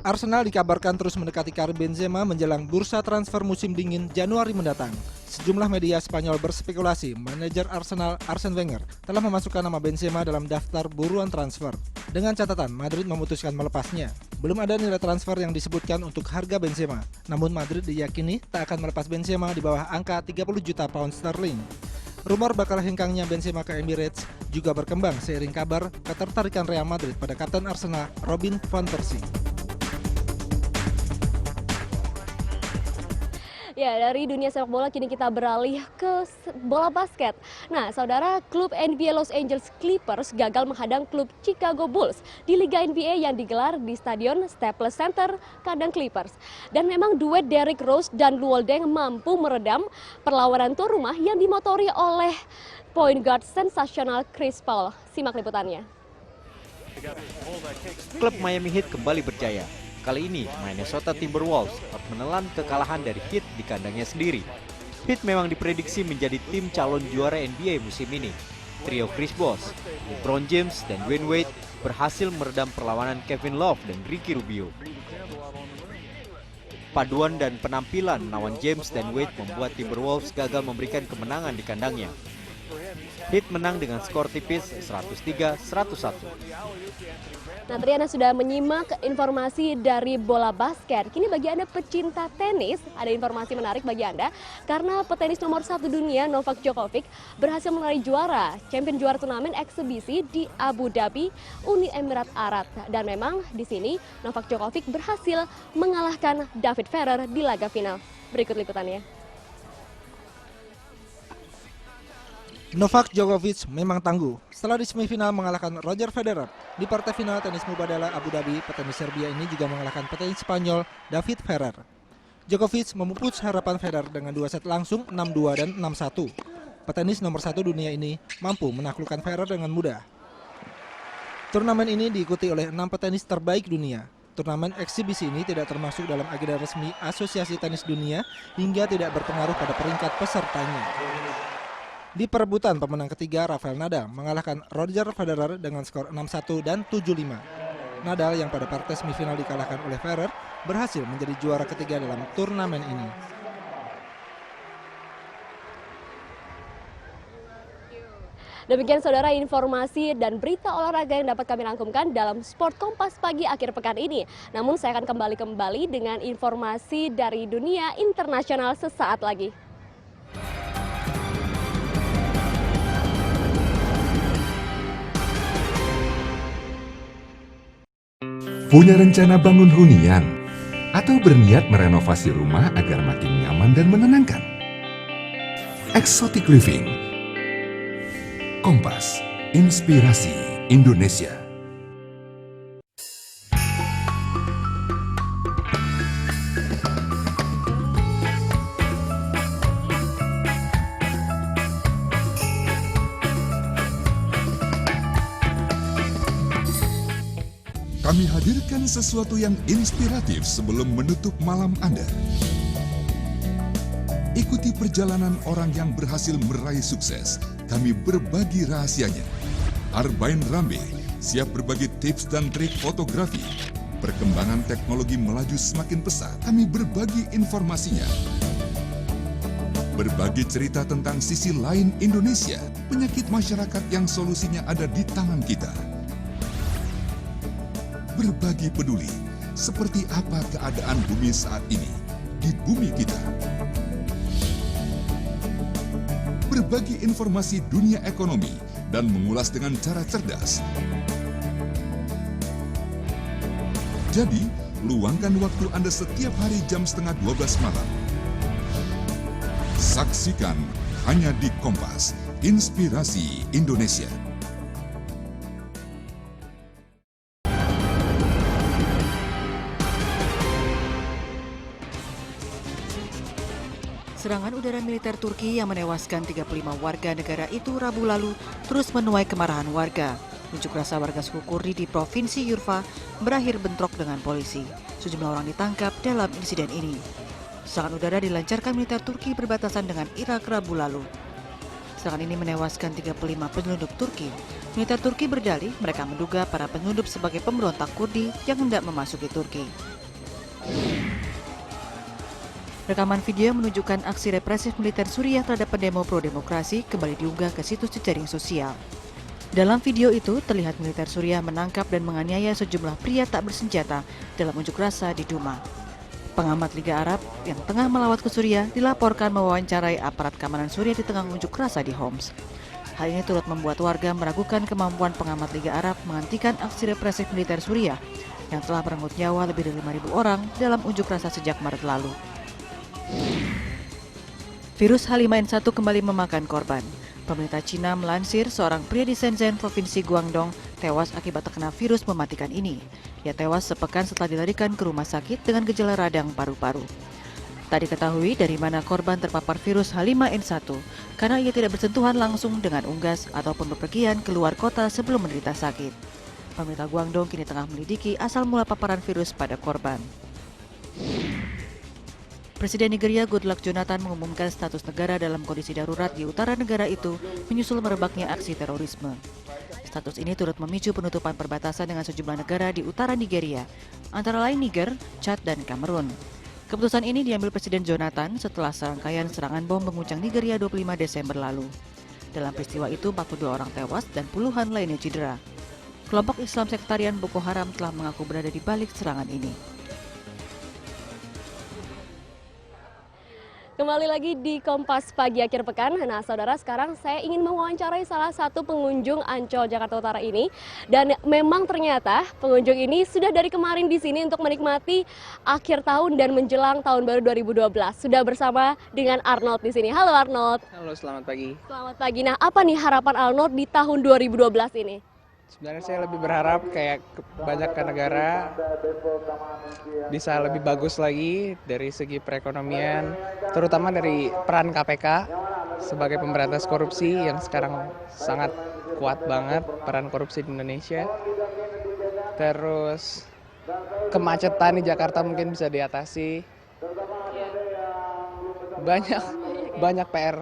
Arsenal dikabarkan terus mendekati Karim Benzema menjelang bursa transfer musim dingin Januari mendatang. Sejumlah media Spanyol berspekulasi manajer Arsenal Arsene Wenger telah memasukkan nama Benzema dalam daftar buruan transfer. Dengan catatan Madrid memutuskan melepasnya. Belum ada nilai transfer yang disebutkan untuk harga Benzema. Namun Madrid diyakini tak akan melepas Benzema di bawah angka 30 juta pound sterling. Rumor bakal hengkangnya Benzema ke Emirates juga berkembang seiring kabar ketertarikan Real Madrid pada kapten Arsenal Robin van Persie. Ya, dari dunia sepak bola kini kita beralih ke bola basket. Nah, saudara, klub NBA Los Angeles Clippers gagal menghadang klub Chicago Bulls di Liga NBA yang digelar di Stadion Staples Center, kandang Clippers. Dan memang duet Derrick Rose dan Luol Deng mampu meredam perlawanan tuan rumah yang dimotori oleh point guard sensasional Chris Paul. Simak liputannya. Klub Miami Heat kembali berjaya. Kali ini, Minnesota Timberwolves harus menelan kekalahan dari Heat di kandangnya sendiri. Heat memang diprediksi menjadi tim calon juara NBA musim ini. Trio Chris Bosh, LeBron James, dan Dwayne Wade berhasil meredam perlawanan Kevin Love dan Ricky Rubio. Paduan dan penampilan lawan James dan Wade membuat Timberwolves gagal memberikan kemenangan di kandangnya. Heat menang dengan skor tipis 103-101. Nah, tadi Anda sudah menyimak informasi dari bola basket. Kini bagi Anda pecinta tenis, ada informasi menarik bagi Anda. Karena petenis nomor 1 dunia Novak Djokovic berhasil meraih champion juara turnamen eksibisi di Abu Dhabi, Uni Emirat Arab. Dan memang di sini Novak Djokovic berhasil mengalahkan David Ferrer di laga final. Berikut liputannya. Novak Djokovic memang tangguh. Setelah di semifinal mengalahkan Roger Federer, di partai final tenis Mubadala Abu Dhabi, petenis Serbia ini juga mengalahkan petenis Spanyol David Ferrer. Djokovic memupus harapan Federer dengan 2 set langsung 6-2 dan 6-1. Petenis nomor 1 dunia ini mampu menaklukkan Ferrer dengan mudah. Turnamen ini diikuti oleh 6 petenis terbaik dunia. Turnamen eksibisi ini tidak termasuk dalam agenda resmi Asosiasi Tenis Dunia hingga tidak berpengaruh pada peringkat pesertanya. Di perebutan pemenang ketiga, Rafael Nadal mengalahkan Roger Federer dengan skor 6-1 dan 7-5. Nadal yang pada partai semifinal dikalahkan oleh Ferrer berhasil menjadi juara ketiga dalam turnamen ini. Demikian saudara informasi dan berita olahraga yang dapat kami rangkumkan dalam Sport Kompas pagi akhir pekan ini. Namun saya akan kembali dengan informasi dari dunia internasional sesaat lagi. Punya rencana bangun hunian atau berniat merenovasi rumah agar makin nyaman dan menenangkan? Exotic Living. Kompas, inspirasi Indonesia. Kami hadirkan sesuatu yang inspiratif sebelum menutup malam Anda. Ikuti perjalanan orang yang berhasil meraih sukses. Kami berbagi rahasianya. Arbain Rambe siap berbagi tips dan trik fotografi. Perkembangan teknologi melaju semakin pesat. Kami berbagi informasinya. Berbagi cerita tentang sisi lain Indonesia, penyakit masyarakat yang solusinya ada di tangan kita. Berbagi peduli, seperti apa keadaan bumi saat ini di bumi kita. Berbagi informasi dunia ekonomi dan mengulas dengan cara cerdas. Jadi, luangkan waktu Anda setiap hari jam 11:30 malam. Saksikan hanya di Kompas, Inspirasi Indonesia. Serangan udara militer Turki yang menewaskan 35 warga negara itu Rabu lalu terus menuai kemarahan warga. Unjuk rasa warga suku Kurdi di Provinsi Yurfa berakhir bentrok dengan polisi. Sejumlah orang ditangkap dalam insiden ini. Serangan udara dilancarkan militer Turki berbatasan dengan Irak Rabu lalu. Serangan ini menewaskan 35 penyelundup Turki. Militer Turki berdalih mereka menduga para penyelundup sebagai pemberontak Kurdi yang hendak memasuki Turki. Rekaman video menunjukkan aksi represif militer Suriah terhadap pendemo pro-demokrasi kembali diunggah ke situs jejaring sosial. Dalam video itu, terlihat militer Suriah menangkap dan menganiaya sejumlah pria tak bersenjata dalam unjuk rasa di Duma. Pengamat Liga Arab yang tengah melawat ke Suriah dilaporkan mewawancarai aparat keamanan Suriah di tengah unjuk rasa di Homs. Hal ini turut membuat warga meragukan kemampuan pengamat Liga Arab menghentikan aksi represif militer Suriah yang telah merenggut nyawa lebih dari 5.000 orang dalam unjuk rasa sejak Maret lalu. Virus H5N1 kembali memakan korban. Pemerintah Cina melansir seorang pria di Shenzhen, Provinsi Guangdong, tewas akibat terkena virus mematikan ini. Ia tewas sepekan setelah dilarikan ke rumah sakit dengan gejala radang paru-paru. Tak diketahui dari mana korban terpapar virus H5N1 karena ia tidak bersentuhan langsung dengan unggas ataupun bepergian keluar kota sebelum menderita sakit. Pemerintah Guangdong kini tengah melidiki asal mula paparan virus pada korban. Presiden Nigeria Goodluck Jonathan mengumumkan status negara dalam kondisi darurat di utara negara itu menyusul merebaknya aksi terorisme. Status ini turut memicu penutupan perbatasan dengan sejumlah negara di utara Nigeria, antara lain Niger, Chad, dan Kamerun. Keputusan ini diambil Presiden Jonathan setelah serangkaian serangan bom menguncang Nigeria 25 Desember lalu. Dalam peristiwa itu 42 orang tewas dan puluhan lainnya cedera. Kelompok Islam sektarian Boko Haram telah mengaku berada di balik serangan ini. Kembali lagi di Kompas Pagi akhir pekan. Nah, saudara, sekarang saya ingin mewawancarai salah satu pengunjung Ancol Jakarta Utara ini. Dan memang ternyata pengunjung ini sudah dari kemarin di sini untuk menikmati akhir tahun dan menjelang tahun baru 2012. Sudah bersama dengan Arnold di sini. Halo Arnold. Halo, selamat pagi. Selamat pagi. Nah, apa nih harapan Arnold di tahun 2012 ini? Sebenarnya saya lebih berharap kayak banyak negara bisa lebih bagus lagi dari segi perekonomian, terutama dari peran KPK sebagai pemberantas korupsi yang sekarang sangat kuat banget peran korupsi di Indonesia. Terus kemacetan di Jakarta mungkin bisa diatasi. Banyak PR.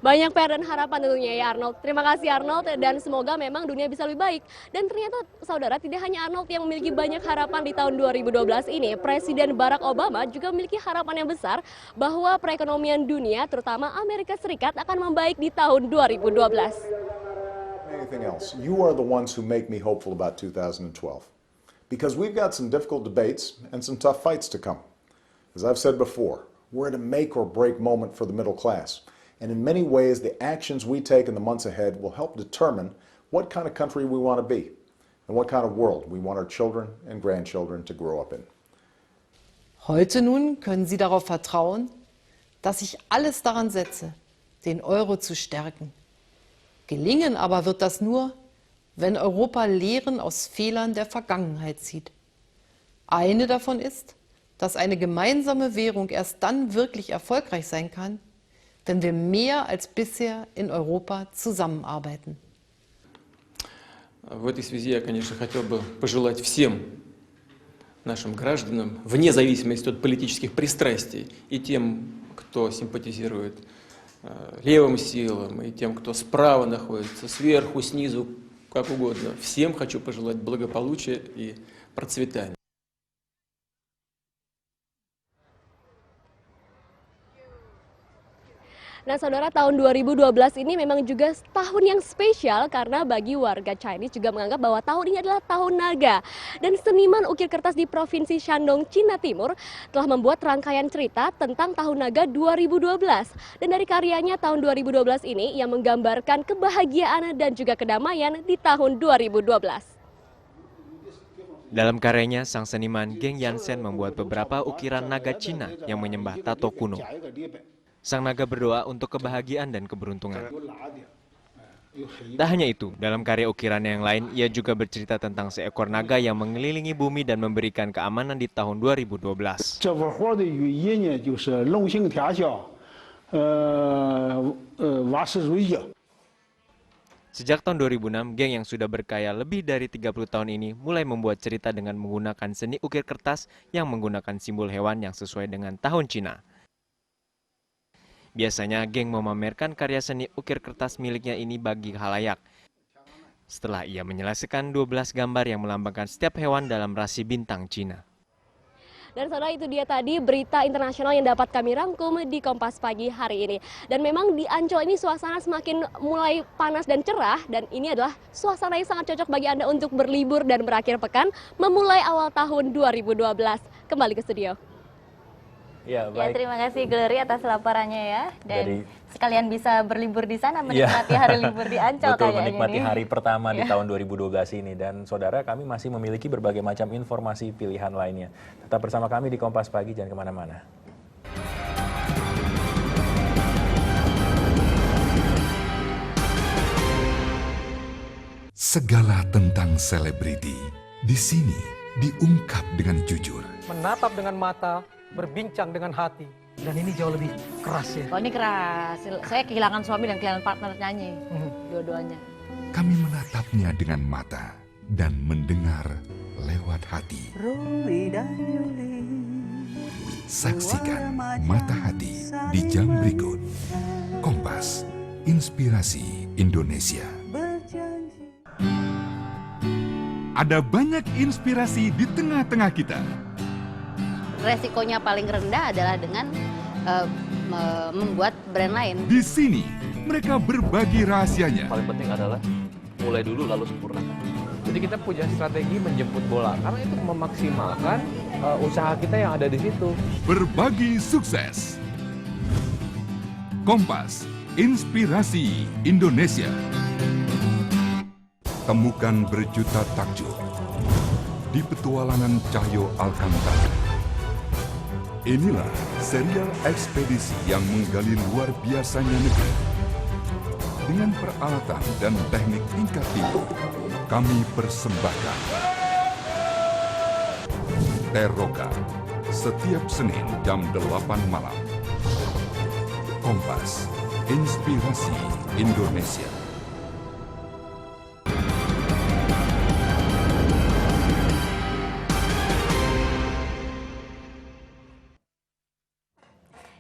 Banyak PR dan harapan tentunya ya Arnold. Terima kasih Arnold dan semoga memang dunia bisa lebih baik. Dan ternyata saudara tidak hanya Arnold yang memiliki banyak harapan di tahun 2012 ini. Presiden Barack Obama juga memiliki harapan yang besar bahwa perekonomian dunia terutama Amerika Serikat akan membaik di tahun 2012. Anything else? You are the ones who make me hopeful about 2012. Because we've got some difficult debates and some tough fights to come. As I've said before, we're at a make or break moment for the middle class. And in many ways, the actions we take in the months ahead will help determine what kind of country we want to be and what kind of world we want our children and grandchildren to grow up in. Heute nun können Sie darauf vertrauen, dass ich alles daran setze, den Euro zu stärken. Gelingen aber wird das nur, wenn Europa Lehren aus Fehlern der Vergangenheit zieht. Eine davon ist, dass eine gemeinsame Währung erst dann wirklich erfolgreich sein kann, wenn wir mehr als bisher in Europa zusammenarbeiten. В этой связи я, конечно, хотел бы пожелать всем нашим гражданам, вне зависимости от политических пристрастий, и тем, кто симпатизирует левым силам, и тем, кто справа находится, сверху, снизу, как угодно, всем хочу пожелать благополучия и процветания. Nah saudara, tahun 2012 ini memang juga tahun yang spesial karena bagi warga Chinese juga menganggap bahwa tahun ini adalah tahun naga. Dan seniman ukir kertas di Provinsi Shandong, Cina Timur telah membuat rangkaian cerita tentang tahun naga 2012. Dan dari karyanya tahun 2012 ini ia menggambarkan kebahagiaan dan juga kedamaian di tahun 2012. Dalam karyanya, sang seniman Geng Yansen membuat beberapa ukiran naga Cina yang menyembah tato kuno. Sang naga berdoa untuk kebahagiaan dan keberuntungan. Tak hanya itu, dalam karya ukirannya yang lain, ia juga bercerita tentang seekor naga yang mengelilingi bumi dan memberikan keamanan di tahun 2012. Sejak tahun 2006, geng yang sudah berkaya lebih dari 30 tahun ini mulai membuat cerita dengan menggunakan seni ukir kertas yang menggunakan simbol hewan yang sesuai dengan tahun Cina. Biasanya, geng memamerkan karya seni ukir kertas miliknya ini bagi khalayak. Setelah ia menyelesaikan 12 gambar yang melambangkan setiap hewan dalam rasi bintang Cina. Dan saudara, itu dia tadi berita internasional yang dapat kami rangkum di Kompas Pagi hari ini. Dan memang di Ancol ini suasana semakin mulai panas dan cerah. Dan ini adalah suasana yang sangat cocok bagi Anda untuk berlibur dan berakhir pekan memulai awal tahun 2012. Kembali ke studio. Ya, Ya, baik. terima kasih Glory atas laporannya ya. Dan sekalian bisa berlibur di sana menikmati hari libur di Ancol Betul, kayaknya menikmati nih. hari pertama di Ya. tahun 2012 ini. Dan saudara, kami masih memiliki berbagai macam informasi pilihan lainnya. Tetap bersama kami di Kompas Pagi, jangan kemana-mana. Segala tentang selebriti di sini diungkap dengan jujur. Menatap dengan mata, berbincang dengan hati. Dan ini jauh lebih keras ya. Oh, ini keras. Saya kehilangan suami dan kehilangan partner nyanyi. Dua-duanya. Kami menatapnya dengan mata dan mendengar lewat hati. Saksikan Mata Hati di jam berikut. Kompas, inspirasi Indonesia. Ada banyak inspirasi di tengah-tengah kita. Resikonya paling rendah adalah dengan membuat brand lain. Di sini, mereka berbagi rahasianya. Paling penting adalah mulai dulu lalu sempurnakan. Jadi kita punya strategi menjemput bola karena itu memaksimalkan usaha kita yang ada di situ. Berbagi sukses. Kompas, inspirasi Indonesia. Temukan berjuta takjub di petualangan Cahyo Alcantara. Inilah serial ekspedisi yang menggali luar biasanya negeri. Dengan peralatan dan teknik tingkat tinggi, kami persembahkan Terroka setiap Senin jam 8 malam. Kompas, inspirasi Indonesia.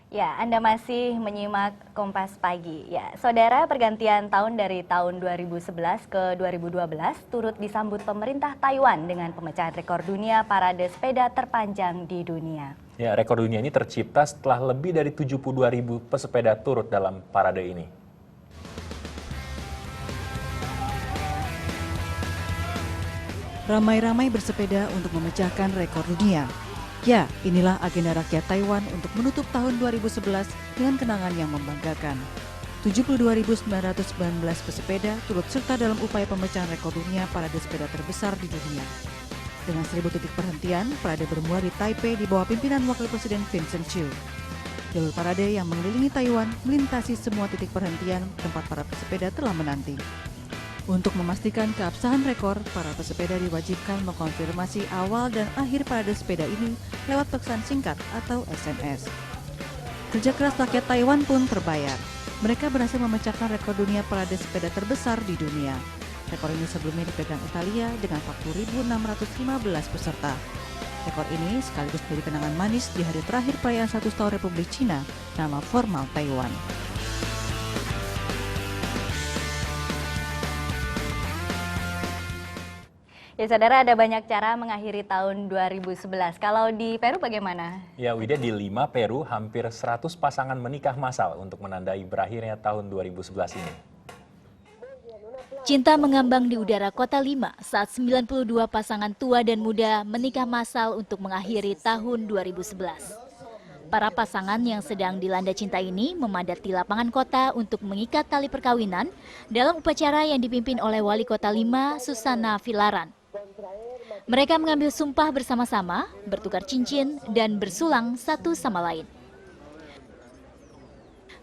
Ya, Anda masih menyimak Kompas Pagi. Ya, saudara, pergantian tahun dari tahun 2011 ke 2012 turut disambut pemerintah Taiwan dengan pemecahan rekor dunia parade sepeda terpanjang di dunia. Ya, rekor dunia ini tercipta setelah lebih dari 72.000 pesepeda turut dalam parade ini. Ramai-ramai bersepeda untuk memecahkan rekor dunia. Ya, inilah agenda rakyat Taiwan untuk menutup tahun 2011 dengan kenangan yang membanggakan. 72.919 pesepeda turut serta dalam upaya pemecahan rekor dunia parade sepeda terbesar di dunia. Dengan 1.000 titik perhentian, parade bermula di Taipei di bawah pimpinan Wakil Presiden Vincent Chiu. Jalur parade yang mengelilingi Taiwan melintasi semua titik perhentian tempat para pesepeda telah menanti. Untuk memastikan keabsahan rekor, para pesepeda diwajibkan mengkonfirmasi awal dan akhir parade sepeda ini lewat pesan singkat atau SMS. Kerja keras rakyat Taiwan pun terbayar. Mereka berhasil memecahkan rekor dunia parade sepeda terbesar di dunia. Rekor ini sebelumnya dipegang Italia dengan 40.615 peserta. Rekor ini sekaligus menjadi kenangan manis di hari terakhir perayaan 100 tahun Republik Cina, nama formal Taiwan. Ya, saudara, ada banyak cara mengakhiri tahun 2011. Kalau di Peru bagaimana? Ya, Wida, di Lima, Peru, hampir 100 pasangan menikah massal untuk menandai berakhirnya tahun 2011 ini. Cinta mengambang di udara kota Lima saat 92 pasangan tua dan muda menikah massal untuk mengakhiri tahun 2011. Para pasangan yang sedang dilanda cinta ini memadati lapangan kota untuk mengikat tali perkawinan dalam upacara yang dipimpin oleh Wali Kota Lima, Susana Villaran. Mereka mengambil sumpah bersama-sama, bertukar cincin, dan bersulang satu sama lain.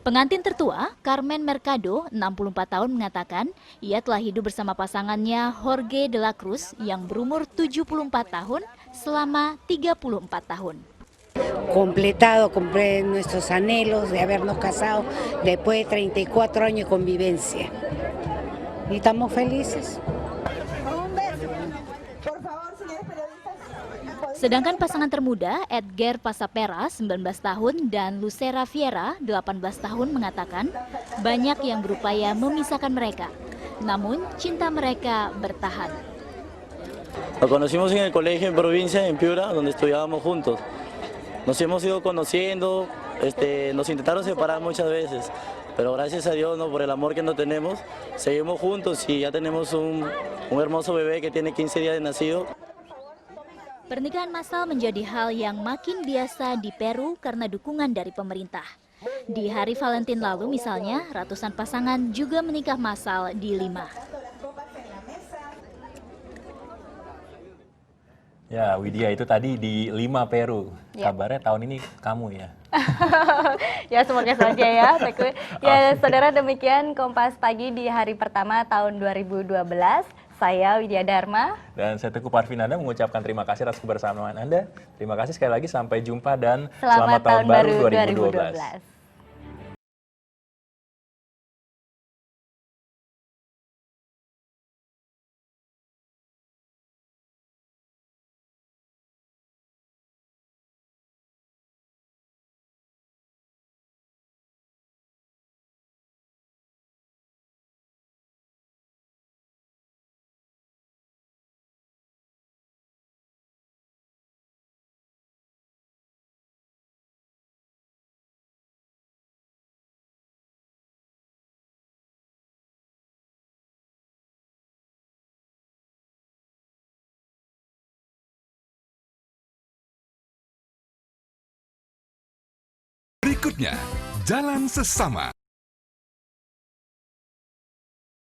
Pengantin tertua, Carmen Mercado, 64 tahun, mengatakan ia telah hidup bersama pasangannya Jorge de la Cruz yang berumur 74 tahun selama 34 tahun. completado nuestros anhelos de habernos casado después de 34 años de convivencia. Y estamos felices. Sedangkan pasangan termuda Edgar Pasapera 19 tahun dan Lucera Viera 18 tahun mengatakan banyak yang berupaya memisahkan mereka. Namun cinta mereka bertahan. Nos conocimos en el colegio en provincia, en Piura, donde estudiábamos juntos. Nos hemos ido conociendo, nos intentaron separar muchas veces, pero gracias a Dios, ¿no? Por el amor que nos tenemos, seguimos juntos y ya tenemos un hermoso bebé que tiene 15 días de nacido. Pernikahan massal menjadi hal yang makin biasa di Peru karena dukungan dari pemerintah. Di hari Valentine lalu misalnya, ratusan pasangan juga menikah massal di Lima. Ya, Widya, itu tadi di Lima, Peru. Kabarnya tahun ini kamu ya? Ya, semoga saja ya, Teguh. Ya, saudara, demikian Kompas Pagi di hari pertama tahun 2012. Saya Widya Dharma. Dan saya Teguh Parvinanda mengucapkan terima kasih atas kebersamaan Anda. Terima kasih sekali lagi, sampai jumpa dan Selamat tahun baru 2012. Berikutnya, Jalan Sesama.